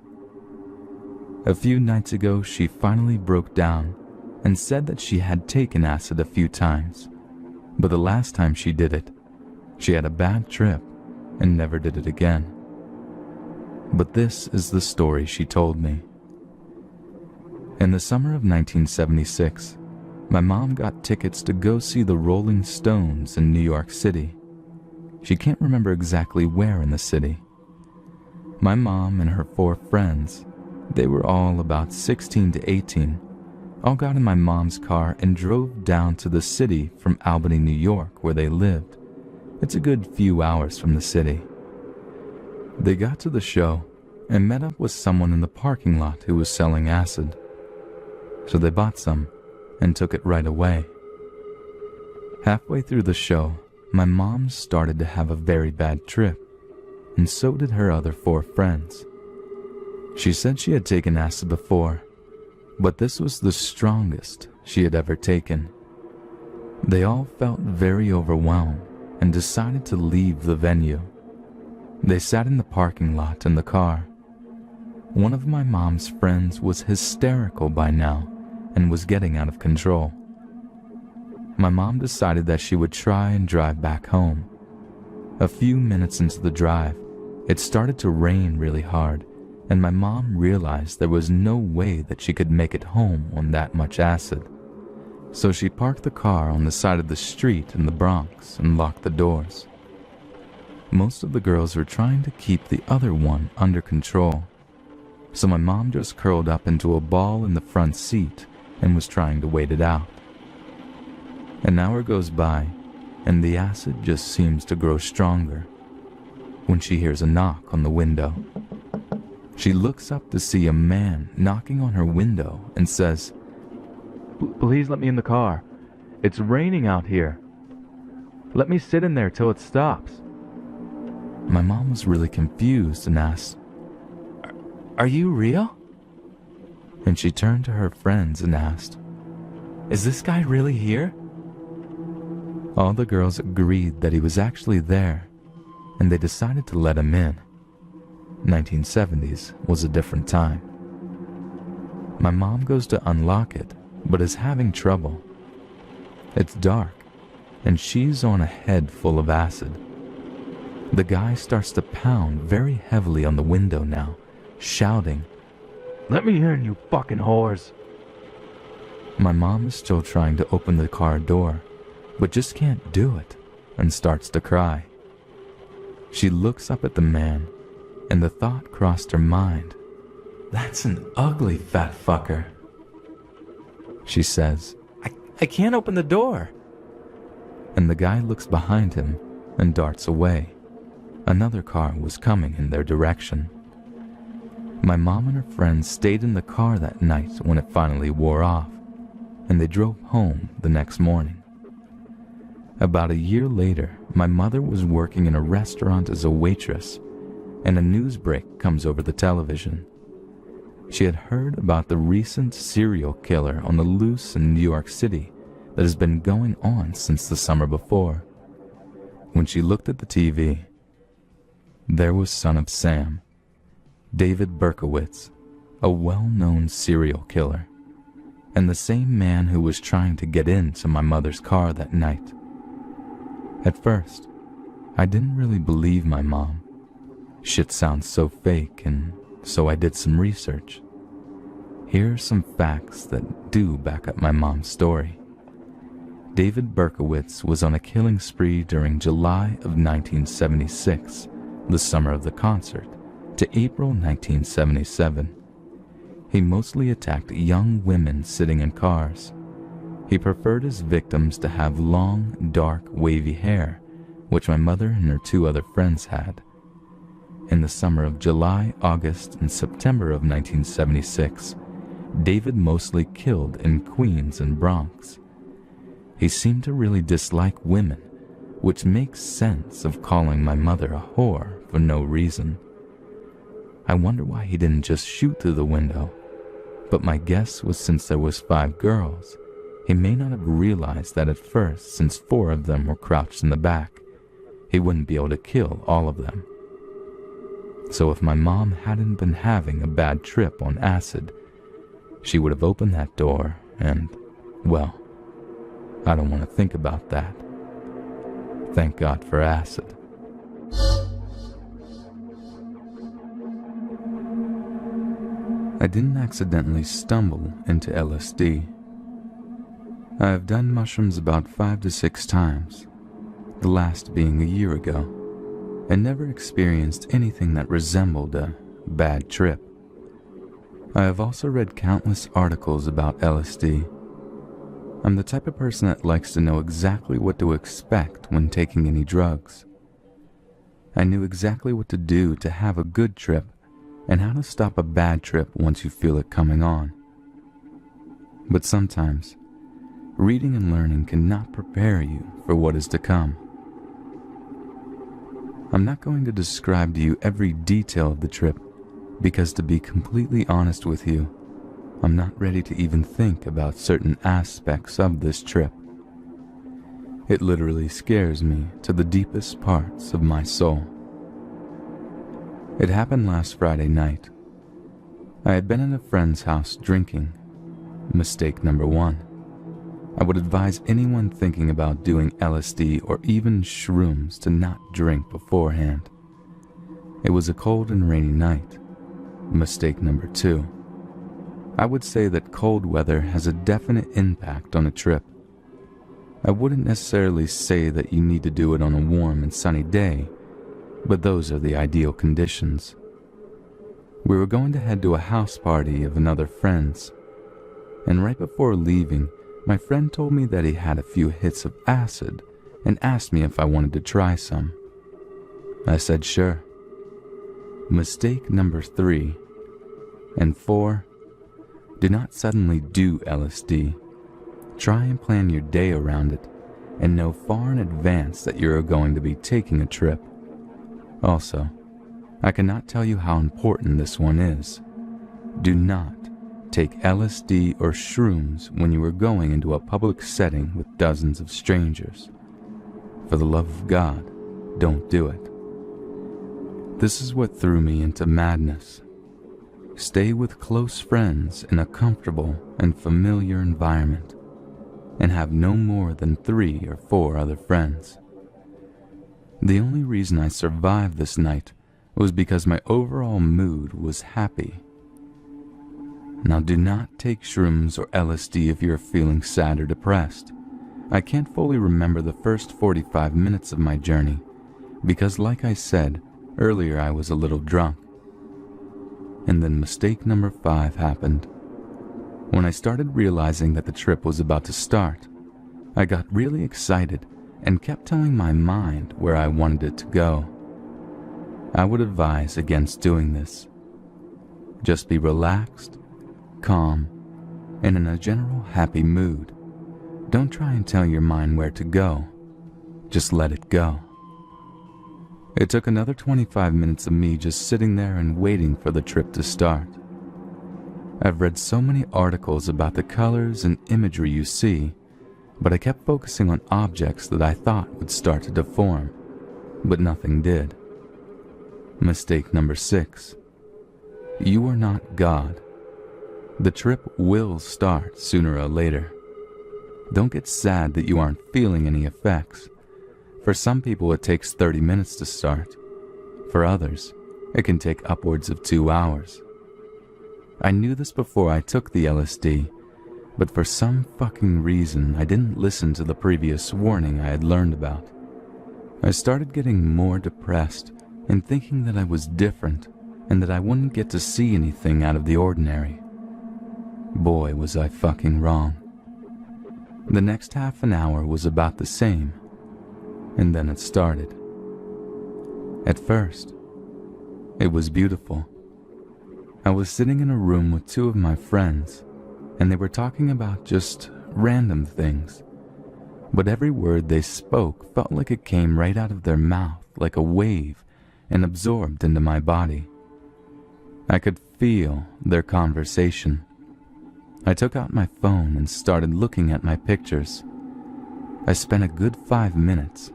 A few nights ago, she finally broke down and said that she had taken acid a few times, But the last time she did it, she had a bad trip and never did it again. But this is the story she told me. In the summer of 1976, my mom got tickets to go see the Rolling Stones in New York City. She can't remember exactly where in the city. My mom and her 4 friends, they were all about 16 to 18, all got in my mom's car and drove down to the city from Albany, New York, where they lived. It's a good few hours from the city. They got to the show and met up with someone in the parking lot who was selling acid. So they bought some and took it right away. Halfway through the show, my mom started to have a very bad trip, and so did her other 4 friends. She said she had taken acid before, but this was the strongest she had ever taken. They all felt very overwhelmed and decided to leave the venue. They sat in the parking lot in the car. One of my mom's friends was hysterical by now and was getting out of control. My mom decided that she would try and drive back home. A few minutes into the drive, it started to rain really hard, and my mom realized there was no way that she could make it home on that much acid. So she parked the car on the side of the street in the Bronx and locked the doors. Most of the girls were trying to keep the other one under control, so my mom just curled up into a ball in the front seat and was trying to wait it out. An hour goes by, and the acid just seems to grow stronger, when she hears a knock on the window. She looks up to see a man knocking on her window and says, "Please let me in the car. It's raining out here. Let me sit in there till it stops." My mom was really confused and asked, "Are you real?" And she turned to her friends and asked, "Is this guy really here?" All the girls agreed that he was actually there, and they decided to let him in. 1970s was a different time. My mom goes to unlock it, but is having trouble. It's dark, and she's on a head full of acid. The guy starts to pound very heavily on the window now, shouting, "Let me in, you fucking whores!" My mom is still trying to open the car door, but just can't do it, and starts to cry. She looks up at the man, and the thought crossed her mind, "That's an ugly fat fucker." She says, I can't open the door." And the guy looks behind him and darts away. Another car was coming in their direction. My mom and her friends stayed in the car that night when it finally wore off, and they drove home the next morning. About a year later, my mother was working in a restaurant as a waitress, and a news break comes over the television. She had heard about the recent serial killer on the loose in New York City that has been going on since the summer before. When she looked at the TV, there was Son of Sam, David Berkowitz, a well-known serial killer, and the same man who was trying to get into my mother's car that night. At first, I didn't really believe my mom. Shit sounds so fake, and so I did some research. Here are some facts that do back up my mom's story. David Berkowitz was on a killing spree during July of 1976, the summer of the concert, to April 1977. He mostly attacked young women sitting in cars. He preferred his victims to have long, dark, wavy hair, which my mother and her 2 other friends had. In the summer of July, August, and September of 1976, David mostly killed in Queens and Bronx. He seemed to really dislike women, which makes sense of calling my mother a whore for no reason. I wonder why he didn't just shoot through the window, but my guess was since there was 5 girls, he may not have realized that at first, since 4 of them were crouched in the back, he wouldn't be able to kill all of them. So if my mom hadn't been having a bad trip on acid, she would have opened that door and, well, I don't want to think about that. Thank God for acid. I didn't accidentally stumble into LSD. I have done mushrooms about 5 to 6 times, the last being a year ago, and never experienced anything that resembled a bad trip. I have also read countless articles about LSD. I'm the type of person that likes to know exactly what to expect when taking any drugs. I knew exactly what to do to have a good trip and how to stop a bad trip once you feel it coming on. But sometimes, reading and learning cannot prepare you for what is to come. I'm not going to describe to you every detail of the trip because, to be completely honest with you, I'm not ready to even think about certain aspects of this trip. It literally scares me to the deepest parts of my soul. It happened last Friday night. I had been at a friend's house drinking. Mistake number 1. I would advise anyone thinking about doing LSD or even shrooms to not drink beforehand. It was a cold and rainy night. Mistake number 2. I would say that cold weather has a definite impact on a trip. I wouldn't necessarily say that you need to do it on a warm and sunny day, but those are the ideal conditions. We were going to head to a house party of another friend's, and right before leaving, my friend told me that he had a few hits of acid and asked me if I wanted to try some. I said sure. Mistake number 3 and 4. Do not suddenly do LSD. Try and plan your day around it and know far in advance that you are going to be taking a trip. Also, I cannot tell you how important this one is. Do not take LSD or shrooms when you are going into a public setting with dozens of strangers. For the love of God, don't do it. This is what threw me into madness. Stay with close friends in a comfortable and familiar environment, and have no more than 3 or 4 other friends. The only reason I survived this night was because my overall mood was happy. Now, do not take shrooms or LSD if you're feeling sad or depressed. I can't fully remember the first 45 minutes of my journey because, like I said earlier, I was a little drunk. And then mistake number 5 happened. When I started realizing that the trip was about to start, I got really excited and kept telling my mind where I wanted it to go. I would advise against doing this. Just be relaxed, calm, and in a general happy mood. Don't try and tell your mind where to go. Just let it go. It took another 25 minutes of me just sitting there and waiting for the trip to start. I've read so many articles about the colors and imagery you see, but I kept focusing on objects that I thought would start to deform, but nothing did. Mistake number 6. You are not God. The trip will start sooner or later. Don't get sad that you aren't feeling any effects. For some people it takes 30 minutes to start. For others, it can take upwards of 2 hours. I knew this before I took the LSD, but for some fucking reason I didn't listen to the previous warning I had learned about. I started getting more depressed and thinking that I was different and that I wouldn't get to see anything out of the ordinary. Boy, was I fucking wrong. The next half an hour was about the same, and then it started. At first, it was beautiful. I was sitting in a room with 2 of my friends, and they were talking about just random things. But every word they spoke felt like it came right out of their mouth like a wave and absorbed into my body. I could feel their conversation. I took out my phone and started looking at my pictures. I spent a good 5 minutes,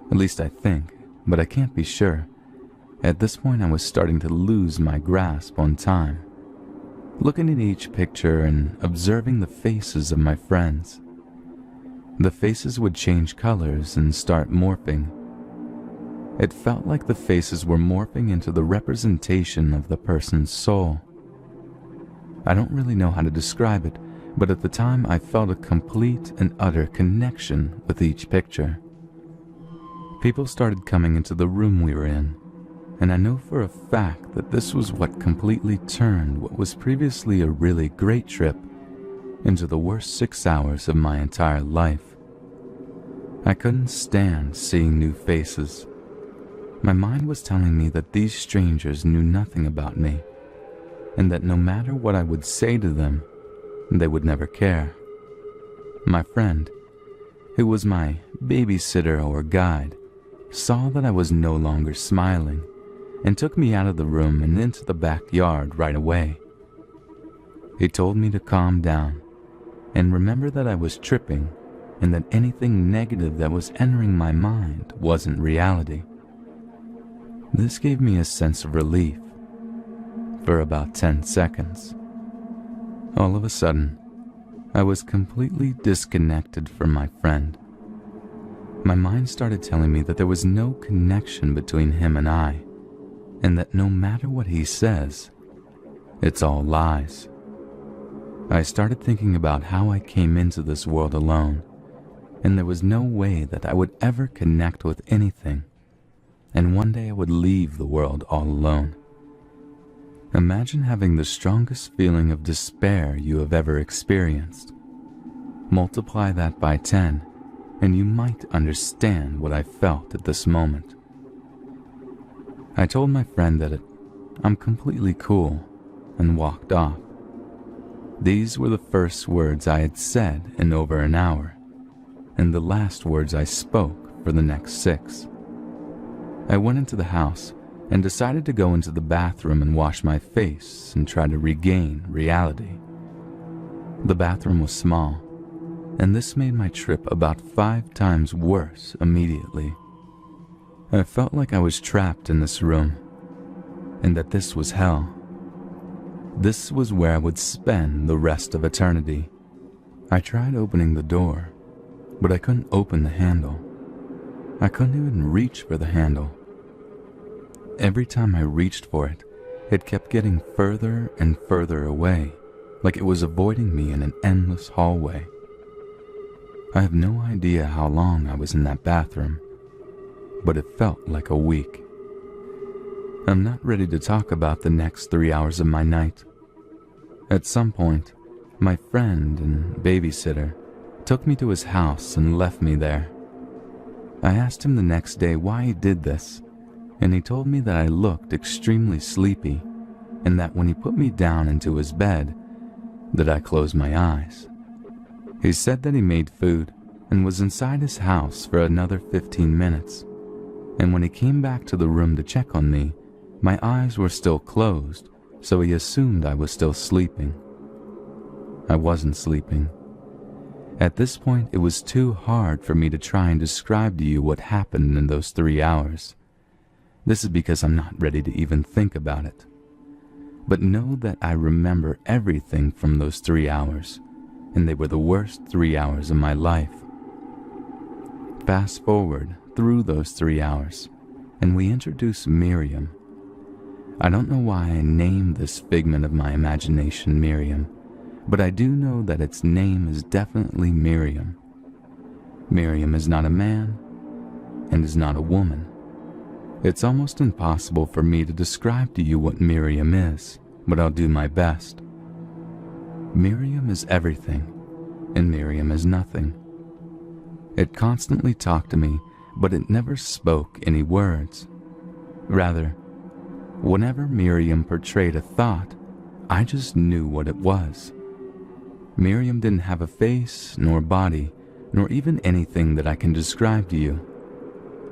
at least I think, but I can't be sure. At this point I was starting to lose my grasp on time, looking at each picture and observing the faces of my friends. The faces would change colors and start morphing. It felt like the faces were morphing into the representation of the person's soul. I don't really know how to describe it, but at the time I felt a complete and utter connection with each picture. People started coming into the room we were in, and I know for a fact that this was what completely turned what was previously a really great trip into the worst 6 hours of my entire life. I couldn't stand seeing new faces. My mind was telling me that these strangers knew nothing about me, and that no matter what I would say to them, they would never care. My friend, who was my babysitter or guide, saw that I was no longer smiling and took me out of the room and into the backyard right away. He told me to calm down and remember that I was tripping and that anything negative that was entering my mind wasn't reality. This gave me a sense of relief for about 10 seconds. All of a sudden, I was completely disconnected from my friend. My mind started telling me that there was no connection between him and I, and that no matter what he says, it's all lies. I started thinking about how I came into this world alone, and there was no way that I would ever connect with anything, and one day I would leave the world all alone. Imagine having the strongest feeling of despair you have ever experienced. Multiply that by 10, and you might understand what I felt at this moment. I told my friend that I'm completely cool, and walked off. These were the first words I had said in over an hour, and the last words I spoke for the next 6. I went into the house and decided to go into the bathroom and wash my face and try to regain reality. The bathroom was small, and this made my trip about 5 times worse immediately. I felt like I was trapped in this room, and that this was hell. This was where I would spend the rest of eternity. I tried opening the door, but I couldn't open the handle. I couldn't even reach for the handle. Every time I reached for it, it kept getting further and further away, like it was avoiding me in an endless hallway. I have no idea how long I was in that bathroom, but it felt like a week. I'm not ready to talk about the next 3 hours of my night. At some point, my friend and babysitter took me to his house and left me there. I asked him the next day why he did this, and he told me that I looked extremely sleepy, and that when he put me down into his bed, that I closed my eyes. He said that he made food and was inside his house for another 15 minutes, and when he came back to the room to check on me, my eyes were still closed, so he assumed I was still sleeping. I wasn't sleeping. At this point, it was too hard for me to try and describe to you what happened in those 3 hours. This is because I'm not ready to even think about it. But know that I remember everything from those 3 hours, and they were the worst 3 hours of my life. Fast forward through those 3 hours, and we introduce Miriam. I don't know why I named this figment of my imagination Miriam, but I do know that its name is definitely Miriam. Miriam is not a man, and is not a woman. It's almost impossible for me to describe to you what Miriam is, but I'll do my best. Miriam is everything, and Miriam is nothing. It constantly talked to me, but it never spoke any words. Rather, whenever Miriam portrayed a thought, I just knew what it was. Miriam didn't have a face, nor body, nor even anything that I can describe to you.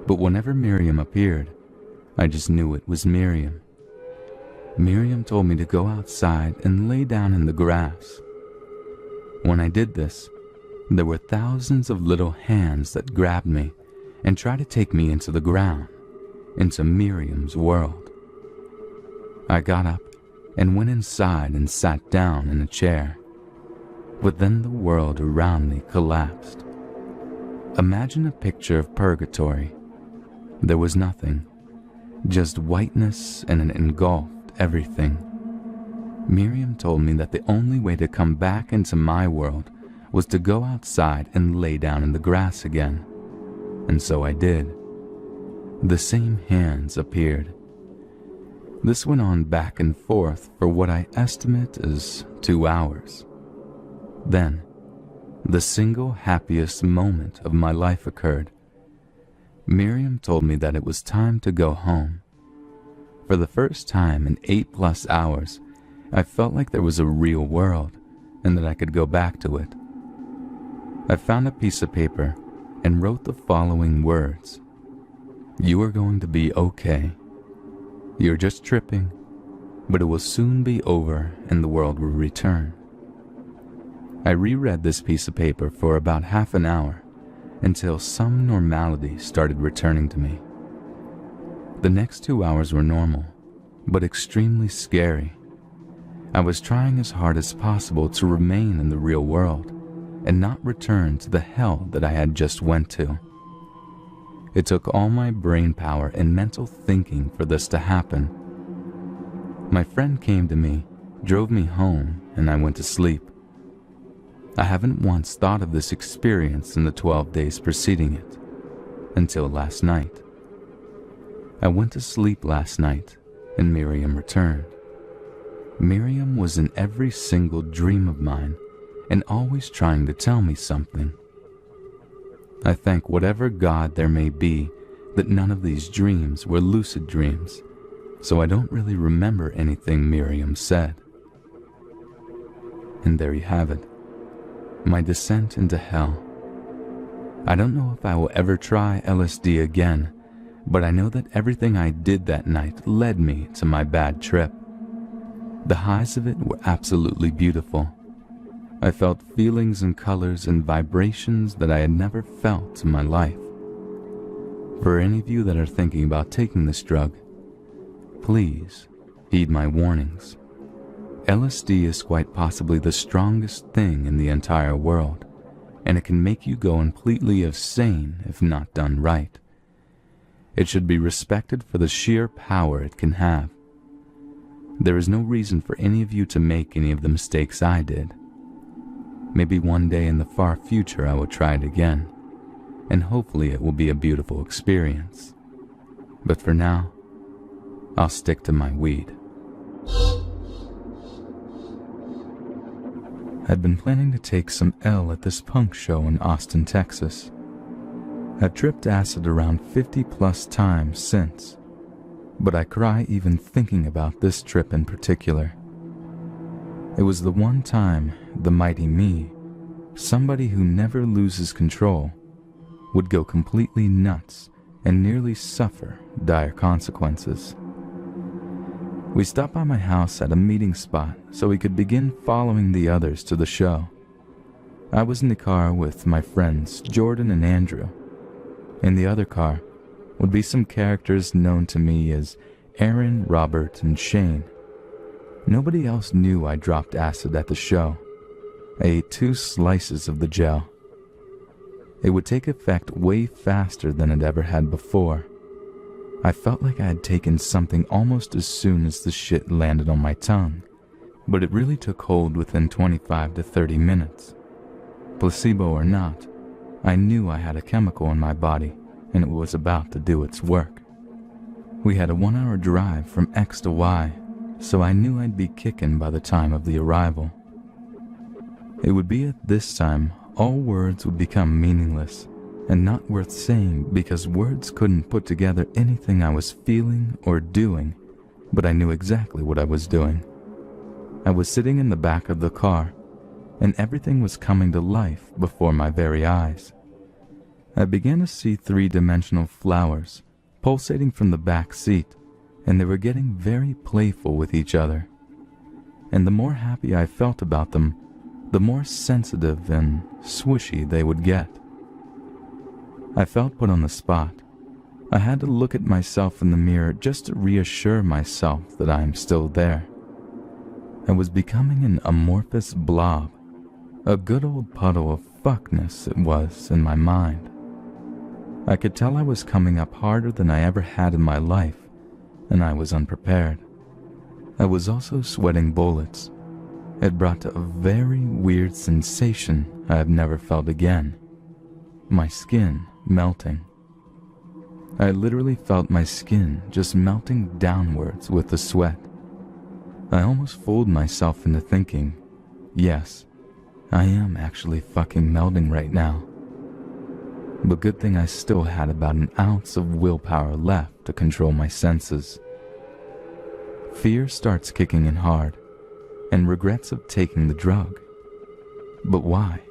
But whenever Miriam appeared, I just knew it was Miriam. Miriam told me to go outside and lay down in the grass. When I did this, there were thousands of little hands that grabbed me and tried to take me into the ground, into Miriam's world. I got up and went inside and sat down in a chair, but then the world around me collapsed. Imagine a picture of purgatory. There was nothing, just whiteness, and it engulfed everything. Miriam told me that the only way to come back into my world was to go outside and lay down in the grass again. And so I did. The same hands appeared. This went on back and forth for what I estimate as 2 hours. Then, the single happiest moment of my life occurred. Miriam told me that it was time to go home. For the first time in 8+ hours, I felt like there was a real world and that I could go back to it. I found a piece of paper and wrote the following words. "You are going to be okay. You're just tripping, but it will soon be over and the world will return." I reread this piece of paper for about half an hour until some normality started returning to me. The next 2 hours were normal, but extremely scary. I was trying as hard as possible to remain in the real world and not return to the hell that I had just went to. It took all my brain power and mental thinking for this to happen. My friend came to me, drove me home, and I went to sleep. I haven't once thought of this experience in the 12 days preceding it, until last night. I went to sleep last night, and Miriam returned. Miriam was in every single dream of mine, and always trying to tell me something. I thank whatever God there may be that none of these dreams were lucid dreams, so I don't really remember anything Miriam said. And there you have it, my descent into hell. I don't know if I will ever try LSD again, but I know that everything I did that night led me to my bad trip. The highs of it were absolutely beautiful. I felt feelings and colors and vibrations that I had never felt in my life. For any of you that are thinking about taking this drug, please heed my warnings. LSD is quite possibly the strongest thing in the entire world, and it can make you go completely insane if not done right. It should be respected for the sheer power it can have. There is no reason for any of you to make any of the mistakes I did. Maybe one day in the far future I will try it again, and hopefully it will be a beautiful experience. But for now, I'll stick to my weed. I'd been planning to take some L at this punk show in Austin, Texas. I've tripped acid around 50+ times since, but I cry even thinking about this trip in particular. It was the one time the mighty me, somebody who never loses control, would go completely nuts and nearly suffer dire consequences. We stopped by my house at a meeting spot so we could begin following the others to the show. I was in the car with my friends Jordan and Andrew. In the other car would be some characters known to me as Aaron, Robert, and Shane. Nobody else knew I dropped acid at the show. I ate 2 slices of the gel. It would take effect way faster than it ever had before. I felt like I had taken something almost as soon as the shit landed on my tongue, but it really took hold within 25 to 30 minutes. Placebo or not, I knew I had a chemical in my body and it was about to do its work. We had a 1-hour drive from X to Y, so I knew I'd be kicking by the time of the arrival. It would be at this time all words would become meaningless and not worth saying because words couldn't put together anything I was feeling or doing, but I knew exactly what I was doing. I was sitting in the back of the car, and everything was coming to life before my very eyes. I began to see 3-dimensional flowers pulsating from the back seat, and they were getting very playful with each other. And the more happy I felt about them, the more sensitive and swishy they would get. I felt put on the spot. I had to look at myself in the mirror just to reassure myself that I am still there. I was becoming an amorphous blob, a good old puddle of fuckness it was in my mind. I could tell I was coming up harder than I ever had in my life, and I was unprepared. I was also sweating bullets. It brought a very weird sensation I have never felt again. My skin melting. I literally felt my skin just melting downwards with the sweat. I almost fooled myself into thinking, yes, I am actually fucking melting right now. But good thing I still had about an ounce of willpower left to control my senses. Fear starts kicking in hard, and regrets of taking the drug. But why?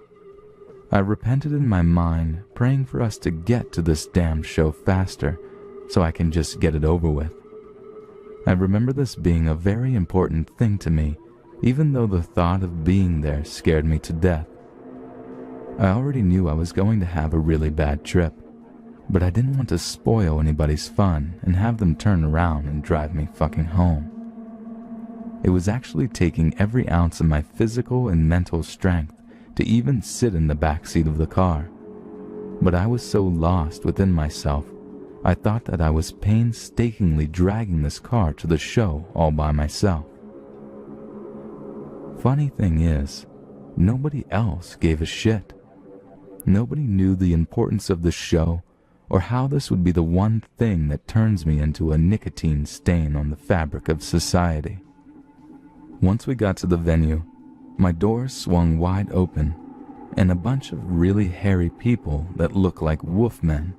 I repented in my mind, praying for us to get to this damn show faster, so I can just get it over with. I remember this being a very important thing to me, even though the thought of being there scared me to death. I already knew I was going to have a really bad trip, but I didn't want to spoil anybody's fun and have them turn around and drive me fucking home. It was actually taking every ounce of my physical and mental strength to even sit in the back seat of the car. But I was so lost within myself, I thought that I was painstakingly dragging this car to the show all by myself. Funny thing is, nobody else gave a shit. Nobody knew the importance of the show or how this would be the one thing that turns me into a nicotine stain on the fabric of society. Once we got to the venue, my doors swung wide open, and a bunch of really hairy people that looked like wolfmen.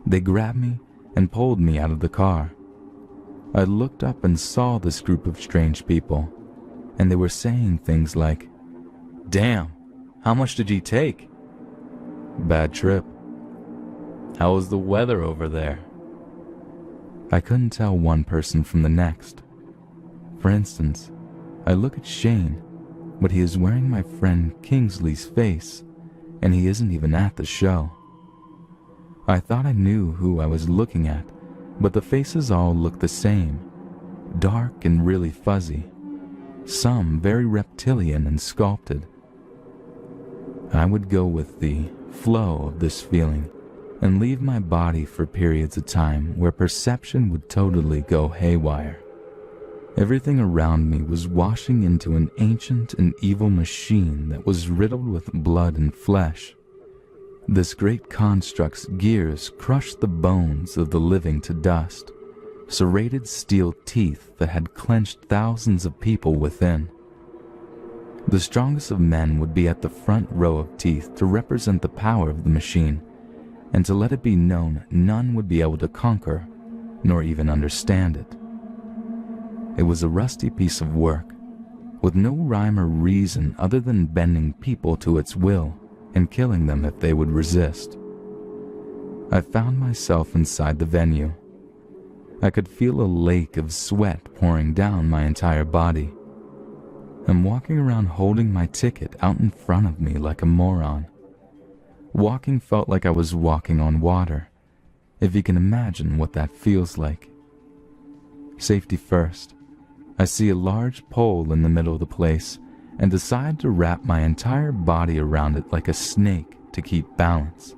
They grabbed me and pulled me out of the car. I looked up and saw this group of strange people, and they were saying things like, "Damn, how much did you take?" "Bad trip." "How was the weather over there?" I couldn't tell one person from the next. For instance, I look at Shane, but he is wearing my friend Kingsley's face, and he isn't even at the show. I thought I knew who I was looking at, but the faces all looked the same, dark and really fuzzy, some very reptilian and sculpted. I would go with the flow of this feeling and leave my body for periods of time where perception would totally go haywire. Everything around me was washing into an ancient and evil machine that was riddled with blood and flesh. This great construct's gears crushed the bones of the living to dust, serrated steel teeth that had clenched thousands of people within. The strongest of men would be at the front row of teeth to represent the power of the machine, and to let it be known none would be able to conquer, nor even understand it. It was a rusty piece of work, with no rhyme or reason other than bending people to its will and killing them if they would resist. I found myself inside the venue. I could feel a lake of sweat pouring down my entire body. I'm walking around holding my ticket out in front of me like a moron. Walking felt like I was walking on water, if you can imagine what that feels like. Safety first. I see a large pole in the middle of the place and decide to wrap my entire body around it like a snake to keep balance.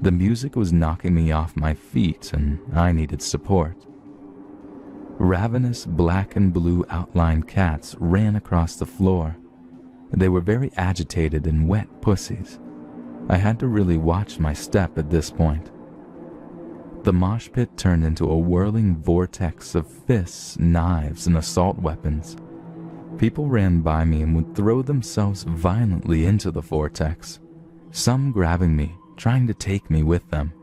The music was knocking me off my feet and I needed support. Ravenous black and blue outlined cats ran across the floor. They were very agitated and wet pussies. I had to really watch my step at this point. The mosh pit turned into a whirling vortex of fists, knives, and assault weapons. People ran by me and would throw themselves violently into the vortex, some grabbing me, trying to take me with them.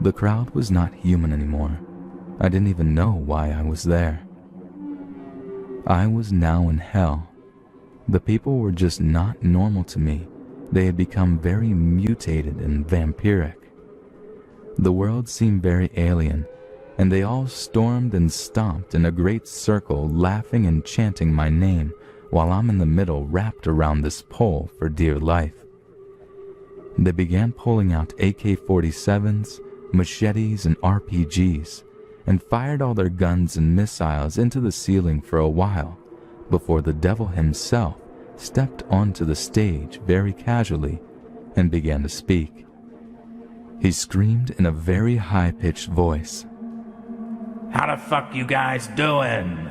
The crowd was not human anymore. I didn't even know why I was there. I was now in hell. The people were just not normal to me. They had become very mutated and vampiric. The world seemed very alien, and they all stormed and stomped in a great circle, laughing and chanting my name, while I'm in the middle wrapped around this pole for dear life. They began pulling out AK-47s, machetes, and RPGs, and fired all their guns and missiles into the ceiling for a while, before the devil himself stepped onto the stage very casually and began to speak. He screamed in a very high-pitched voice. How the fuck you guys doing?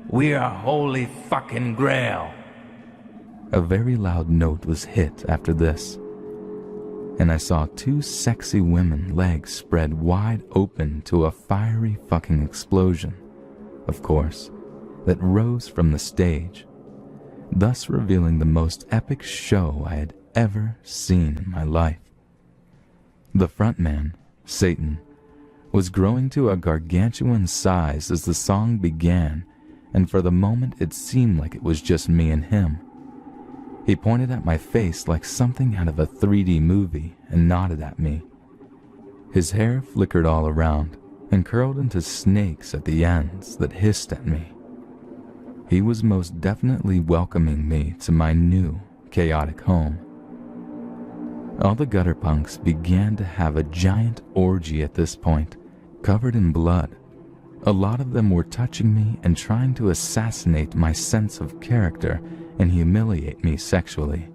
We are Holy fucking Grail. A very loud note was hit after this, and I saw two sexy women, legs spread wide open to a fiery fucking explosion, of course, that rose from the stage, thus revealing the most epic show I had ever seen in my life. The frontman, Satan, was growing to a gargantuan size as the song began, and for the moment it seemed like it was just me and him. He pointed at my face like something out of a 3D movie and nodded at me. His hair flickered all around and curled into snakes at the ends that hissed at me. He was most definitely welcoming me to my new, chaotic home. All the gutter punks began to have a giant orgy at this point, covered in blood. A lot of them were touching me and trying to assassinate my sense of character and humiliate me sexually.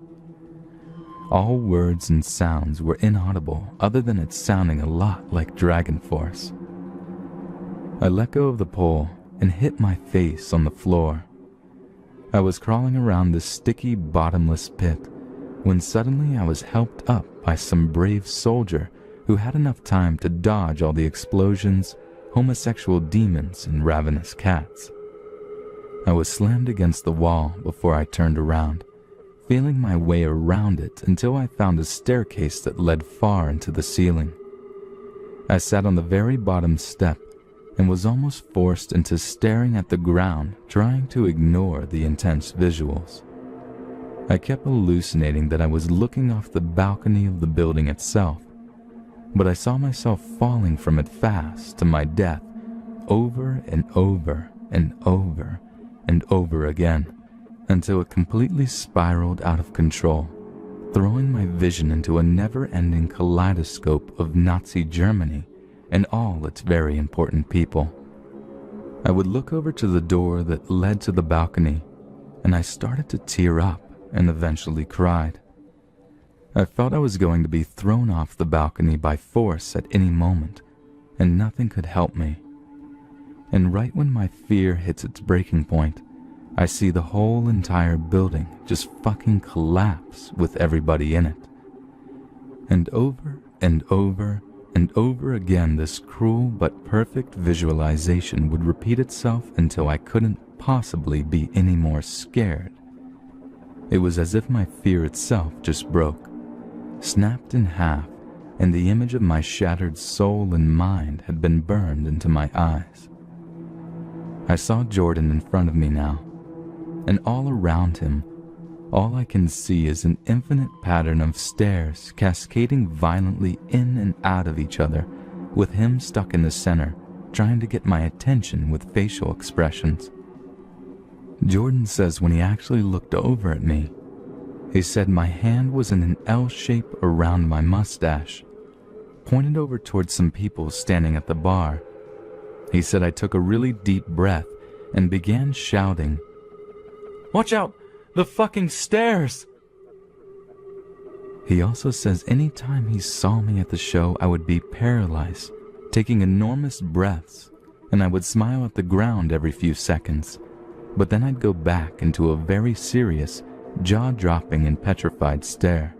All words and sounds were inaudible other than it sounding a lot like Dragon Force. I let go of the pole and hit my face on the floor. I was crawling around this sticky, bottomless pit when suddenly I was helped up by some brave soldier who had enough time to dodge all the explosions, homosexual demons, and ravenous cats. I was slammed against the wall before I turned around, feeling my way around it until I found a staircase that led far into the ceiling. I sat on the very bottom step and was almost forced into staring at the ground, trying to ignore the intense visuals. I kept hallucinating that I was looking off the balcony of the building itself, but I saw myself falling from it fast to my death over and over and over and over again, until it completely spiraled out of control, throwing my vision into a never-ending kaleidoscope of Nazi Germany and all its very important people. I would look over to the door that led to the balcony, and I started to tear up and eventually cried. I felt I was going to be thrown off the balcony by force at any moment, and nothing could help me. And right when my fear hits its breaking point, I see the whole entire building just fucking collapse with everybody in it. And over and over and over again, this cruel but perfect visualization would repeat itself until I couldn't possibly be any more scared. It was as if my fear itself just broke, snapped in half, and the image of my shattered soul and mind had been burned into my eyes. I saw Jordan in front of me now, and all around him, all I can see is an infinite pattern of stairs cascading violently in and out of each other, with him stuck in the center, trying to get my attention with facial expressions. Jordan says when he actually looked over at me, he said my hand was in an L shape around my mustache, pointed over towards some people standing at the bar. He said I took a really deep breath and began shouting, "Watch out! The fucking stairs!" He also says any time he saw me at the show, I would be paralyzed, taking enormous breaths, and I would smile at the ground every few seconds, but then I'd go back into a very serious, jaw-dropping and petrified stare.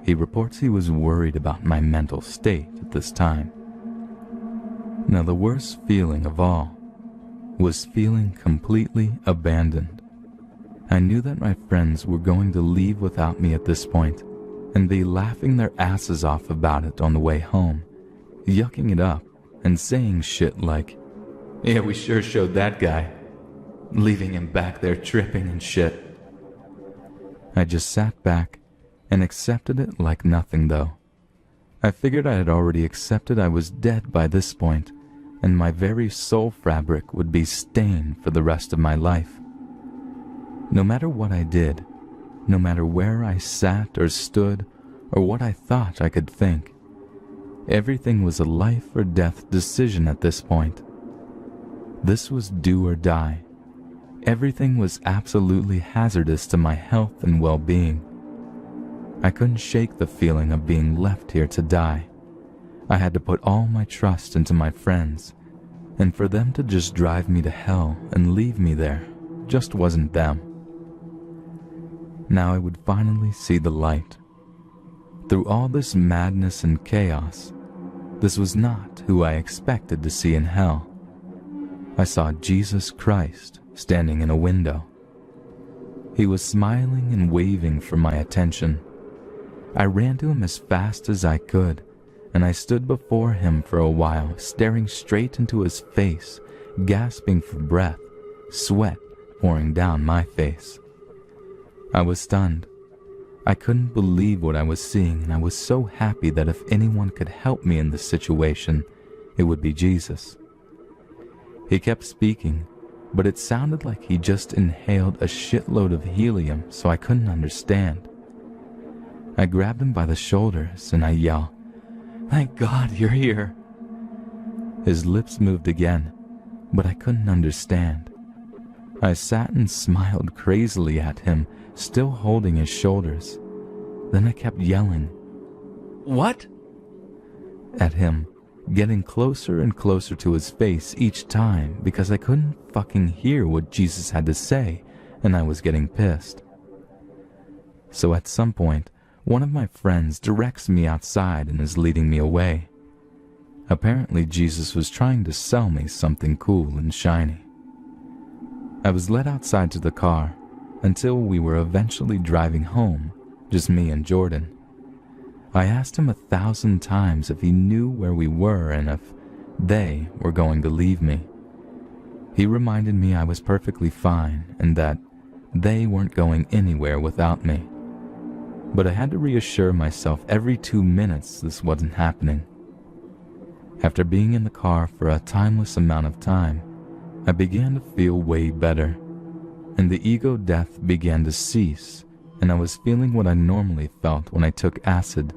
He reports he was worried about my mental state at this time. Now the worst feeling of all was feeling completely abandoned. I knew that my friends were going to leave without me at this point, and be laughing their asses off about it on the way home, yucking it up and saying shit like, "Yeah, we sure showed that guy," leaving him back there tripping and shit. I just sat back and accepted it like nothing though. I figured I had already accepted I was dead by this point, and my very soul fabric would be stained for the rest of my life. No matter what I did, no matter where I sat or stood, or what I thought I could think, everything was a life or death decision at this point. This was do or die. Everything was absolutely hazardous to my health and well-being. I couldn't shake the feeling of being left here to die. I had to put all my trust into my friends, and for them to just drive me to hell and leave me there just wasn't them. Now I would finally see the light. Through all this madness and chaos, this was not who I expected to see in hell. I saw Jesus Christ standing in a window. He was smiling and waving for my attention. I ran to him as fast as I could, and I stood before him for a while, staring straight into his face, gasping for breath, sweat pouring down my face. I was stunned. I couldn't believe what I was seeing, and I was so happy that if anyone could help me in this situation, it would be Jesus. He kept speaking, but it sounded like he just inhaled a shitload of helium, so I couldn't understand. I grabbed him by the shoulders and I yelled, "Thank God you're here." His lips moved again, but I couldn't understand. I sat and smiled crazily at him, still holding his shoulders. Then I kept yelling, "What?" at him, getting closer and closer to his face each time because I couldn't fucking hear what Jesus had to say, and I was getting pissed. So at some point, one of my friends directs me outside and is leading me away. Apparently Jesus was trying to sell me something cool and shiny. I was led outside to the car until we were eventually driving home, just me and Jordan. I asked him 1,000 times if he knew where we were and if they were going to leave me. He reminded me I was perfectly fine and that they weren't going anywhere without me. But I had to reassure myself every 2 minutes this wasn't happening. After being in the car for a timeless amount of time, I began to feel way better, and the ego death began to cease, and I was feeling what I normally felt when I took acid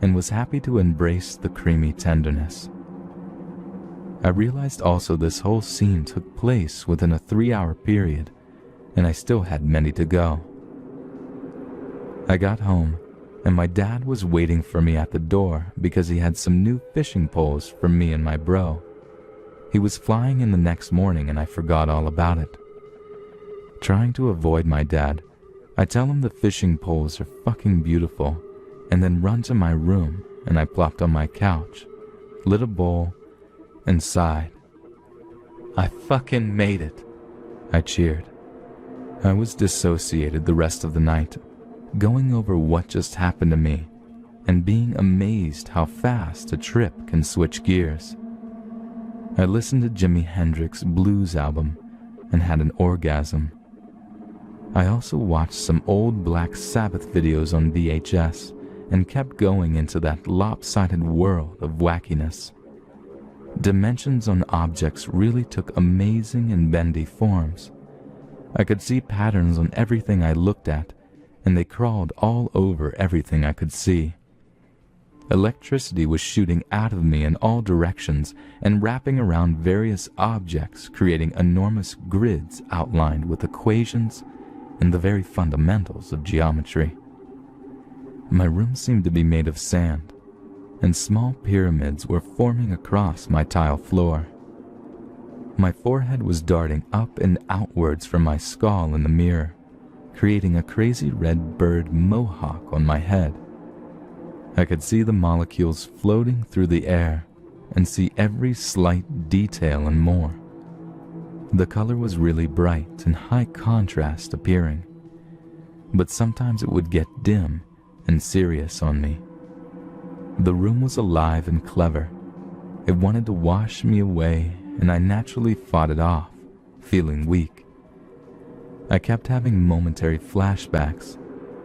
and was happy to embrace the creamy tenderness. I realized also this whole scene took place within a 3-hour period, and I still had many to go. I got home, and my dad was waiting for me at the door because he had some new fishing poles for me and my bro. He was flying in the next morning and I forgot all about it. Trying to avoid my dad, I tell him the fishing poles are fucking beautiful, and then run to my room and I plopped on my couch, lit a bowl, and sighed. I fucking made it, I cheered. I was dissociated the rest of the night, going over what just happened to me and being amazed how fast a trip can switch gears. I listened to Jimi Hendrix's blues album and had an orgasm. I also watched some old Black Sabbath videos on VHS and kept going into that lopsided world of wackiness. Dimensions on objects really took amazing and bendy forms. I could see patterns on everything I looked at, and they crawled all over everything I could see. Electricity was shooting out of me in all directions and wrapping around various objects, creating enormous grids outlined with equations and the very fundamentals of geometry. My room seemed to be made of sand, and small pyramids were forming across my tile floor. My forehead was darting up and outwards from my skull in the mirror, creating a crazy red bird mohawk on my head. I could see the molecules floating through the air and see every slight detail and more. The color was really bright and high contrast appearing, but sometimes it would get dim and serious on me. The room was alive and clever. It wanted to wash me away, and I naturally fought it off, feeling weak. I kept having momentary flashbacks,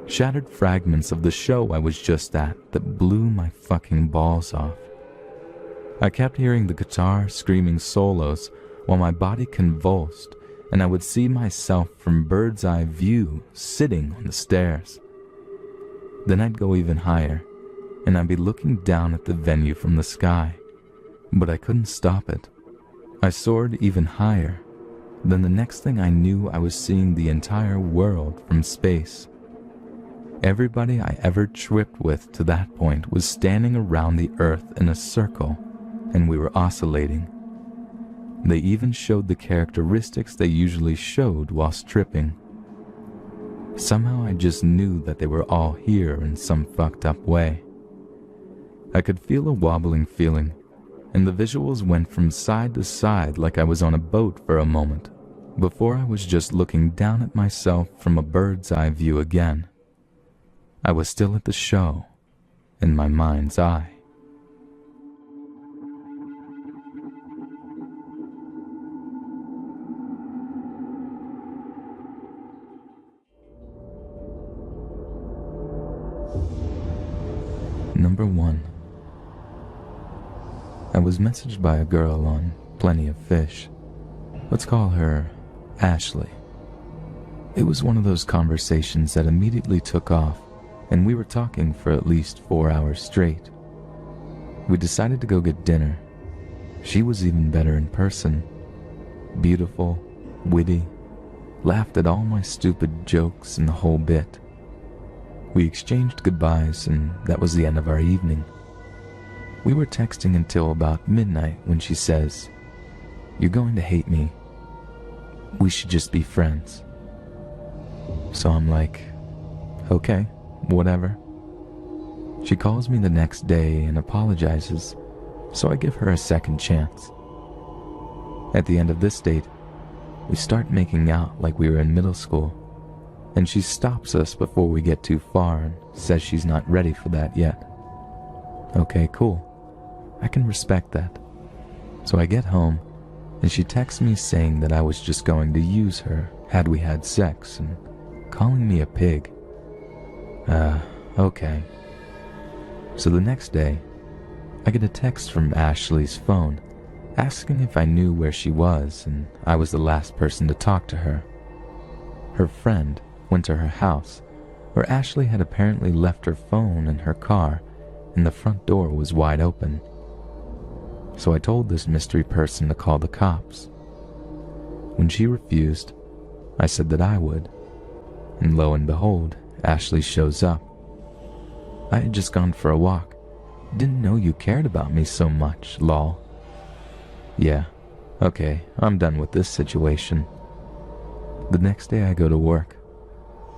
shattered fragments of the show I was just at that blew my fucking balls off. I kept hearing the guitar screaming solos while my body convulsed, and I would see myself from bird's eye view sitting on the stairs. Then I'd go even higher, and I'd be looking down at the venue from the sky, but I couldn't stop it. I soared even higher. Then the next thing I knew, I was seeing the entire world from space. Everybody I ever tripped with to that point was standing around the earth in a circle, and we were oscillating. They even showed the characteristics they usually showed whilst tripping. Somehow I just knew that they were all here in some fucked up way. I could feel a wobbling feeling, and the visuals went from side to side like I was on a boat for a moment, before I was just looking down at myself from a bird's eye view again. I was still at the show, in my mind's eye. Number 1. I was messaged by a girl on Plenty of Fish. Let's call her Ashley. It was one of those conversations that immediately took off, and we were talking for at least 4 hours straight. We decided to go get dinner. She was even better in person. Beautiful, witty, laughed at all my stupid jokes and the whole bit. We exchanged goodbyes, and that was the end of our evening. We were texting until about midnight when she says, "You're going to hate me. We should just be friends." So I'm like, okay, whatever. She calls me the next day and apologizes, so I give her a second chance. At the end of this date, we start making out like we were in middle school, and she stops us before we get too far and says she's not ready for that yet. Okay, cool. I can respect that. So I get home, and she texts me saying that I was just going to use her had we had sex, and calling me a pig. Okay. So the next day, I get a text from Ashley's phone asking if I knew where she was, and I was the last person to talk to her. Her friend went to her house, where Ashley had apparently left her phone in her car, and the front door was wide open. So I told this mystery person to call the cops. When she refused, I said that I would, and lo and behold, Ashley shows up. I had just gone for a walk. Didn't know you cared about me so much, lol. Yeah, okay, I'm done with this situation. The next day I go to work.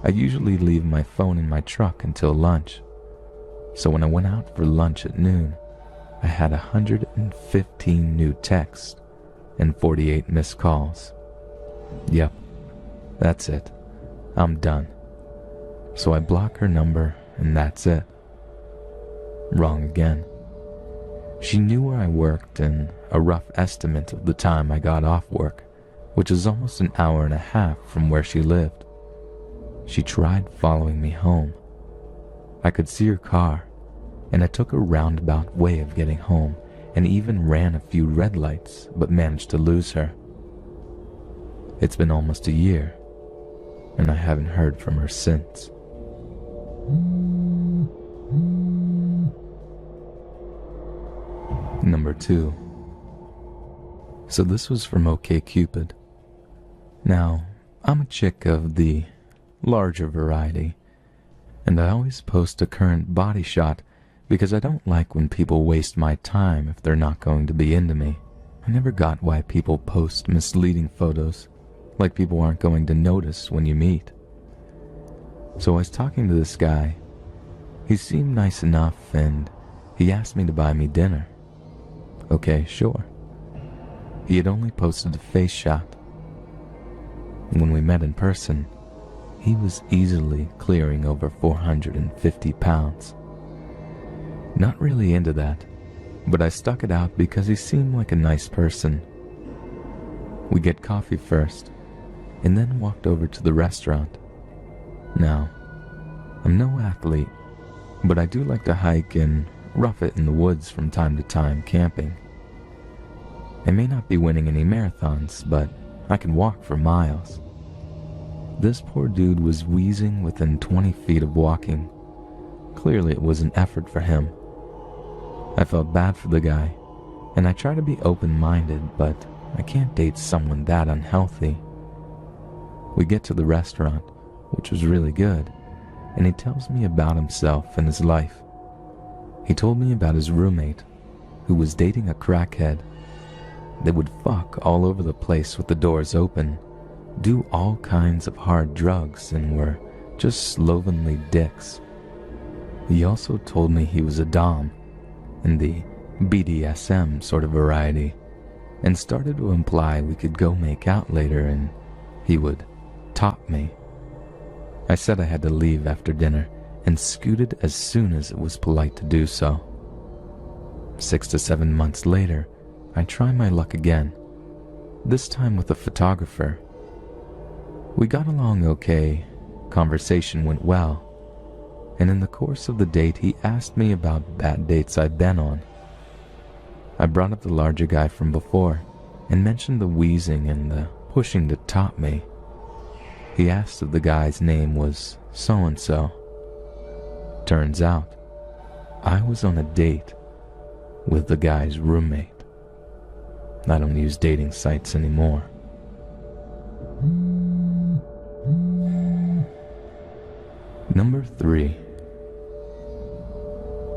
I usually leave my phone in my truck until lunch. So when I went out for lunch at noon, I had 115 new texts and 48 missed calls. Yep, that's it. I'm done. So I block her number, and that's it. Wrong again. She knew where I worked and a rough estimate of the time I got off work, which is almost an hour and a half from where she lived. She tried following me home. I could see her car, and I took a roundabout way of getting home and even ran a few red lights, but managed to lose her. It's been almost a year, and I haven't heard from her since. Number 2. So this was from OkCupid. Now, I'm a chick of the larger variety, and I always post a current body shot because I don't like when people waste my time if they're not going to be into me. I never got why people post misleading photos, like people aren't going to notice when you meet. So I was talking to this guy. He seemed nice enough, and he asked me to buy me dinner. Okay, sure. He had only posted a face shot. When we met in person, he was easily clearing over 450 pounds. Not really into that, but I stuck it out because he seemed like a nice person. We get coffee first, and then walked over to the restaurant. Now, I'm no athlete, but I do like to hike and rough it in the woods from time to time camping. I may not be winning any marathons, but I can walk for miles. This poor dude was wheezing within 20 feet of walking. Clearly it was an effort for him. I felt bad for the guy, and I try to be open-minded, but I can't date someone that unhealthy. We get to the restaurant, which was really good, and he tells me about himself and his life. He told me about his roommate, who was dating a crackhead. They would fuck all over the place with the doors open, do all kinds of hard drugs, and were just slovenly dicks. He also told me he was a dom, in the BDSM sort of variety, and started to imply we could go make out later and he would top me. I said I had to leave after dinner and scooted as soon as it was polite to do so. 6 to 7 months later, I try my luck again, this time with a photographer. We got along okay, conversation went well, and in the course of the date he asked me about bad dates I've been on. I brought up the larger guy from before and mentioned the wheezing and the pushing to top me. He asked if the guy's name was so-and-so. Turns out, I was on a date with the guy's roommate. I don't use dating sites anymore. Number 3.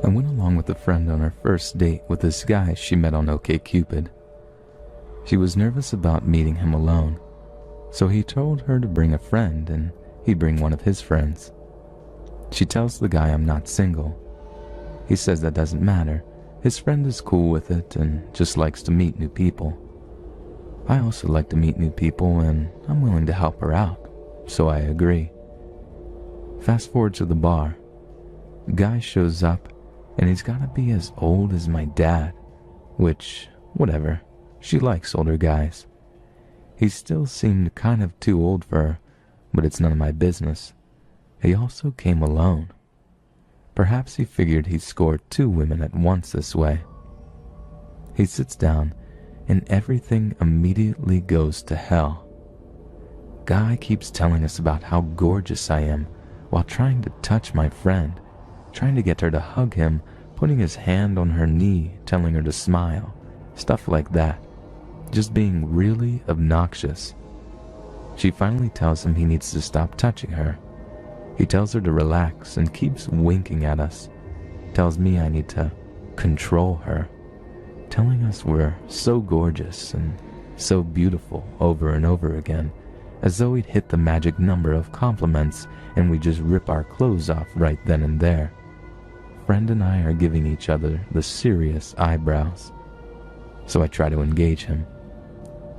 I went along with a friend on her first date with this guy she met on OkCupid. She was nervous about meeting him alone, so he told her to bring a friend and he'd bring one of his friends. She tells the guy I'm not single. He says that doesn't matter. His friend is cool with it and just likes to meet new people. I also like to meet new people and I'm willing to help her out, so I agree. Fast forward to the bar. The guy shows up and he's gotta be as old as my dad, which, whatever, she likes older guys. He still seemed kind of too old for her, but it's none of my business. He also came alone. Perhaps he figured he'd score 2 women at once this way. He sits down and everything immediately goes to hell. Guy keeps telling us about how gorgeous I am while trying to touch my friend, trying to get her to hug him, putting his hand on her knee, telling her to smile, stuff like that. Just being really obnoxious. She finally tells him he needs to stop touching her. He tells her to relax and keeps winking at us. Tells me I need to control her, telling us we're so gorgeous and so beautiful over and over again, as though he'd hit the magic number of compliments and we just rip our clothes off right then and there. Friend and I are giving each other the serious eyebrows. So I try to engage him.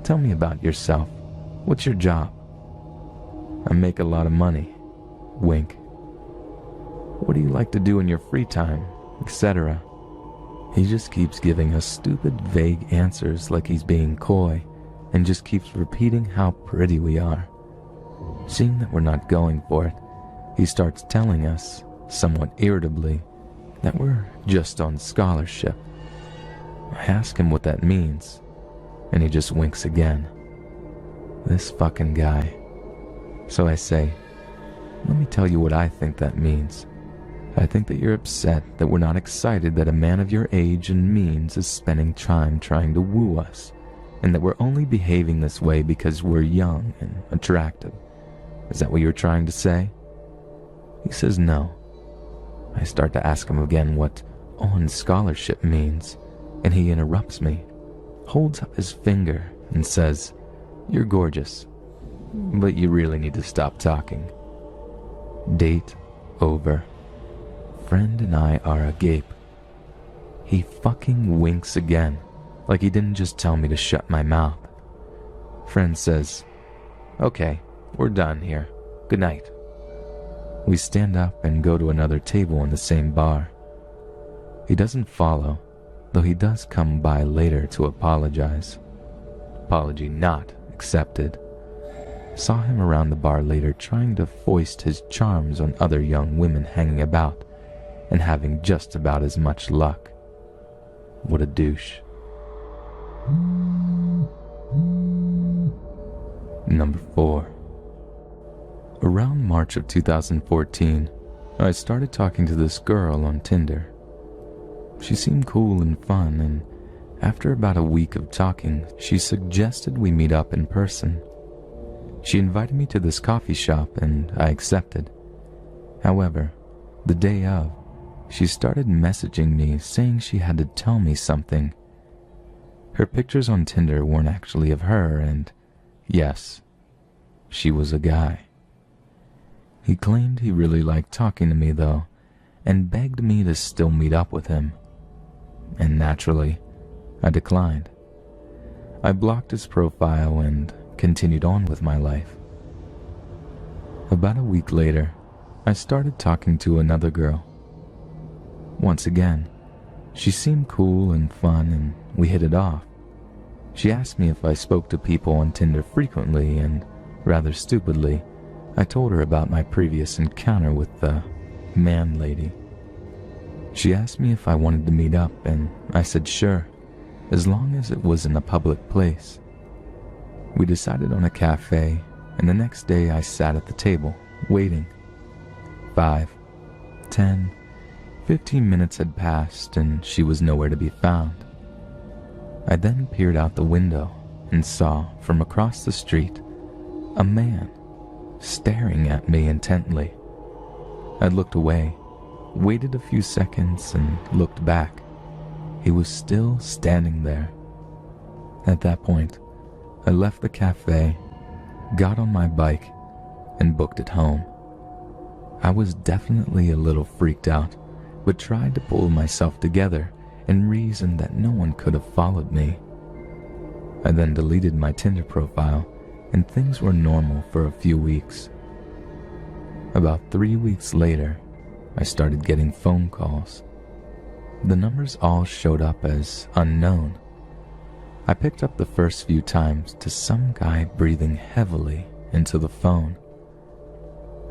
Tell me about yourself. What's your job? I make a lot of money. Wink. What do you like to do in your free time, etc.? He just keeps giving us stupid, vague answers like he's being coy, and just keeps repeating how pretty we are. Seeing that we're not going for it, he starts telling us, somewhat irritably, that we're just on scholarship. I ask him what that means, and he just winks again. This fucking guy. So I say, let me tell you what I think that means. I think that you're upset that we're not excited that a man of your age and means is spending time trying to woo us, and that we're only behaving this way because we're young and attractive. Is that what you're trying to say? He says no. I start to ask him again what on scholarship means, and he interrupts me, holds up his finger, and says, "You're gorgeous, but you really need to stop talking." Date over. Friend and I are agape. He fucking winks again, like he didn't just tell me to shut my mouth. Friend says, "Okay, we're done here. Good night." We stand up and go to another table in the same bar. He doesn't follow, though he does come by later to apologize. Apology not accepted. Saw him around the bar later trying to foist his charms on other young women hanging about, and having just about as much luck. What a douche. Number 4. Around March of 2014, I started talking to this girl on Tinder. She seemed cool and fun, and after about a week of talking, she suggested we meet up in person. She invited me to this coffee shop, and I accepted. However, the day of, she started messaging me saying she had to tell me something. Her pictures on Tinder weren't actually of her, and yes, she was a guy. He claimed he really liked talking to me though, and begged me to still meet up with him. And naturally, I declined. I blocked his profile and continued on with my life. About a week later, I started talking to another girl. Once again, she seemed cool and fun and we hit it off. She asked me if I spoke to people on Tinder frequently, and rather stupidly, I told her about my previous encounter with the man lady. She asked me if I wanted to meet up, and I said sure, as long as it was in a public place. We decided on a cafe, and the next day I sat at the table, waiting. 5, 10, 15 minutes had passed, and she was nowhere to be found. I then peered out the window and saw, from across the street, a man staring at me intently. I looked away, waited a few seconds, and looked back. He was still standing there. At that point, I left the cafe, got on my bike, and booked it home. I was definitely a little freaked out, but tried to pull myself together and reasoned that no one could have followed me. I then deleted my Tinder profile, and things were normal for a few weeks. About 3 weeks later, I started getting phone calls. The numbers all showed up as unknown. I picked up the first few times to some guy breathing heavily into the phone.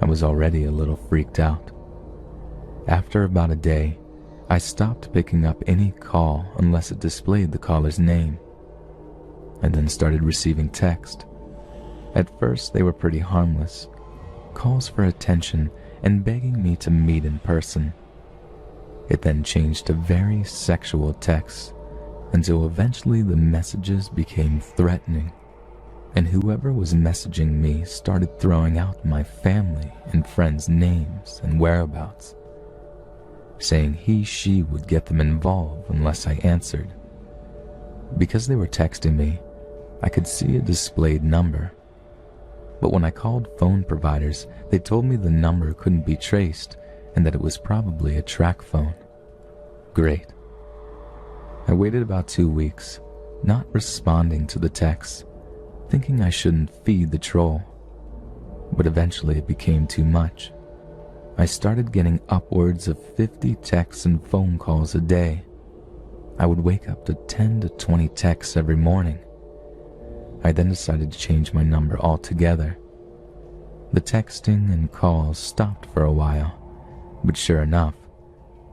I was already a little freaked out. After about a day, I stopped picking up any call unless it displayed the caller's name. I then started receiving text. At first, they were pretty harmless, calls for attention and begging me to meet in person. It then changed to very sexual texts, until eventually the messages became threatening, and whoever was messaging me started throwing out my family and friends' names and whereabouts, saying she would get them involved unless I answered. Because they were texting me, I could see a displayed number. But when I called phone providers, they told me the number couldn't be traced and that it was probably a track phone. Great. I waited about 2 weeks, not responding to the texts, thinking I shouldn't feed the troll. But eventually it became too much. I started getting upwards of 50 texts and phone calls a day. I would wake up to 10 to 20 texts every morning. I then decided to change my number altogether. The texting and calls stopped for a while, but sure enough,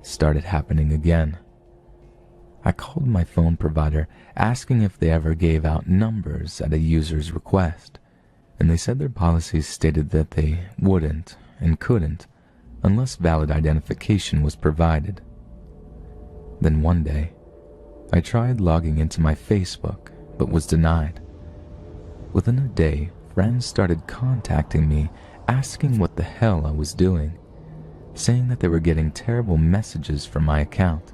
it started happening again. I called my phone provider asking if they ever gave out numbers at a user's request, and they said their policies stated that they wouldn't and couldn't unless valid identification was provided. Then one day, I tried logging into my Facebook, but was denied. Within a day, friends started contacting me asking what the hell I was doing, saying that they were getting terrible messages from my account.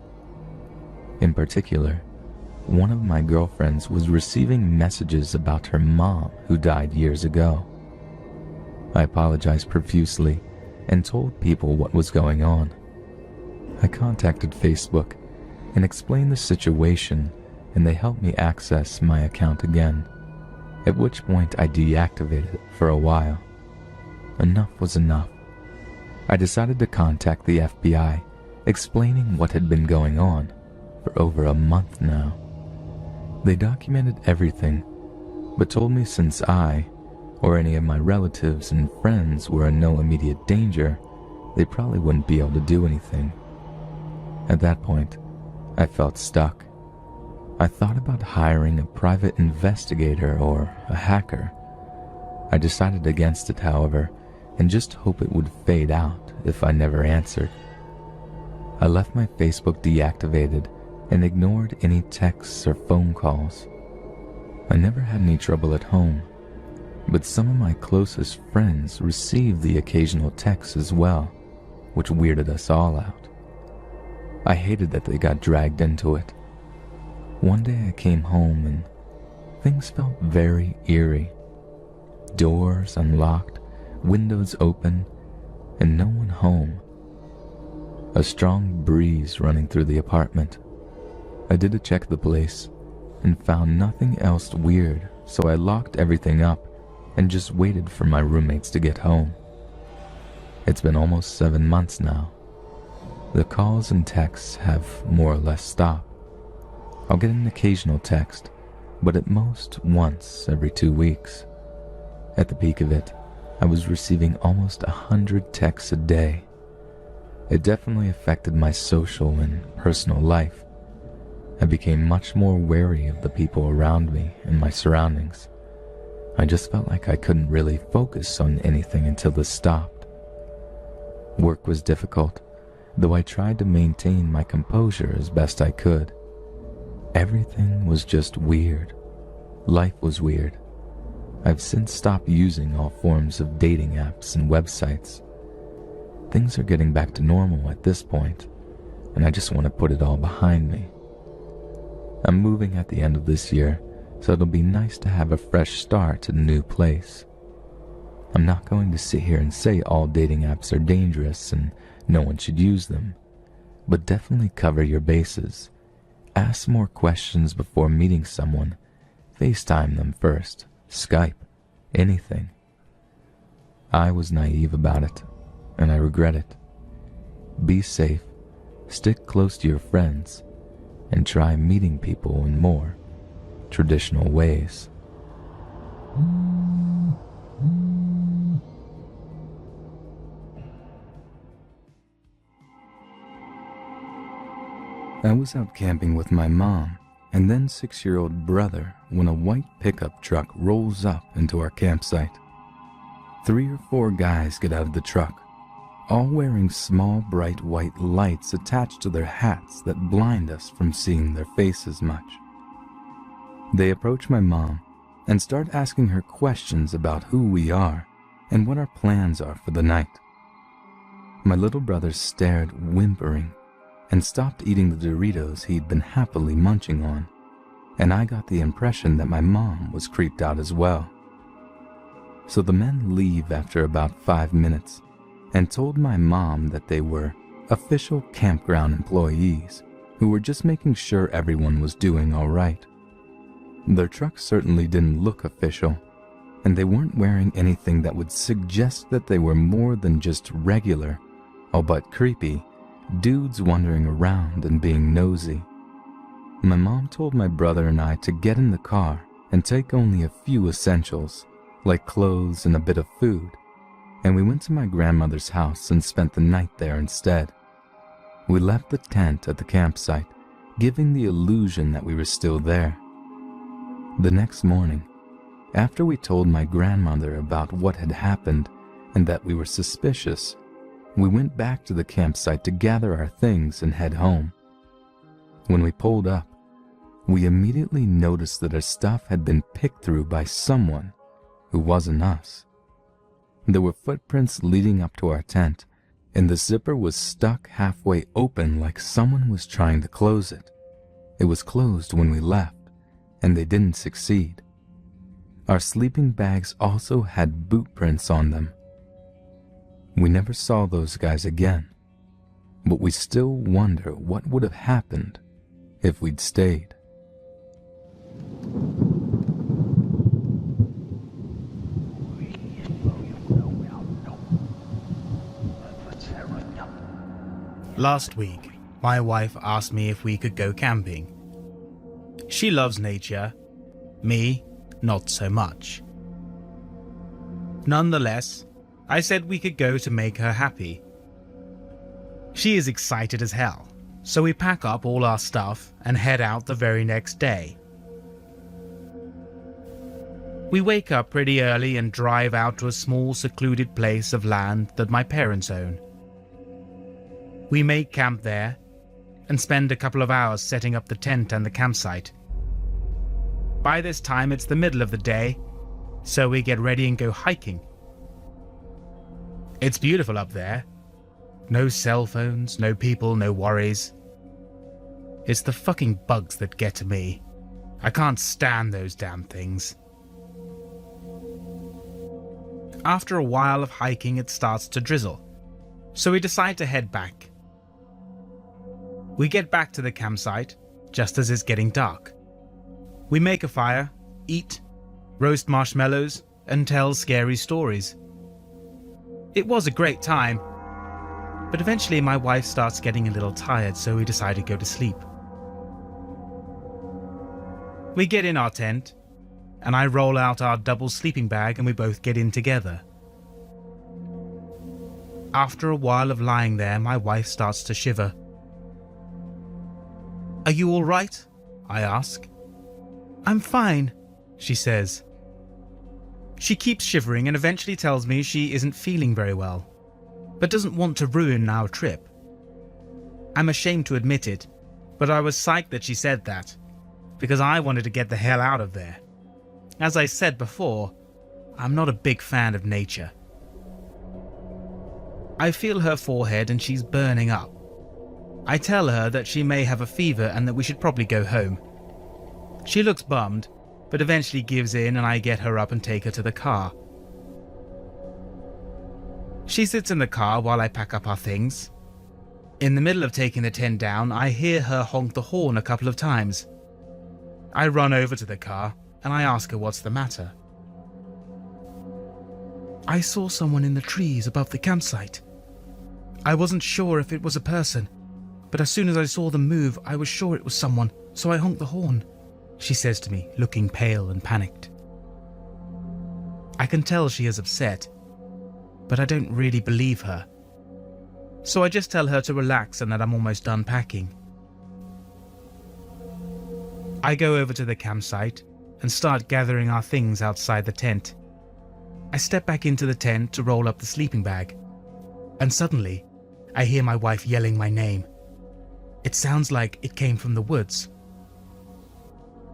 In particular, one of my girlfriends was receiving messages about her mom who died years ago. I apologized profusely and told people what was going on. I contacted Facebook and explained the situation, and they helped me access my account again, at which point I deactivated it for a while. Enough was enough. I decided to contact the FBI, explaining what had been going on for over a month now. They documented everything, but told me since I, or any of my relatives and friends were in no immediate danger, they probably wouldn't be able to do anything. At that point, I felt stuck. I thought about hiring a private investigator or a hacker. I decided against it, however, and just hope it would fade out if I never answered. I left my Facebook deactivated and ignored any texts or phone calls. I never had any trouble at home, but some of my closest friends received the occasional texts as well, which weirded us all out. I hated that they got dragged into it. One day I came home and things felt very eerie. Doors unlocked, windows open, and no one home. A strong breeze running through the apartment. I did a check of the place and found nothing else weird, so I locked everything up and just waited for my roommates to get home. It's been almost 7 months now. The calls and texts have more or less stopped. I'll get an occasional text, but at most once every 2 weeks. At the peak of it, I was receiving almost 100 texts a day. It definitely affected my social and personal life. I became much more wary of the people around me and my surroundings. I just felt like I couldn't really focus on anything until this stopped. Work was difficult, though I tried to maintain my composure as best I could. Everything was just weird. Life was weird. I've since stopped using all forms of dating apps and websites. Things are getting back to normal at this point, and I just want to put it all behind me. I'm moving at the end of this year, so it'll be nice to have a fresh start at a new place. I'm not going to sit here and say all dating apps are dangerous and no one should use them, but definitely cover your bases. Ask more questions before meeting someone. FaceTime them first, Skype, anything. I was naive about it, and I regret it. Be safe, stick close to your friends, and try meeting people in more traditional ways. I was out camping with my mom and then 6-year-old brother when a white pickup truck rolls up into our campsite. 3 or 4 guys get out of the truck, all wearing small bright white lights attached to their hats that blind us from seeing their faces much. They approach my mom and start asking her questions about who we are and what our plans are for the night. My little brother stared, whimpering, and stopped eating the Doritos he'd been happily munching on, and I got the impression that my mom was creeped out as well. So the men leave after about 5 minutes and told my mom that they were official campground employees who were just making sure everyone was doing all right. Their truck certainly didn't look official, and they weren't wearing anything that would suggest that they were more than just regular, albeit creepy, dudes wandering around and being nosy. My mom told my brother and I to get in the car and take only a few essentials, like clothes and a bit of food, and we went to my grandmother's house and spent the night there instead. We left the tent at the campsite, giving the illusion that we were still there. The next morning, after we told my grandmother about what had happened and that we were suspicious, we went back to the campsite to gather our things and head home. When we pulled up, we immediately noticed that our stuff had been picked through by someone who wasn't us. There were footprints leading up to our tent, and the zipper was stuck halfway open like someone was trying to close it. It was closed when we left, and they didn't succeed. Our sleeping bags also had boot prints on them. We never saw those guys again, but we still wonder what would have happened if we'd stayed. Last week, my wife asked me if we could go camping. She loves nature, me, not so much. Nonetheless, I said we could go to make her happy. She is excited as hell, so we pack up all our stuff and head out the very next day. We wake up pretty early and drive out to a small secluded place of land that my parents own. We make camp there and spend a couple of hours setting up the tent and the campsite. By this time it's the middle of the day, so we get ready and go hiking. It's beautiful up there, No cell phones, no people, no worries. It's the fucking bugs that get to me. I can't stand those damn things. After a while of hiking, it starts to drizzle, so we decide to head back. We get back to the campsite just as it's getting dark. We make a fire, eat, roast marshmallows, and tell scary stories. It was a great time, but eventually my wife starts getting a little tired, so we decide to go to sleep. We get in our tent, and I roll out our double sleeping bag and we both get in together. After a while of lying there, my wife starts to shiver. "Are you all right?" I ask. "I'm fine," she says. She keeps shivering and eventually tells me she isn't feeling very well, but doesn't want to ruin our trip. I'm ashamed to admit it, but I was psyched that she said that, because I wanted to get the hell out of there. As I said before, I'm not a big fan of nature. I feel her forehead and she's burning up. I tell her that she may have a fever and that we should probably go home. She looks bummed, but eventually gives in and I get her up and take her to the car. She sits in the car while I pack up our things. In the middle of taking the tent down, I hear her honk the horn a couple of times. I run over to the car and I ask her what's the matter. "I saw someone in the trees above the campsite. I wasn't sure if it was a person, but as soon as I saw them move, I was sure it was someone, so I honked the horn," she says to me, looking pale and panicked. I can tell she is upset, but I don't really believe her. So I just tell her to relax and that I'm almost done packing. I go over to the campsite and start gathering our things outside the tent. I step back into the tent to roll up the sleeping bag, and suddenly I hear my wife yelling my name. It sounds like it came from the woods.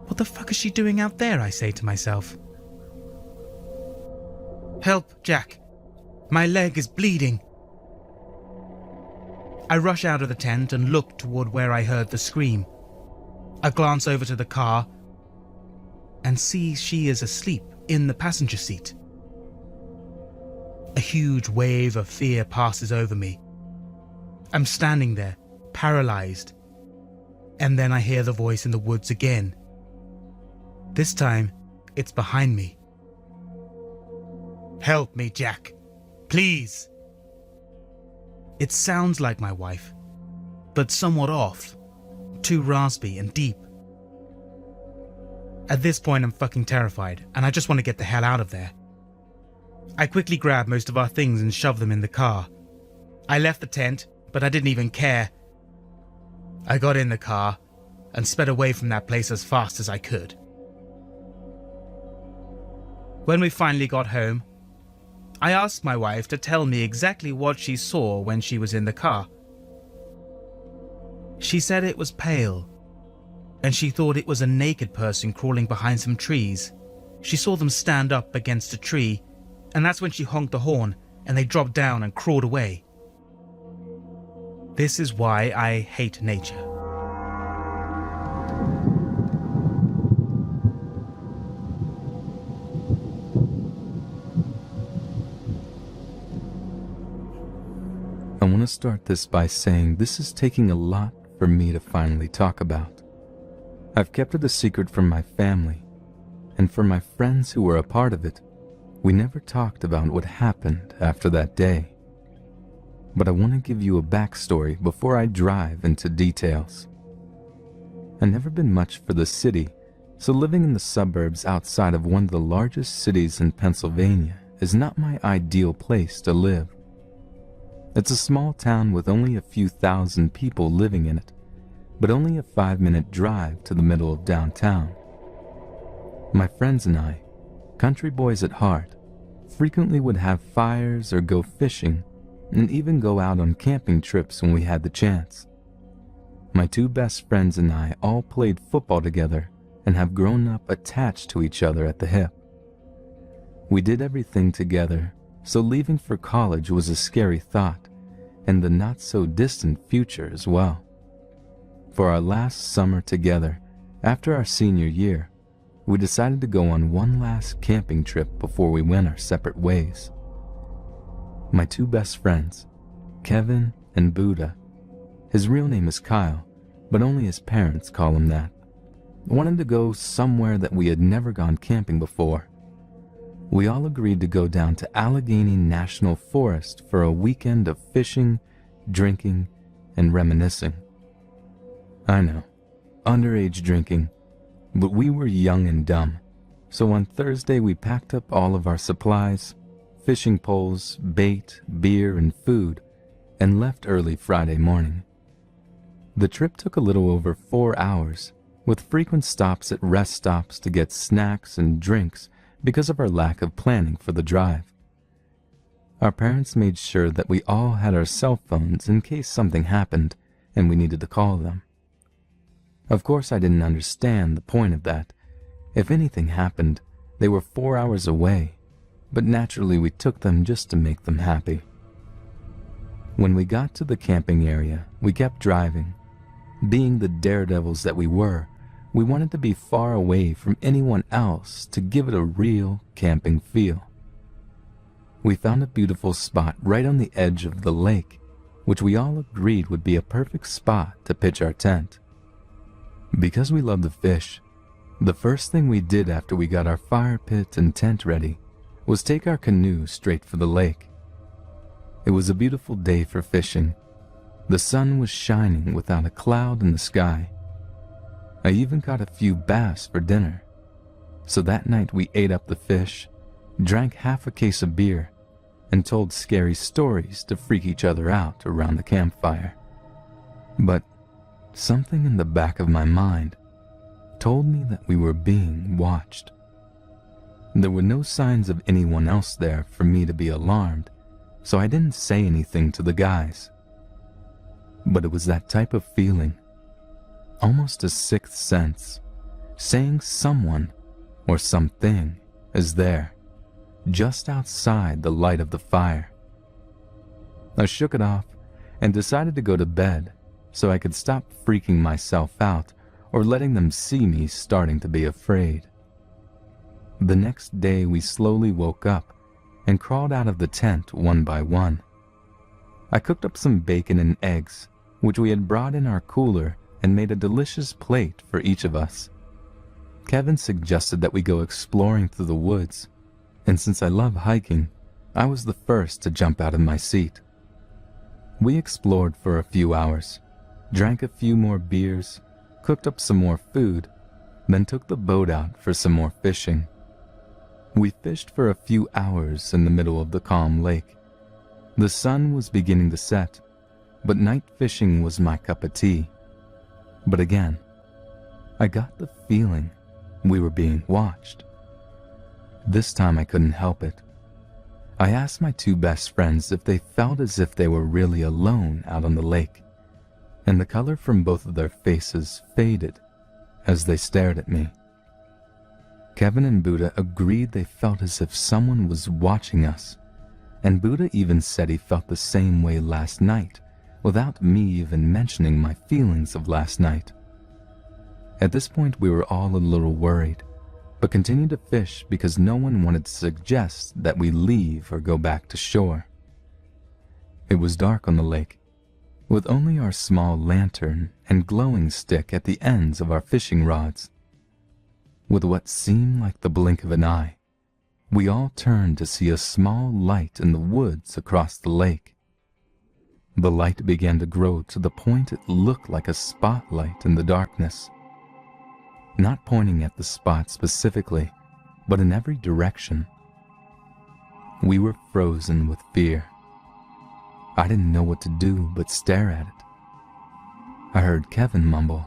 "What the fuck is she doing out there?" I say to myself. "Help, Jack. My leg is bleeding." I rush out of the tent and look toward where I heard the scream. I glance over to the car and see she is asleep in the passenger seat. A huge wave of fear passes over me. I'm standing there, paralyzed, and then I hear the voice in the woods again. This time, it's behind me. "Help me, Jack. Please." It sounds like my wife, but somewhat off, too raspy and deep. At this point, I'm fucking terrified, and I just want to get the hell out of there. I quickly grab most of our things and shove them in the car. I left the tent, but I didn't even care. I got in the car and sped away from that place as fast as I could. When we finally got home, I asked my wife to tell me exactly what she saw when she was in the car. She said it was pale, and she thought it was a naked person crawling behind some trees. She saw them stand up against a tree, and that's when she honked the horn, and they dropped down and crawled away. This is why I hate nature. I want to start this by saying this is taking a lot for me to finally talk about. I've kept it a secret from my family, and for my friends who were a part of it, we never talked about what happened after that day. But I want to give you a backstory before I drive into details. I've never been much for the city, so living in the suburbs outside of one of the largest cities in Pennsylvania is not my ideal place to live. It's a small town with only a few thousand people living in it, but only a 5-minute drive to the middle of downtown. My friends and I, country boys at heart, frequently would have fires or go fishing, and even go out on camping trips when we had the chance. My 2 best friends and I all played football together and have grown up attached to each other at the hip. We did everything together, so leaving for college was a scary thought, and the not-so-distant future as well. For our last summer together, after our senior year, we decided to go on one last camping trip before we went our separate ways. My two best friends, Kevin and Buddha, his real name is Kyle, but only his parents call him that, wanted to go somewhere that we had never gone camping before. We all agreed to go down to Allegheny National Forest for a weekend of fishing, drinking, and reminiscing. I know, underage drinking, but we were young and dumb, so on Thursday we packed up all of our supplies, fishing poles, bait, beer, and food, and left early Friday morning. The trip took a little over 4 hours, with frequent stops at rest stops to get snacks and drinks because of our lack of planning for the drive. Our parents made sure that we all had our cell phones in case something happened and we needed to call them. Of course, I didn't understand the point of that. If anything happened, they were 4 hours away, but naturally we took them just to make them happy. When we got to the camping area, we kept driving. Being the daredevils that we were, we wanted to be far away from anyone else to give it a real camping feel. We found a beautiful spot right on the edge of the lake, which we all agreed would be a perfect spot to pitch our tent. Because we love to fish, the first thing we did after we got our fire pit and tent ready was take our canoe straight for the lake. It was a beautiful day for fishing. The sun was shining without a cloud in the sky. I even caught a few bass for dinner. So that night we ate up the fish, drank half a case of beer, and told scary stories to freak each other out around the campfire. But something in the back of my mind told me that we were being watched. There were no signs of anyone else there for me to be alarmed, so I didn't say anything to the guys. But it was that type of feeling, almost a sixth sense, saying someone or something is there, just outside the light of the fire. I shook it off and decided to go to bed so I could stop freaking myself out or letting them see me starting to be afraid. The next day we slowly woke up and crawled out of the tent one by one. I cooked up some bacon and eggs, which we had brought in our cooler, and made a delicious plate for each of us. Kevin suggested that we go exploring through the woods, and since I love hiking, I was the first to jump out of my seat. We explored for a few hours, drank a few more beers, cooked up some more food, then took the boat out for some more fishing. We fished for a few hours in the middle of the calm lake. The sun was beginning to set, but night fishing was my cup of tea. But again, I got the feeling we were being watched. This time I couldn't help it. I asked my two best friends if they felt as if they were really alone out on the lake, and the color from both of their faces faded as they stared at me. Kevin and Buddha agreed they felt as if someone was watching us, and Buddha even said he felt the same way last night, without me even mentioning my feelings of last night. At this point we were all a little worried, but continued to fish because no one wanted to suggest that we leave or go back to shore. It was dark on the lake, with only our small lantern and glowing stick at the ends of our fishing rods. With what seemed like the blink of an eye, we all turned to see a small light in the woods across the lake. The light began to grow to the point it looked like a spotlight in the darkness, not pointing at the spot specifically, but in every direction. We were frozen with fear. I didn't know what to do but stare at it. I heard Kevin mumble,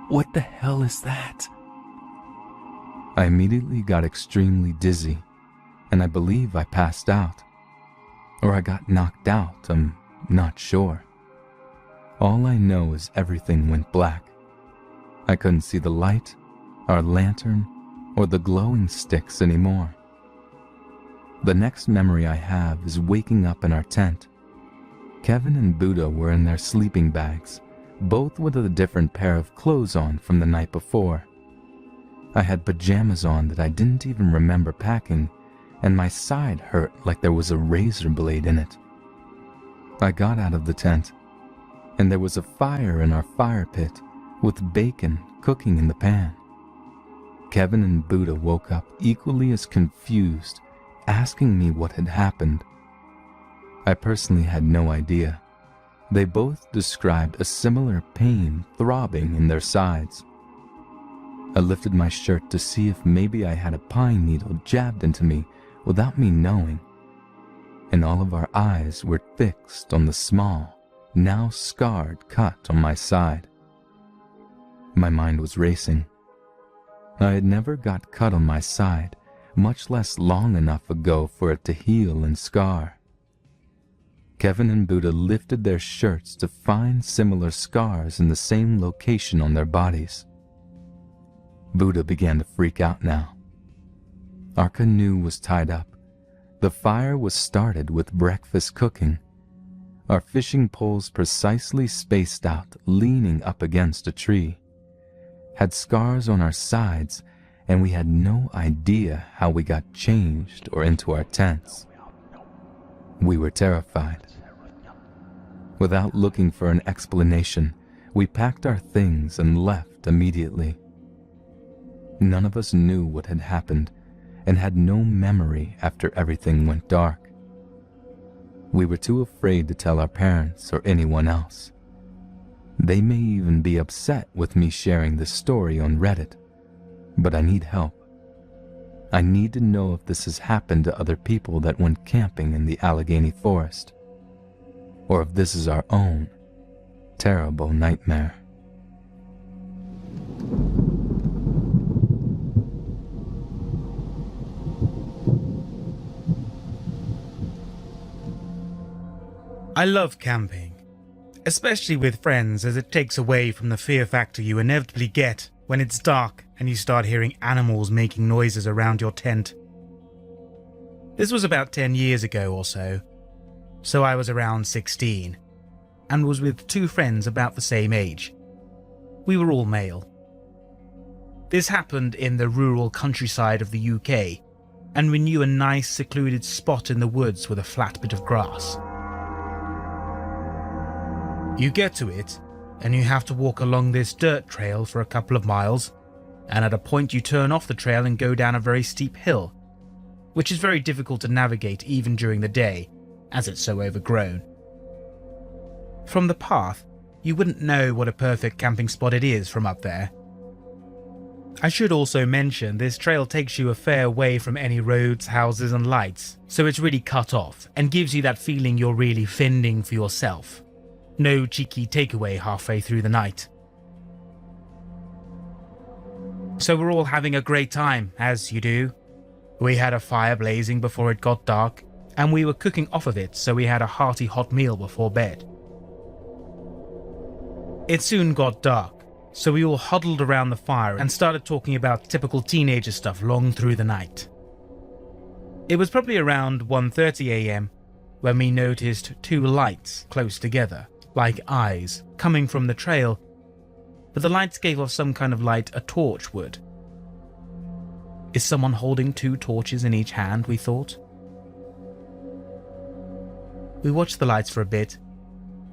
What the hell is that?" I immediately got extremely dizzy, and I believe I passed out. Or I got knocked out, I'm not sure. All I know is everything went black. I couldn't see the light, our lantern, or the glowing sticks anymore. The next memory I have is waking up in our tent. Kevin and Buddha were in their sleeping bags, both with a different pair of clothes on from the night before. I had pajamas on that I didn't even remember packing, and my side hurt like there was a razor blade in it. I got out of the tent, and there was a fire in our fire pit with bacon cooking in the pan. Kevin and Buddha woke up equally as confused, asking me what had happened. I personally had no idea. They both described a similar pain throbbing in their sides. I lifted my shirt to see if maybe I had a pine needle jabbed into me without me knowing, and all of our eyes were fixed on the small, now scarred cut on my side. My mind was racing. I had never got cut on my side, much less long enough ago for it to heal and scar. Kevin and Buddha lifted their shirts to find similar scars in the same location on their bodies. Buddha began to freak out now. Our canoe was tied up. The fire was started with breakfast cooking. Our fishing poles precisely spaced out, leaning up against a tree, had scars on our sides, and we had no idea how we got changed or into our tents. We were terrified. Without looking for an explanation, we packed our things and left immediately. None of us knew what had happened and had no memory after everything went dark. We were too afraid to tell our parents or anyone else. They may even be upset with me sharing this story on Reddit, but I need help. I need to know if this has happened to other people that went camping in the Allegheny Forest, or if this is our own terrible nightmare. I love camping, especially with friends, as it takes away from the fear factor you inevitably get when it's dark and you start hearing animals making noises around your tent. This was about 10 years ago or so I was around 16, and was with two friends about the same age. We were all male. This happened in the rural countryside of the UK, and we knew a nice secluded spot in the woods with a flat bit of grass. You get to it, and you have to walk along this dirt trail for a couple of miles, and at a point you turn off the trail and go down a very steep hill, which is very difficult to navigate even during the day, as it's so overgrown. From the path, you wouldn't know what a perfect camping spot it is from up there. I should also mention this trail takes you a fair way from any roads, houses and lights, so it's really cut off and gives you that feeling you're really fending for yourself. No cheeky takeaway halfway through the night. So we're all having a great time, as you do. We had a fire blazing before it got dark, and we were cooking off of it, so we had a hearty hot meal before bed. It soon got dark, so we all huddled around the fire and started talking about typical teenager stuff long through the night. It was probably around 1:30 AM when we noticed two lights close together, like eyes, coming from the trail, but the lights gave off some kind of light a torch would. Is someone holding two torches in each hand, we thought. We watched the lights for a bit,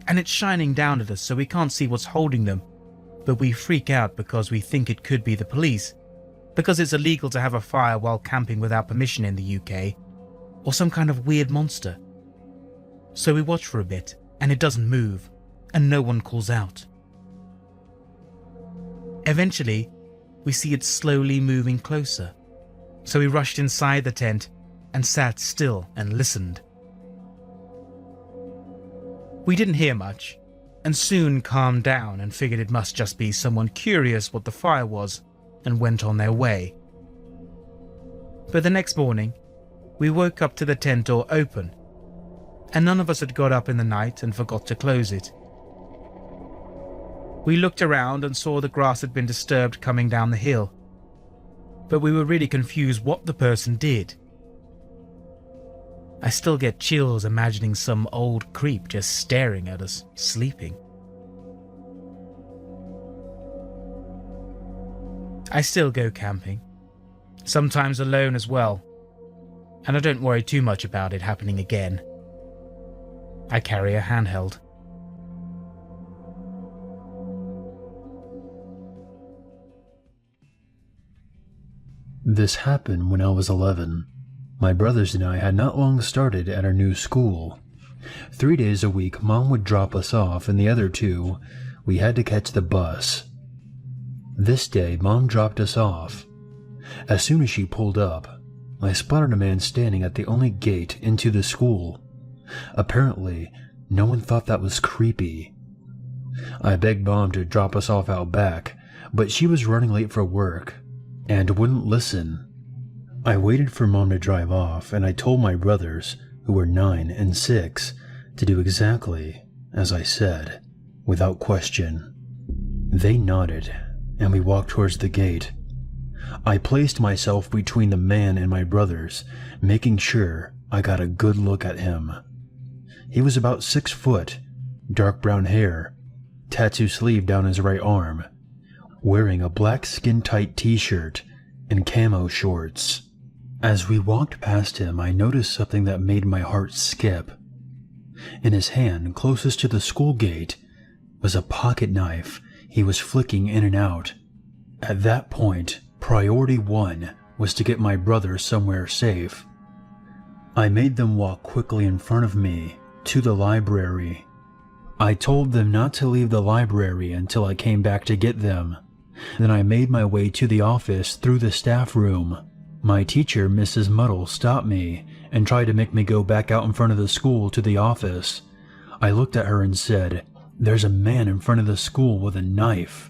and it's shining down at us so we can't see what's holding them, but we freak out because we think it could be the police, because it's illegal to have a fire while camping without permission in the UK, or some kind of weird monster. So we watch for a bit, and it doesn't move, and no one calls out. Eventually, we see it slowly moving closer, so we rushed inside the tent and sat still and listened. We didn't hear much, and soon calmed down and figured it must just be someone curious what the fire was, and went on their way. But the next morning, we woke up to the tent door open, and none of us had got up in the night and forgot to close it. We looked around and saw the grass had been disturbed coming down the hill, but we were really confused what the person did. I still get chills imagining some old creep just staring at us, sleeping. I still go camping, sometimes alone as well, and I don't worry too much about it happening again. I carry a handheld. This happened when I was 11. My brothers and I had not long started at our new school. 3 days a week, Mom would drop us off, and the other 2, we had to catch the bus. This day, Mom dropped us off. As soon as she pulled up, I spotted a man standing at the only gate into the school. Apparently, no one thought that was creepy. I begged Mom to drop us off out back, but she was running late for work and wouldn't listen. I waited for Mom to drive off, and I told my brothers, who were 9 and 6, to do exactly as I said, without question. They nodded, and we walked towards the gate. I placed myself between the man and my brothers, making sure I got a good look at him. He was about 6 foot, dark brown hair, tattoo sleeve down his right arm, wearing a black skin-tight t-shirt and camo shorts. As we walked past him, I noticed something that made my heart skip. In his hand, closest to the school gate, was a pocket knife he was flicking in and out. At that point, priority 1 was to get my brother somewhere safe. I made them walk quickly in front of me to the library. I told them not to leave the library until I came back to get them. Then I made my way to the office through the staff room. My teacher, Mrs. Muddle, stopped me and tried to make me go back out in front of the school to the office. I looked at her and said, "There's a man in front of the school with a knife."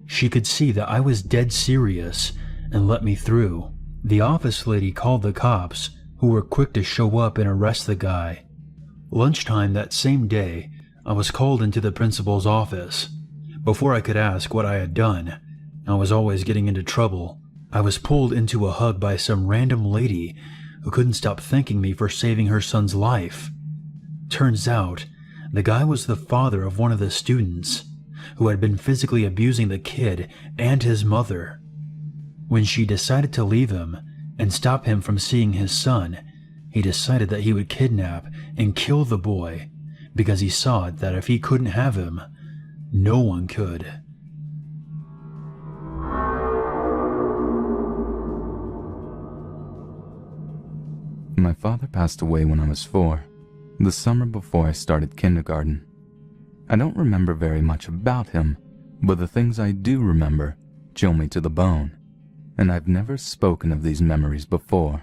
She could see that I was dead serious and let me through. The office lady called the cops, who were quick to show up and arrest the guy. Lunchtime that same day, I was called into the principal's office. Before I could ask what I had done, I was always getting into trouble. I was pulled into a hug by some random lady who couldn't stop thanking me for saving her son's life. Turns out, the guy was the father of one of the students, who had been physically abusing the kid and his mother. When she decided to leave him and stop him from seeing his son, he decided that he would kidnap and kill the boy because he saw that if he couldn't have him, no one could. My father passed away when I was 4, the summer before I started kindergarten. I don't remember very much about him, but the things I do remember chill me to the bone, and I've never spoken of these memories before.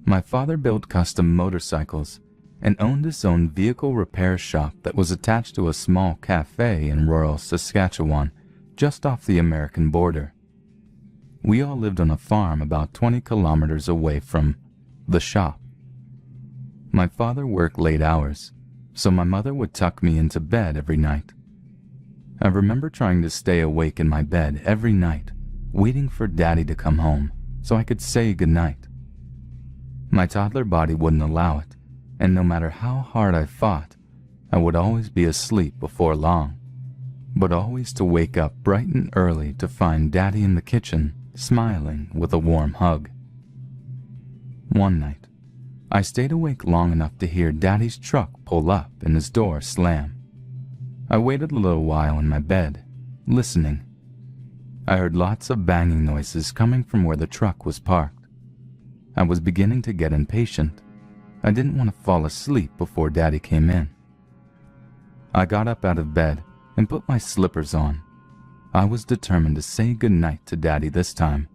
My father built custom motorcycles and owned his own vehicle repair shop that was attached to a small cafe in rural Saskatchewan, just off the American border. We all lived on a farm about 20 kilometers away from the shop. My father worked late hours, so my mother would tuck me into bed every night. I remember trying to stay awake in my bed every night, waiting for Daddy to come home so I could say goodnight. My toddler body wouldn't allow it, and no matter how hard I fought, I would always be asleep before long, but always to wake up bright and early to find Daddy in the kitchen, smiling with a warm hug. One night, I stayed awake long enough to hear Daddy's truck pull up and his door slam. I waited a little while in my bed, listening. I heard lots of banging noises coming from where the truck was parked. I was beginning to get impatient. I didn't want to fall asleep before Daddy came in. I got up out of bed and put my slippers on. I was determined to say goodnight to Daddy this time.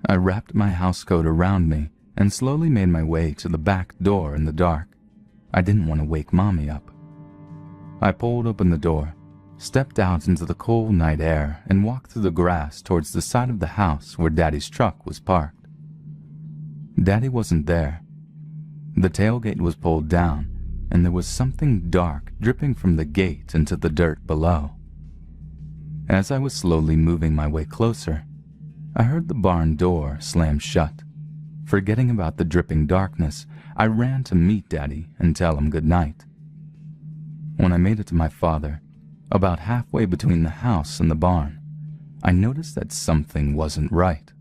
I wrapped my housecoat around me and slowly made my way to the back door in the dark. I didn't want to wake Mommy up. I pulled open the door, stepped out into the cool night air, and walked through the grass towards the side of the house where Daddy's truck was parked. Daddy wasn't there. The tailgate was pulled down, and there was something dark dripping from the gate into the dirt below. As I was slowly moving my way closer, I heard the barn door slam shut, Forgetting about the dripping darkness, I ran to meet Daddy and tell him good night. When I made it to my father, about halfway between the house and the barn, I noticed that something wasn't right.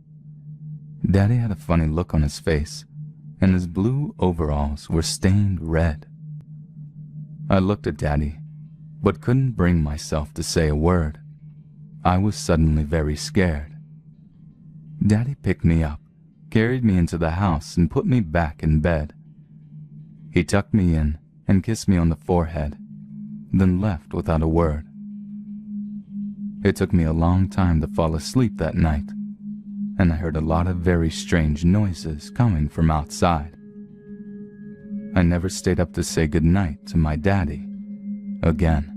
Daddy had a funny look on his face, and his blue overalls were stained red. I looked at Daddy, but couldn't bring myself to say a word. I was suddenly very scared. Daddy picked me up, carried me into the house, and put me back in bed. He tucked me in and kissed me on the forehead, then left without a word. It took me a long time to fall asleep that night, and I heard a lot of very strange noises coming from outside. I never stayed up to say goodnight to my daddy again.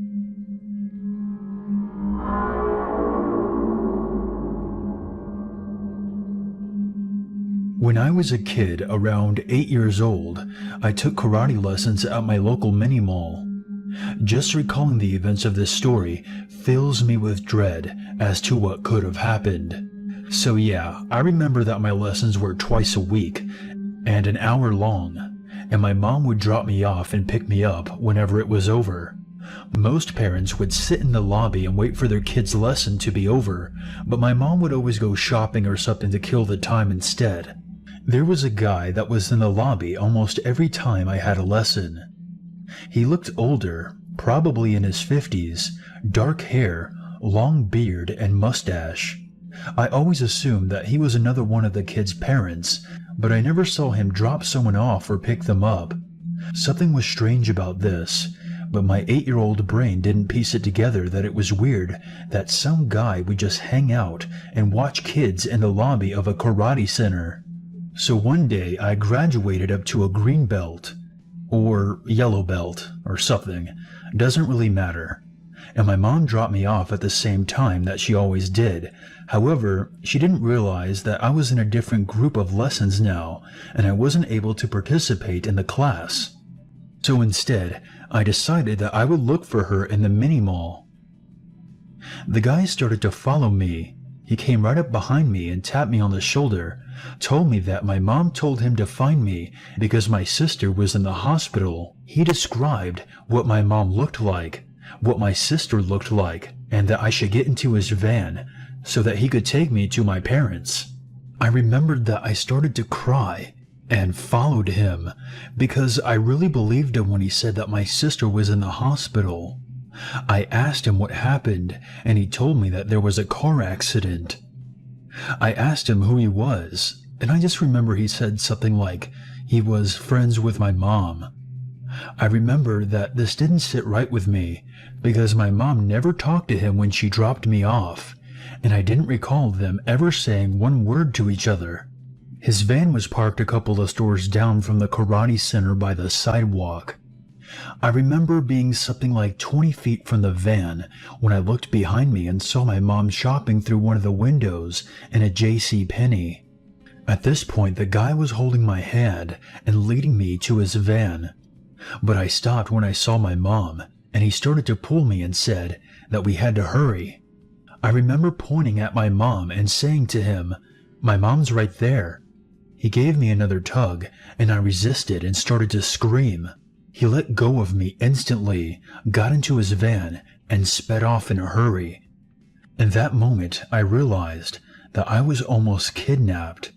When I was a kid, around 8 years old, I took karate lessons at my local mini-mall. Just recalling the events of this story fills me with dread as to what could have happened. So yeah, I remember that my lessons were twice a week and an hour long, and my mom would drop me off and pick me up whenever it was over. Most parents would sit in the lobby and wait for their kid's lesson to be over, but my mom would always go shopping or something to kill the time instead. There was a guy that was in the lobby almost every time I had a lesson. He looked older, probably in his 50s, dark hair, long beard, and mustache. I always assumed that he was another one of the kids' parents, but I never saw him drop someone off or pick them up. Something was strange about this, but my 8-year-old brain didn't piece it together that it was weird that some guy would just hang out and watch kids in the lobby of a karate center. So one day I graduated up to a green belt, or yellow belt, or something, doesn't really matter, and my mom dropped me off at the same time that she always did. However, she didn't realize that I was in a different group of lessons now, and I wasn't able to participate in the class. So instead, I decided that I would look for her in the mini-mall. The guy started to follow me. He came right up behind me and tapped me on the shoulder, told me that my mom told him to find me because my sister was in the hospital. He described what my mom looked like, what my sister looked like, and that I should get into his van so that he could take me to my parents. I remembered that I started to cry and followed him because I really believed him when he said that my sister was in the hospital. I asked him what happened, and he told me that there was a car accident. I asked him who he was, and I just remember he said something like he was friends with my mom. I remember that this didn't sit right with me because my mom never talked to him when she dropped me off, and I didn't recall them ever saying one word to each other. His van was parked a couple of stores down from the karate center by the sidewalk. I remember being something like 20 feet from the van when I looked behind me and saw my mom shopping through one of the windows in a JCPenney. At this point, the guy was holding my hand and leading me to his van. But I stopped when I saw my mom, and he started to pull me and said that we had to hurry. I remember pointing at my mom and saying to him, "My mom's right there." He gave me another tug, and I resisted and started to scream. He let go of me instantly, got into his van, and sped off in a hurry. In that moment, I realized that I was almost kidnapped.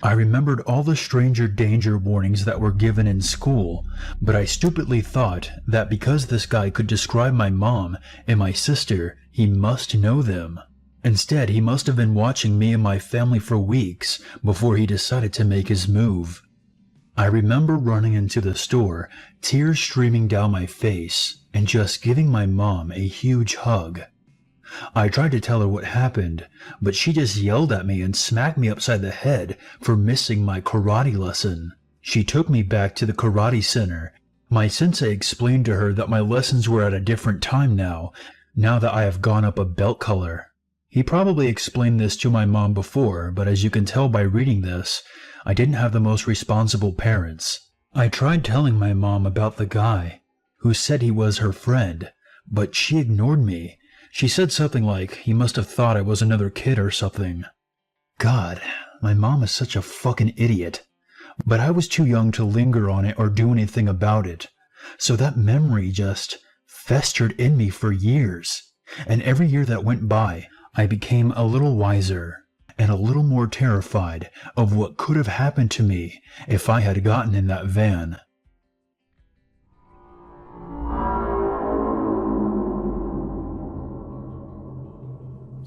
I remembered all the stranger danger warnings that were given in school, but I stupidly thought that because this guy could describe my mom and my sister, he must know them. Instead, he must have been watching me and my family for weeks before he decided to make his move. I remember running into the store, tears streaming down my face, and just giving my mom a huge hug. I tried to tell her what happened, but she just yelled at me and smacked me upside the head for missing my karate lesson. She took me back to the karate center. My sensei explained to her that my lessons were at a different time now that I have gone up a belt color. He probably explained this to my mom before, but as you can tell by reading this, I didn't have the most responsible parents. I tried telling my mom about the guy, who said he was her friend, but she ignored me. She said something like he must have thought I was another kid or something. God, my mom is such a fucking idiot. But I was too young to linger on it or do anything about it. So that memory just festered in me for years. And every year that went by, I became a little wiser and a little more terrified of what could have happened to me if I had gotten in that van.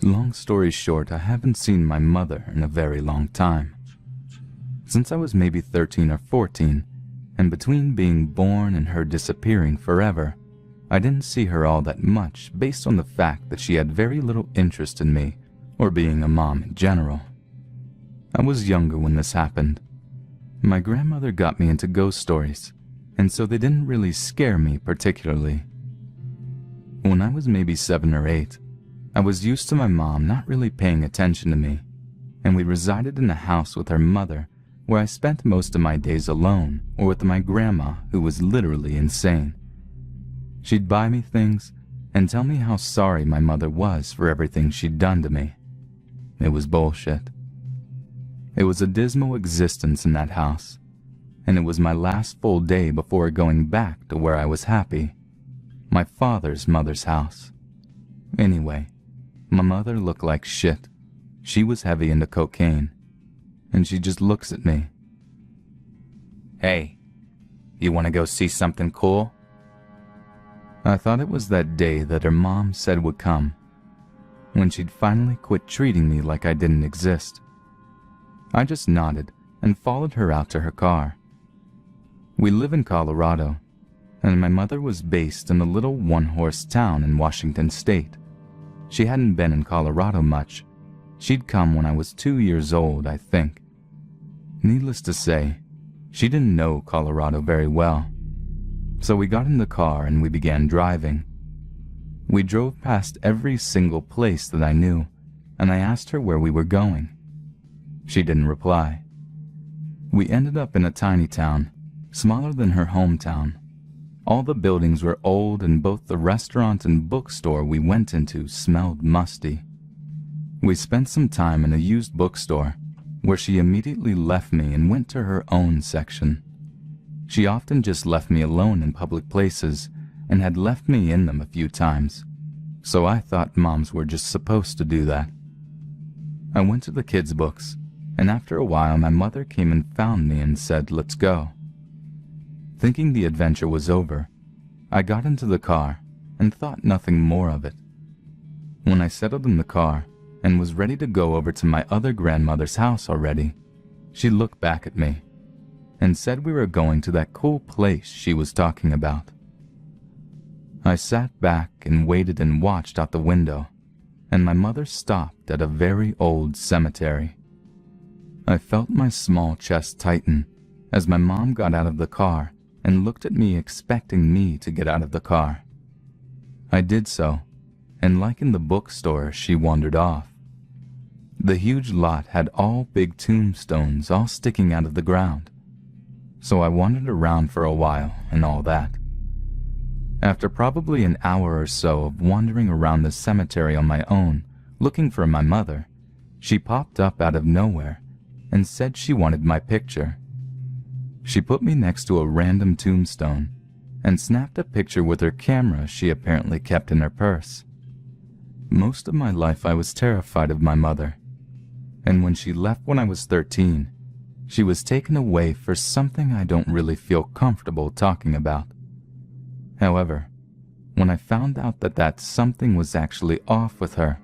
Long story short, I haven't seen my mother in a very long time. Since I was maybe 13 or 14, and between being born and her disappearing forever, I didn't see her all that much based on the fact that she had very little interest in me or being a mom in general. I was younger when this happened. My grandmother got me into ghost stories, and so they didn't really scare me particularly. When I was maybe 7 or 8, I was used to my mom not really paying attention to me, and we resided in a house with her mother where I spent most of my days alone or with my grandma, who was literally insane. She'd buy me things and tell me how sorry my mother was for everything she'd done to me. It was bullshit. It was a dismal existence in that house, and it was my last full day before going back to where I was happy, my father's mother's house. Anyway, my mother looked like shit. She was heavy into cocaine, and she just looks at me. "Hey, you want to go see something cool?" I thought it was that day that her mom said would come, when she'd finally quit treating me like I didn't exist. I just nodded and followed her out to her car. We live in Colorado, and my mother was based in a little one-horse town in Washington State. She hadn't been in Colorado much. She'd come when I was 2 years old, I think. Needless to say, she didn't know Colorado very well. So we got in the car and we began driving. We drove past every single place that I knew, and I asked her where we were going. She didn't reply. We ended up in a tiny town, smaller than her hometown. All the buildings were old, and both the restaurant and bookstore we went into smelled musty. We spent some time in a used bookstore, where she immediately left me and went to her own section. She often just left me alone in public places, and had left me in them a few times, so I thought moms were just supposed to do that. I went to the kids' books, and after a while my mother came and found me and said, "Let's go." Thinking the adventure was over, I got into the car and thought nothing more of it. When I settled in the car and was ready to go over to my other grandmother's house already, she looked back at me and said we were going to that cool place she was talking about. I sat back and waited and watched out the window, and my mother stopped at a very old cemetery. I felt my small chest tighten as my mom got out of the car and looked at me expecting me to get out of the car. I did so, and like in the bookstore, she wandered off. The huge lot had all big tombstones all sticking out of the ground, so I wandered around for a while and all that. After probably an hour or so of wandering around the cemetery on my own, looking for my mother, she popped up out of nowhere and said she wanted my picture. She put me next to a random tombstone and snapped a picture with her camera she apparently kept in her purse. Most of my life I was terrified of my mother, and when she left when I was 13, she was taken away for something I don't really feel comfortable talking about. However, when I found out that that something was actually off with her,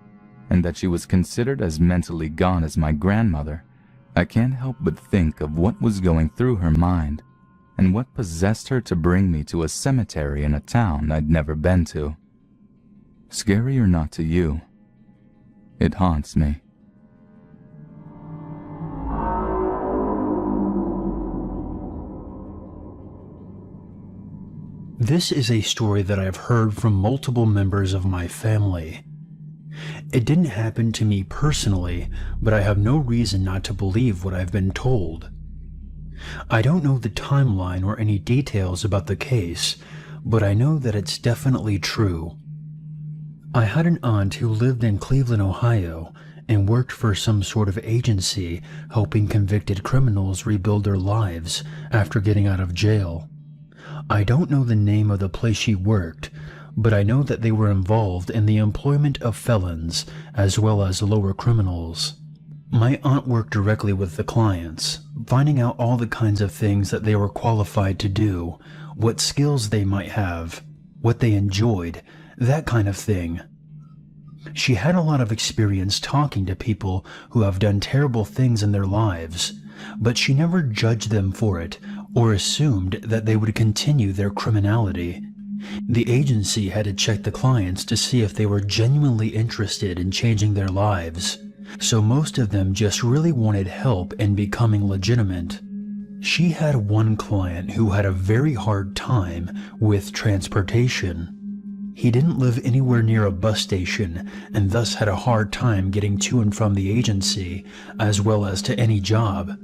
and that she was considered as mentally gone as my grandmother, I can't help but think of what was going through her mind, and what possessed her to bring me to a cemetery in a town I'd never been to. Scary or not to you, it haunts me. This is a story that I've heard from multiple members of my family. It didn't happen to me personally, but I have no reason not to believe what I've been told. I don't know the timeline or any details about the case, but I know that it's definitely true. I had an aunt who lived in Cleveland, Ohio, and worked for some sort of agency helping convicted criminals rebuild their lives after getting out of jail. I don't know the name of the place she worked, but I know that they were involved in the employment of felons as well as lower criminals. My aunt worked directly with the clients, finding out all the kinds of things that they were qualified to do, what skills they might have, what they enjoyed, that kind of thing. She had a lot of experience talking to people who have done terrible things in their lives, but she never judged them for it or assumed that they would continue their criminality. The agency had to check the clients to see if they were genuinely interested in changing their lives, so most of them just really wanted help in becoming legitimate. She had one client who had a very hard time with transportation. He didn't live anywhere near a bus station and thus had a hard time getting to and from the agency as well as to any job.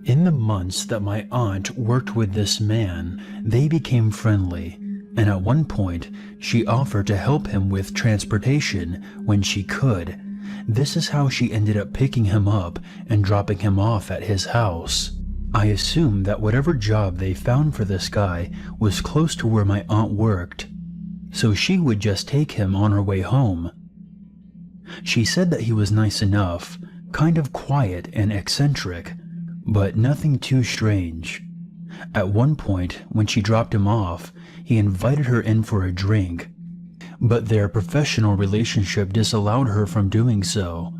In the months that my aunt worked with this man, they became friendly, and at one point she offered to help him with transportation when she could. This is how she ended up picking him up and dropping him off at his house. I assume that whatever job they found for this guy was close to where my aunt worked, so she would just take him on her way home. She said that he was nice enough, kind of quiet and eccentric, but nothing too strange. At one point, when she dropped him off, he invited her in for a drink, but their professional relationship disallowed her from doing so.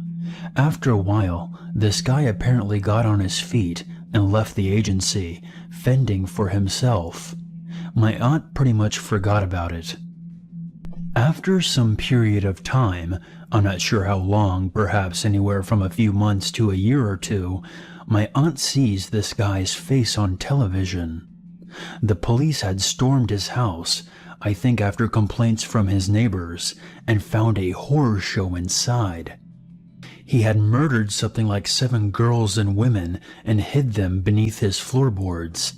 After a while, this guy apparently got on his feet and left the agency, fending for himself. My aunt pretty much forgot about it. After some period of time, I'm not sure how long, perhaps anywhere from a few months to a year or two, my aunt sees this guy's face on television. The police had stormed his house, I think after complaints from his neighbors, and found a horror show inside. He had murdered something like 7 girls and women and hid them beneath his floorboards.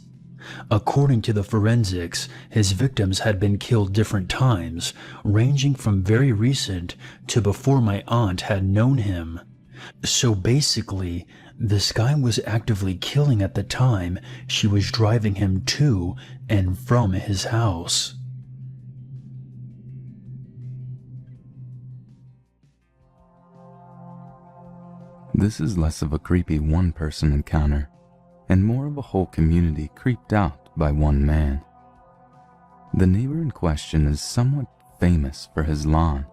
According to the forensics, his victims had been killed different times, ranging from very recent to before my aunt had known him. So basically, this guy was actively killing at the time she was driving him to and from his house. This is less of a creepy one-person encounter and more of a whole community creeped out by one man. The neighbor in question is somewhat famous for his lawn,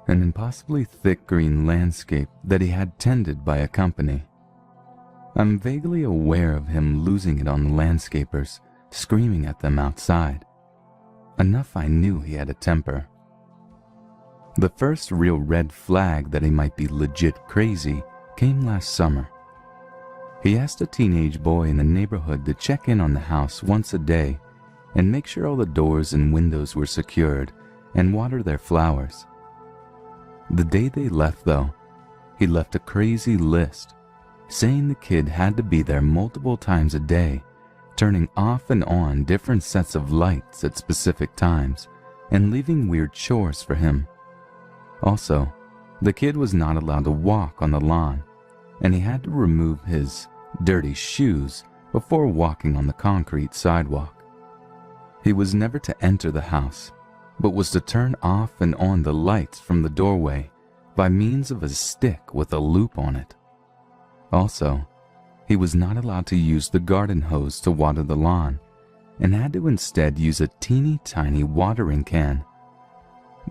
an impossibly thick green landscape that he had tended by a company. I'm vaguely aware of him losing it on the landscapers, screaming at them outside. Enough I knew he had a temper. The first real red flag that he might be legit crazy came last summer. He asked a teenage boy in the neighborhood to check in on the house once a day and make sure all the doors and windows were secured and water their flowers. The day they left, though, he left a crazy list, saying the kid had to be there multiple times a day, turning off and on different sets of lights at specific times, and leaving weird chores for him. Also, the kid was not allowed to walk on the lawn, and he had to remove his dirty shoes before walking on the concrete sidewalk. He was never to enter the house, but was to turn off and on the lights from the doorway by means of a stick with a loop on it. Also, he was not allowed to use the garden hose to water the lawn, and had to instead use a teeny tiny watering can.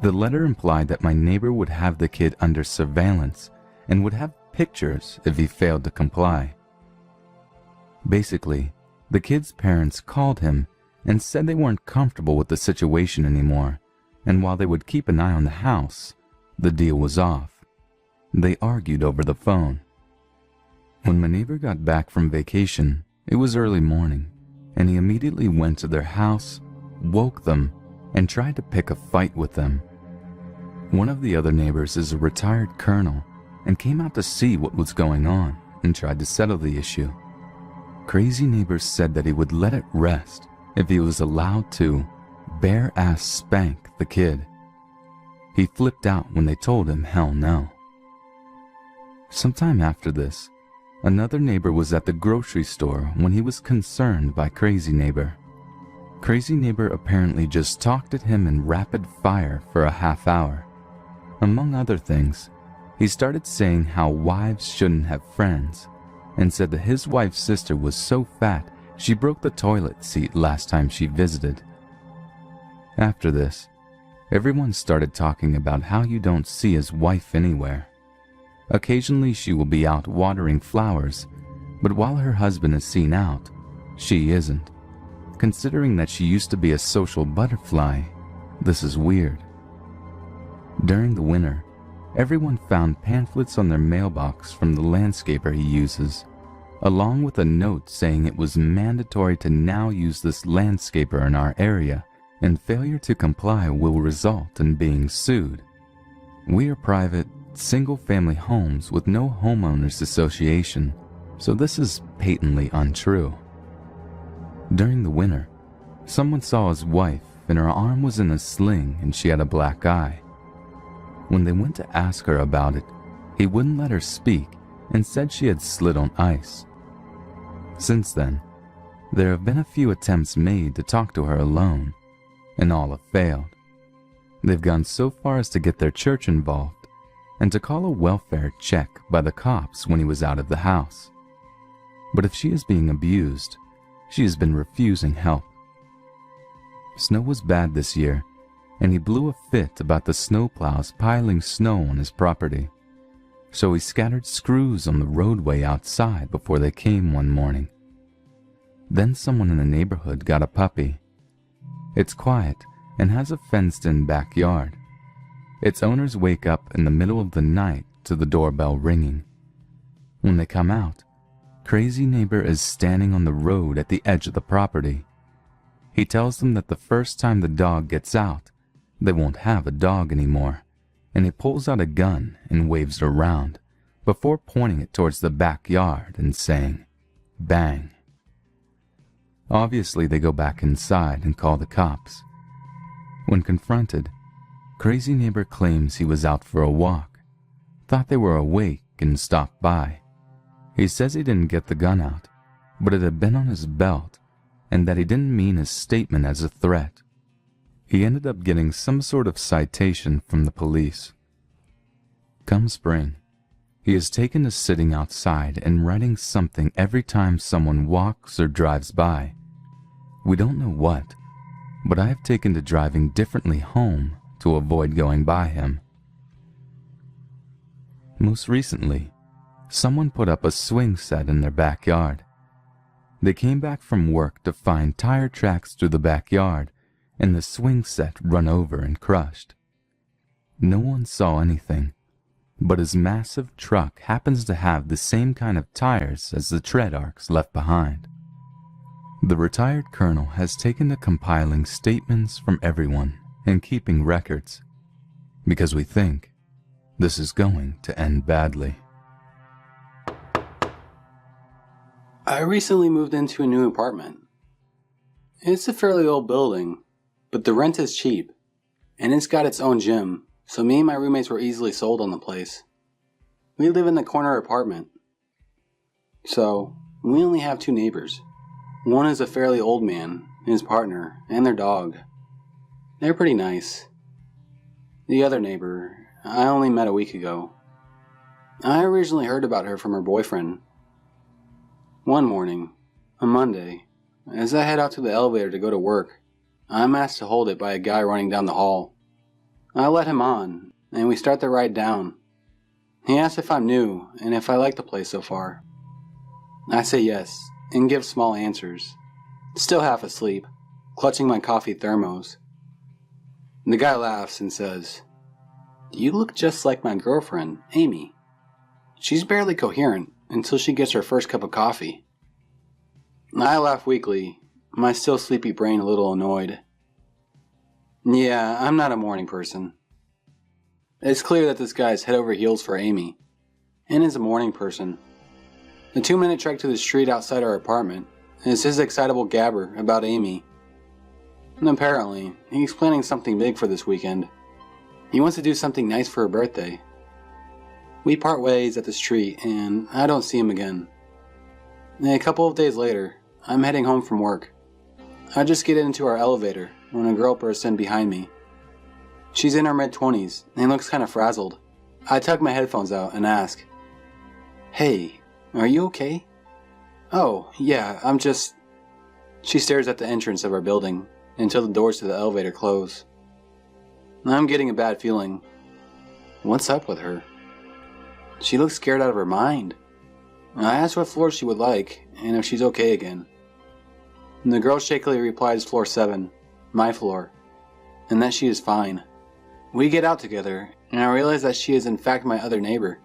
The letter implied that my neighbor would have the kid under surveillance and would have pictures if he failed to comply. Basically, the kid's parents called him and said they weren't comfortable with the situation anymore, and while they would keep an eye on the house, the deal was off. They argued over the phone. When my neighbor got back from vacation, it was early morning, and he immediately went to their house, woke them, and tried to pick a fight with them. One of the other neighbors is a retired colonel and came out to see what was going on and tried to settle the issue. Crazy neighbors said that he would let it rest if he was allowed to bare-ass spank the kid. He flipped out when they told him hell no. Sometime after this, another neighbor was at the grocery store when he was concerned by Crazy Neighbor. Crazy Neighbor apparently just talked at him in rapid fire for a half hour. Among other things, he started saying how wives shouldn't have friends, and said that his wife's sister was so fat she broke the toilet seat last time she visited. After this, everyone started talking about how you don't see his wife anywhere. Occasionally she will be out watering flowers, but while her husband is seen out, she isn't. Considering that she used to be a social butterfly, this is weird. During the winter, everyone found pamphlets on their mailbox from the landscaper he uses, along with a note saying it was mandatory to now use this landscaper in our area, and failure to comply will result in being sued. We are private, single-family homes with no homeowners association, so this is patently untrue. During the winter, someone saw his wife and her arm was in a sling and she had a black eye. When they went to ask her about it, he wouldn't let her speak and said she had slid on ice. Since then, there have been a few attempts made to talk to her alone, and all have failed. They've gone so far as to get their church involved and to call a welfare check by the cops when he was out of the house. But if she is being abused, she has been refusing help. Snow was bad this year, and he blew a fit about the snowplows piling snow on his property. So he scattered screws on the roadway outside before they came one morning. Then someone in the neighborhood got a puppy. It's quiet and has a fenced-in backyard. Its owners wake up in the middle of the night to the doorbell ringing. When they come out, Crazy Neighbor is standing on the road at the edge of the property. He tells them that the first time the dog gets out, they won't have a dog anymore, and he pulls out a gun and waves it around before pointing it towards the backyard and saying, "Bang." Obviously, they go back inside and call the cops. When confronted, Crazy Neighbor claims he was out for a walk, thought they were awake and stopped by. He says he didn't get the gun out, but it had been on his belt, and that he didn't mean his statement as a threat. He ended up getting some sort of citation from the police. Come spring, he is taken to sitting outside and writing something every time someone walks or drives by. We don't know what, but I have taken to driving differently home to avoid going by him. Most recently, someone put up a swing set in their backyard. They came back from work to find tire tracks through the backyard and the swing set run over and crushed. No one saw anything, but his massive truck happens to have the same kind of tires as the tread arcs left behind. The retired colonel has taken to compiling statements from everyone and keeping records, because we think this is going to end badly. I recently moved into a new apartment. It's a fairly old building, but the rent is cheap, and it's got its own gym, so me and my roommates were easily sold on the place. We live in the corner apartment, so we only have 2 neighbors. One is a fairly old man, his partner, and their dog. They're pretty nice. The other neighbor, I only met a week ago. I originally heard about her from her boyfriend. One morning, on Monday, as I head out to the elevator to go to work, I'm asked to hold it by a guy running down the hall. I let him on, and we start the ride down. He asks if I'm new and if I like the place so far. I say yes, and give small answers. Still half asleep, clutching my coffee thermos. The guy laughs and says, "You look just like my girlfriend, Amy. She's barely coherent until she gets her first cup of coffee." I laugh weakly, my still sleepy brain a little annoyed. Yeah, I'm not a morning person. It's clear that this guy is head over heels for Amy, and is a morning person. The 2-minute trek to the street outside our apartment is his excitable gabber about Amy. And apparently, he's planning something big for this weekend. He wants to do something nice for her birthday. We part ways at the street, and I don't see him again. A couple of days later, I'm heading home from work. I just get into our elevator when a girl bursts in behind me. She's in her mid-20s and looks kind of frazzled. I tug my headphones out and ask, "Hey, are you okay?" "Oh, yeah, I'm just..." She stares at the entrance of our building until the doors to the elevator close. I'm getting a bad feeling. What's up with her? She looks scared out of her mind. I asked what floor she would like and if she's okay again. And the girl shakily replies floor 7, my floor, and that she is fine. We get out together, and I realize that she is in fact my other neighbor.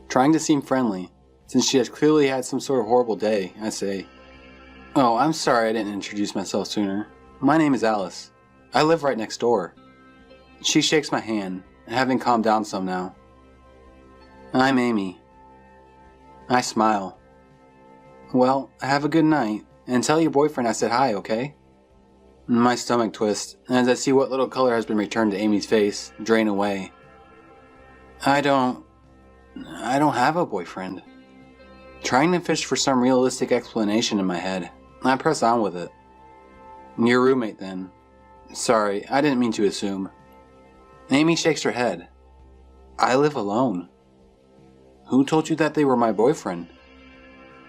Trying to seem friendly, since she has clearly had some sort of horrible day, I say, "Oh, I'm sorry I didn't introduce myself sooner. My name is Alice. I live right next door." She shakes my hand, having calmed down some now. "I'm Amy." I smile. "Well, have a good night, and tell your boyfriend I said hi, okay?" My stomach twists as I see what little color has been returned to Amy's face drain away. I don't have a boyfriend. Trying to fish for some realistic explanation in my head, I press on with it. "Your roommate, then. Sorry, I didn't mean to assume." Amy shakes her head. "I live alone." "Who told you that they were my boyfriend?"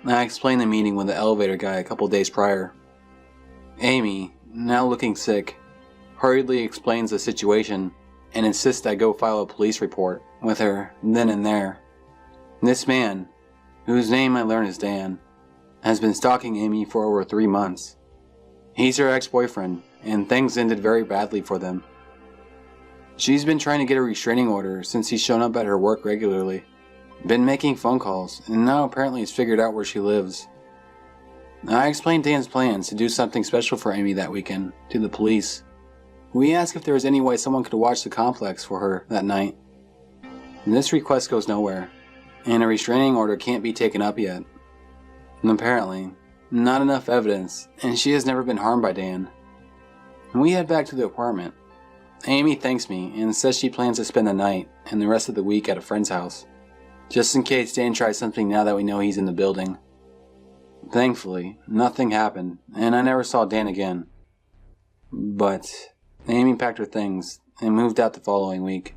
I explained the meeting with the elevator guy a couple days prior. Amy, now looking sick, hurriedly explains the situation and insists I go file a police report with her then and there. This man, whose name I learn is Dan, has been stalking Amy for over 3 months. He's her ex-boyfriend, and things ended very badly for them. She's been trying to get a restraining order since he's shown up at her work regularly, been making phone calls, and now apparently has figured out where she lives. I explained Dan's plans to do something special for Amy that weekend to the police. We asked if there was any way someone could watch the complex for her that night. This request goes nowhere, and a restraining order can't be taken up yet. And apparently, not enough evidence, and she has never been harmed by Dan. We head back to the apartment. Amy thanks me and says she plans to spend the night and the rest of the week at a friend's house, just in case Dan tries something now that we know he's in the building. Thankfully, nothing happened, and I never saw Dan again. But Amy packed her things and moved out the following week.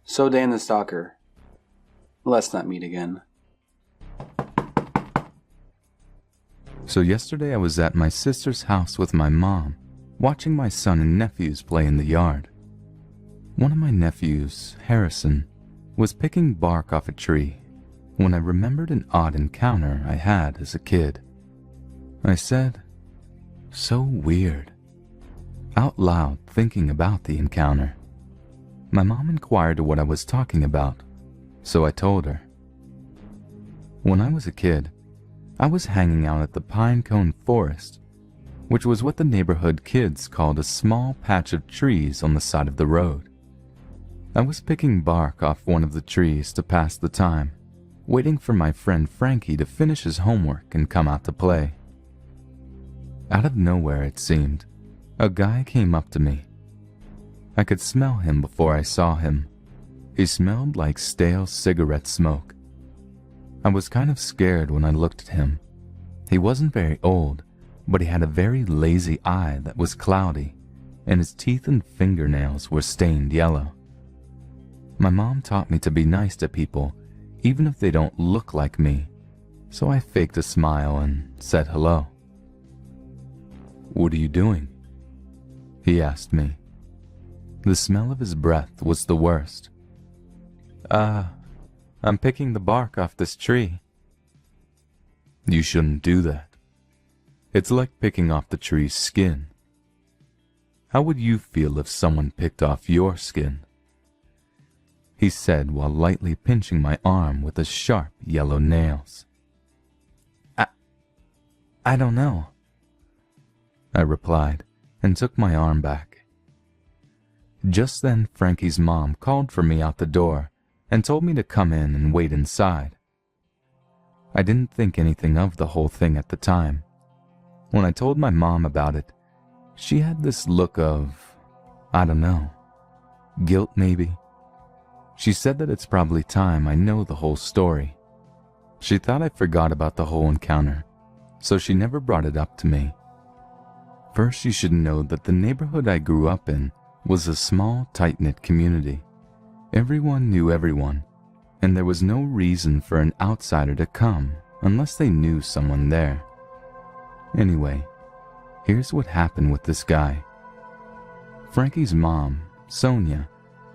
So Dan the stalker. Let's not meet again. So yesterday I was at my sister's house with my mom, watching my son and nephews play in the yard. One of my nephews, Harrison, was picking bark off a tree when I remembered an odd encounter I had as a kid. I said, "So weird," out loud, thinking about the encounter. My mom inquired what I was talking about, so I told her. When I was a kid, I was hanging out at the pine cone forest, which was what the neighborhood kids called a small patch of trees on the side of the road. I was picking bark off one of the trees to pass the time, waiting for my friend Frankie to finish his homework and come out to play. Out of nowhere, it seemed, a guy came up to me. I could smell him before I saw him. He smelled like stale cigarette smoke. I was kind of scared when I looked at him. He wasn't very old, but he had a very lazy eye that was cloudy, and his teeth and fingernails were stained yellow. My mom taught me to be nice to people, even if they don't look like me, so I faked a smile and said hello. "What are you doing?" he asked me. The smell of his breath was the worst. I'm picking the bark off this tree." "You shouldn't do that. It's like picking off the tree's skin. How would you feel if someone picked off your skin?" he said while lightly pinching my arm with his sharp yellow nails. I don't know," I replied and took my arm back. Just then Frankie's mom called for me out the door and told me to come in and wait inside. I didn't think anything of the whole thing at the time. When I told my mom about it, she had this look of, I don't know, guilt maybe. She said that it's probably time I know the whole story. She thought I forgot about the whole encounter, so she never brought it up to me. First, you should know that the neighborhood I grew up in was a small, tight-knit community. Everyone knew everyone, and there was no reason for an outsider to come unless they knew someone there. Anyway, here's what happened with this guy. Frankie's mom, Sonia,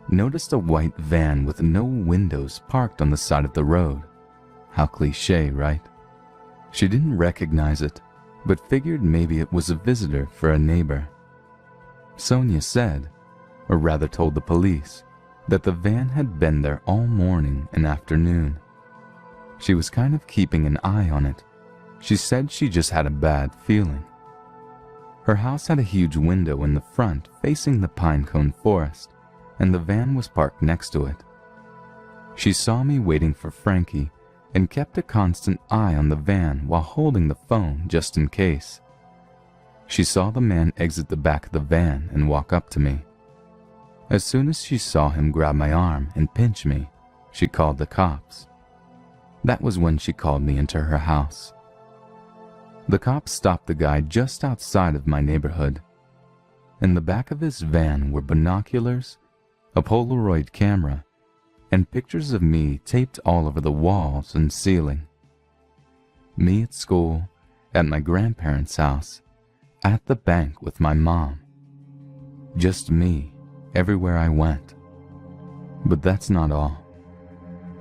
noticed a white van with no windows parked on the side of the road. How cliché, right? She didn't recognize it, but figured maybe it was a visitor for a neighbor. Sonia said, or rather told the police, that the van had been there all morning and afternoon. She was kind of keeping an eye on it. She said she just had a bad feeling. Her house had a huge window in the front facing the pinecone forest, and the van was parked next to it. She saw me waiting for Frankie and kept a constant eye on the van while holding the phone just in case. She saw the man exit the back of the van and walk up to me. As soon as she saw him grab my arm and pinch me, she called the cops. That was when she called me into her house. The cops stopped the guy just outside of my neighborhood. In the back of his van were binoculars, a Polaroid camera, and pictures of me taped all over the walls and ceiling. Me at school, at my grandparents' house, at the bank with my mom. Just me, everywhere I went. But that's not all.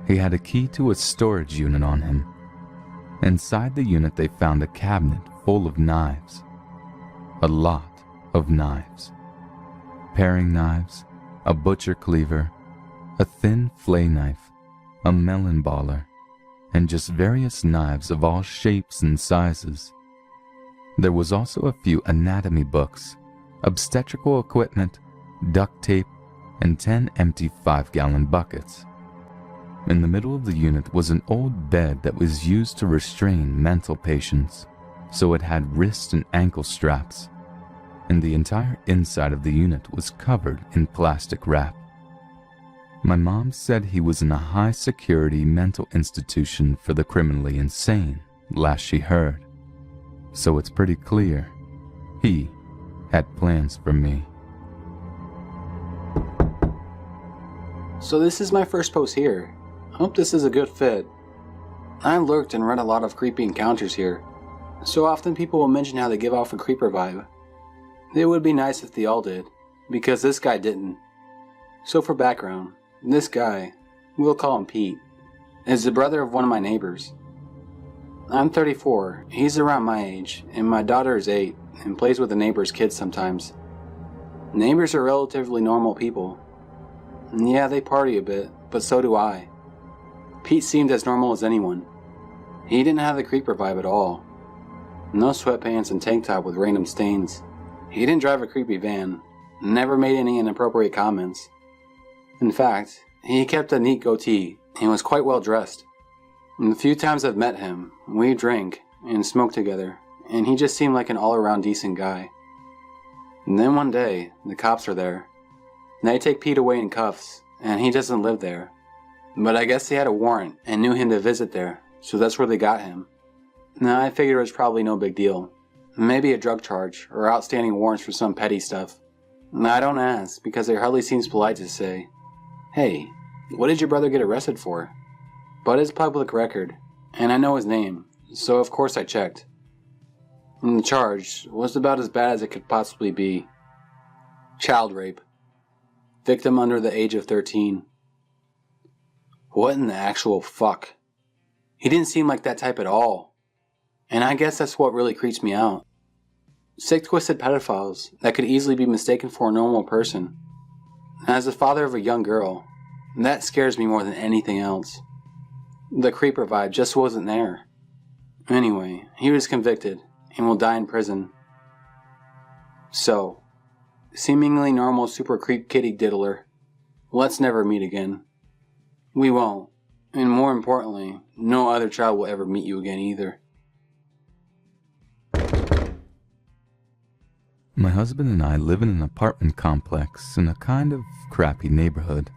He had a key to a storage unit on him. Inside the unit they found a cabinet full of knives. A lot of knives. Paring knives, a butcher cleaver, a thin flay knife, a melon baller, and just various knives of all shapes and sizes. There was also a few anatomy books, obstetrical equipment, duct tape, and 10 empty 5-gallon buckets. In the middle of the unit was an old bed that was used to restrain mental patients, so it had wrist and ankle straps, and the entire inside of the unit was covered in plastic wrap. My mom said he was in a high-security mental institution for the criminally insane, last she heard. So it's pretty clear he had plans for me. So this is my first post here. I hope this is a good fit. I lurked and read a lot of creepy encounters here. So often people will mention how they give off a creeper vibe. It would be nice if they all did, because this guy didn't. So for background, this guy, we'll call him Pete, is the brother of one of my neighbors. I'm 34, he's around my age, and my daughter is 8 and plays with the neighbor's kids sometimes. Neighbors are relatively normal people. And yeah, they party a bit, but so do I. Pete seemed as normal as anyone. He didn't have the creeper vibe at all. No sweatpants and tank top with random stains. He didn't drive a creepy van, never made any inappropriate comments. In fact, he kept a neat goatee and was quite well dressed. And the few times I've met him, we drank and smoked together, and he just seemed like an all-around decent guy. And then one day, the cops are there. They take Pete away in cuffs, and he doesn't live there. But I guess they had a warrant and knew him to visit there, so that's where they got him. Now I figured it was probably no big deal. Maybe a drug charge, or outstanding warrants for some petty stuff. I don't ask, because it hardly seems polite to say, "Hey, what did your brother get arrested for?" But it's public record, and I know his name, so of course I checked. And the charge was about as bad as it could possibly be. Child rape. Victim under the age of 13. What in the actual fuck? He didn't seem like that type at all. And I guess that's what really creeps me out. Sick, twisted pedophiles that could easily be mistaken for a normal person. As the father of a young girl, that scares me more than anything else. The creeper vibe just wasn't there. Anyway, he was convicted and will die in prison. So, seemingly normal super creep kitty diddler, let's never meet again. We won't, and more importantly, no other child will ever meet you again either. My husband and I live in an apartment complex in a kind of crappy neighborhood.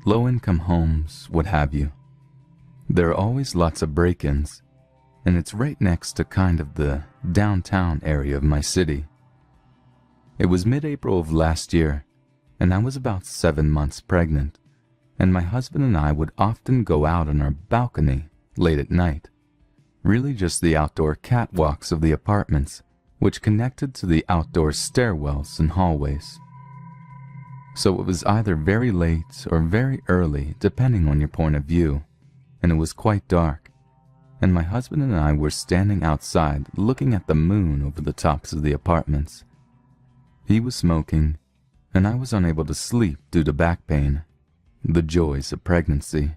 Low-income homes, what have you. There are always lots of break-ins, and it's right next to kind of the downtown area of my city. It was mid-April of last year, and I was about 7 months pregnant, and my husband and I would often go out on our balcony late at night, really just the outdoor catwalks of the apartments, which connected to the outdoor stairwells and hallways. So it was either very late or very early, depending on your point of view, and it was quite dark, and my husband and I were standing outside looking at the moon over the tops of the apartments. He was smoking, and I was unable to sleep due to back pain, the joys of pregnancy.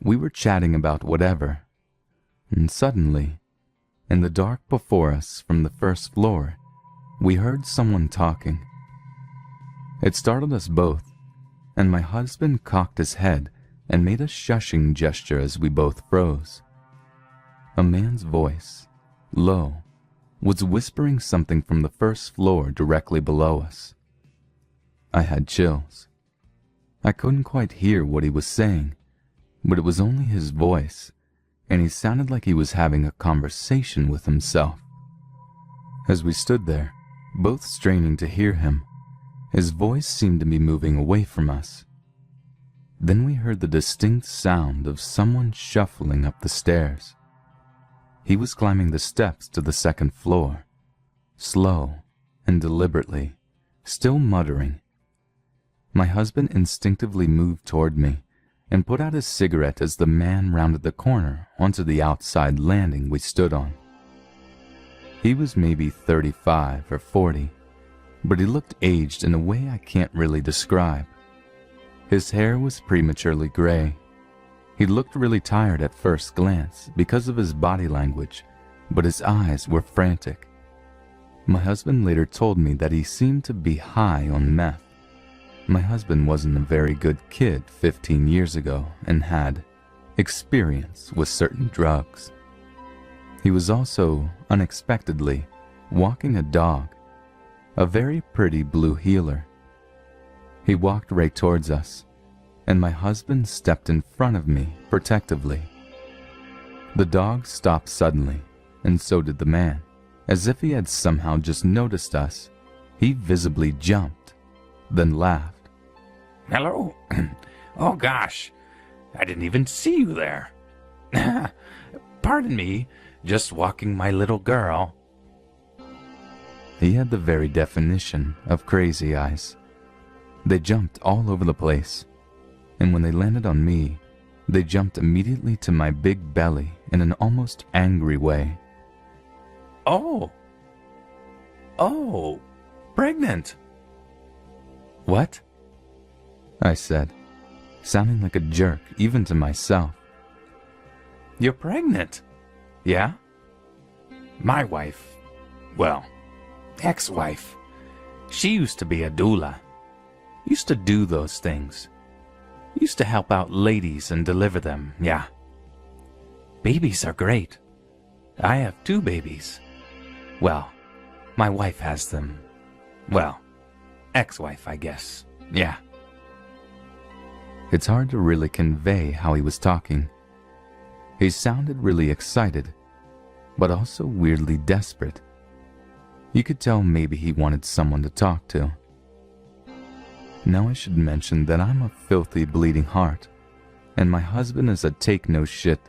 We were chatting about whatever, and suddenly, in the dark before us from the first floor, we heard someone talking. It startled us both, and my husband cocked his head and made a shushing gesture as we both froze. A man's voice, low, was whispering something from the first floor directly below us. I had chills. I couldn't quite hear what he was saying, but it was only his voice, and he sounded like he was having a conversation with himself. As we stood there, both straining to hear him, his voice seemed to be moving away from us. Then we heard the distinct sound of someone shuffling up the stairs. He was climbing the steps to the second floor, slow and deliberately, still muttering. My husband instinctively moved toward me and put out his cigarette as the man rounded the corner onto the outside landing we stood on. He was maybe 35 or 40, but he looked aged in a way I can't really describe. His hair was prematurely gray. He looked really tired at first glance because of his body language, but his eyes were frantic. My husband later told me that he seemed to be high on meth. My husband wasn't a very good kid 15 years ago and had experience with certain drugs. He was also, unexpectedly, walking a dog, a very pretty blue heeler. He walked right towards us, and my husband stepped in front of me protectively. The dog stopped suddenly, and so did the man. As if he had somehow just noticed us, he visibly jumped, then laughed. Hello? Oh gosh, I didn't even see you there. Pardon me, just walking my little girl. He had the very definition of crazy eyes. They jumped all over the place, and when they landed on me, they jumped immediately to my big belly in an almost angry way. Oh, pregnant. What? I said, sounding like a jerk even to myself. You're pregnant? Yeah? My wife, well, ex-wife, she used to be a doula. Used to do those things. Used to help out ladies and deliver them, yeah. Babies are great. I have 2 babies. Well, my wife has them. Well, ex-wife, I guess. Yeah. It's hard to really convey how he was talking. He sounded really excited, but also weirdly desperate. You could tell maybe he wanted someone to talk to. Now I should mention that I'm a filthy bleeding heart, and my husband is a take-no-shit,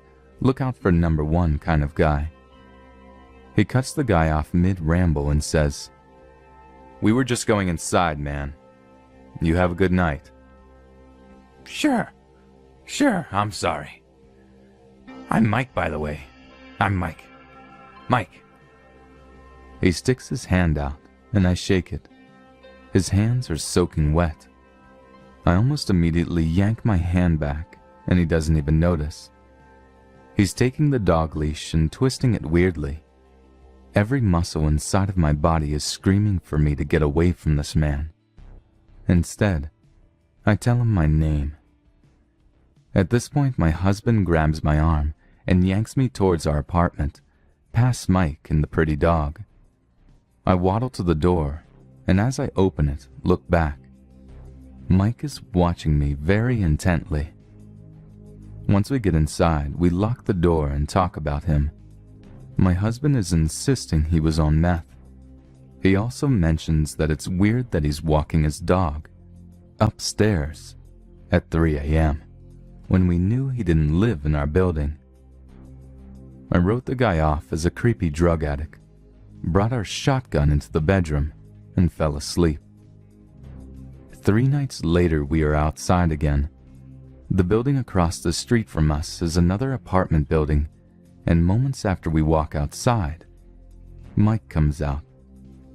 look-out-for-number-one kind of guy. He cuts the guy off mid-ramble and says, "We were just going inside, man. You have a good night." Sure, I'm sorry. I'm Mike, by the way. I'm Mike. Mike. He sticks his hand out, and I shake it. His hands are soaking wet. I almost immediately yank my hand back, and he doesn't even notice. He's taking the dog leash and twisting it weirdly. Every muscle inside of my body is screaming for me to get away from this man. Instead, I tell him my name. At this point, my husband grabs my arm and yanks me towards our apartment, past Mike and the pretty dog. I waddle to the door, and as I open it, look back. Mike is watching me very intently. Once we get inside, we lock the door and talk about him. My husband is insisting he was on meth. He also mentions that it's weird that he's walking his dog upstairs at 3 a.m. when we knew he didn't live in our building. I wrote the guy off as a creepy drug addict, brought our shotgun into the bedroom, and fell asleep. 3 nights later, we are outside again. The building across the street from us is another apartment building, and moments after we walk outside, Mike comes out,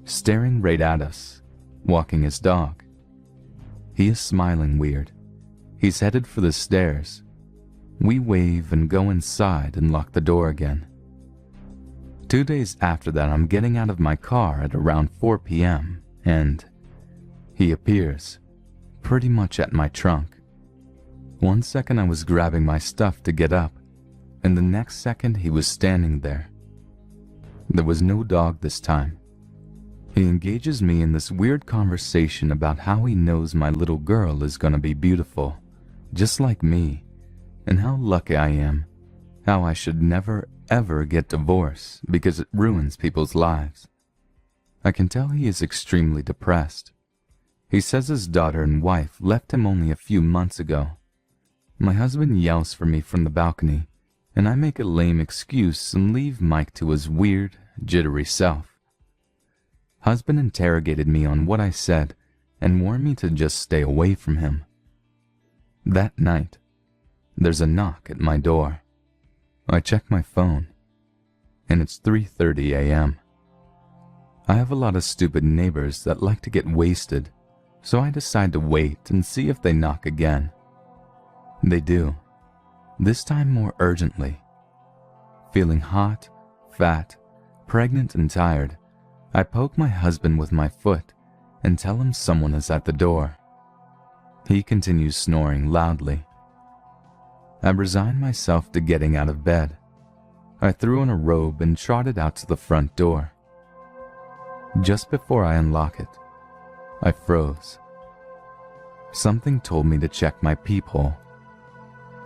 staring right at us, walking his dog. He is smiling weird. He's headed for the stairs. We wave and go inside and lock the door again. 2 days after that, I'm getting out of my car at around 4 p.m. and he appears, pretty much at my trunk. 1 second I was grabbing my stuff to get up, and the next second he was standing there. There was no dog this time. He engages me in this weird conversation about how he knows my little girl is gonna be beautiful, just like me, and how lucky I am, how I should never ever get divorced because it ruins people's lives. I can tell he is extremely depressed. He says his daughter and wife left him only a few months ago. My husband yells for me from the balcony, and I make a lame excuse and leave Mike to his weird, jittery self. Husband interrogated me on what I said and warned me to just stay away from him. That night, there's a knock at my door. I check my phone, and it's 3:30 a.m. I have a lot of stupid neighbors that like to get wasted, so I decide to wait and see if they knock again. They do, this time more urgently. Feeling hot, fat, pregnant, and tired, I poke my husband with my foot and tell him someone is at the door. He continues snoring loudly. I resign myself to getting out of bed. I threw on a robe and trotted out to the front door. Just before I unlock it, I froze. Something told me to check my peephole.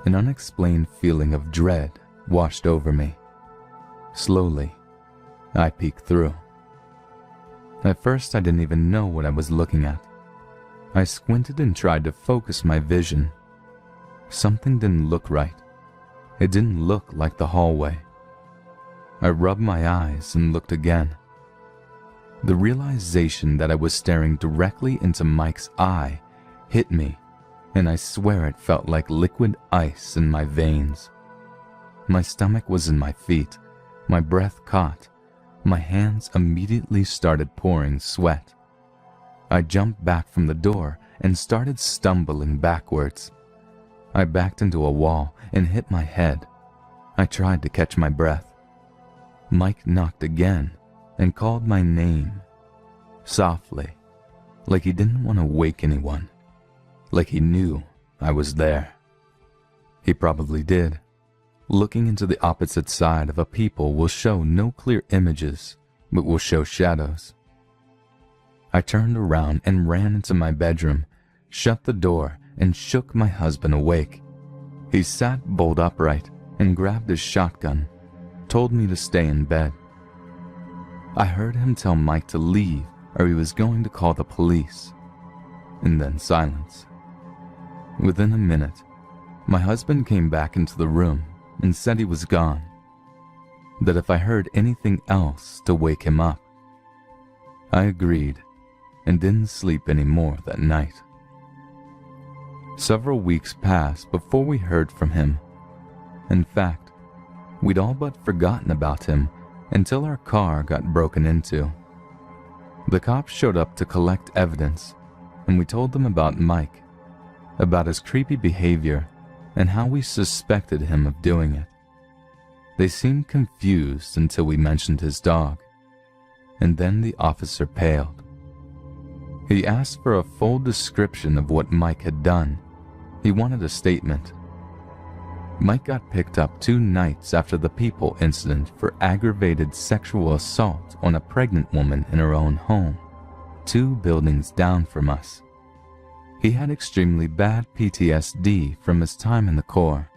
An unexplained feeling of dread washed over me. Slowly, I peeked through. At first, I didn't even know what I was looking at. I squinted and tried to focus my vision. Something didn't look right. It didn't look like the hallway. I rubbed my eyes and looked again. The realization that I was staring directly into Mike's eye hit me, and I swear it felt like liquid ice in my veins. My stomach was in my feet, my breath caught, my hands immediately started pouring sweat. I jumped back from the door and started stumbling backwards. I backed into a wall and hit my head. I tried to catch my breath. Mike knocked again and called my name, softly, like he didn't want to wake anyone, like he knew I was there. He probably did. Looking into the opposite side of a peephole will show no clear images, but will show shadows. I turned around and ran into my bedroom, shut the door, and shook my husband awake. He sat bolt upright and grabbed his shotgun, told me to stay in bed. I heard him tell Mike to leave or he was going to call the police, and then silence. Within a minute, my husband came back into the room and said he was gone, that if I heard anything else to wake him up. I agreed and didn't sleep anymore that night. Several weeks passed before we heard from him. In fact, we'd all but forgotten about him until our car got broken into. The cops showed up to collect evidence, and we told them about Mike, about his creepy behavior, and how we suspected him of doing it. They seemed confused until we mentioned his dog, and then the officer paled. He asked for a full description of what Mike had done. He wanted a statement. Mike got picked up 2 nights after the peephole incident for aggravated sexual assault on a pregnant woman in her own home, 2 buildings down from us. He had extremely bad PTSD from his time in the Corps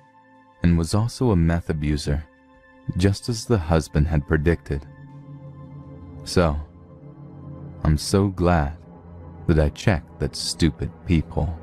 and was also a meth abuser, just as the husband had predicted. So, I'm so glad that I checked that stupid peephole.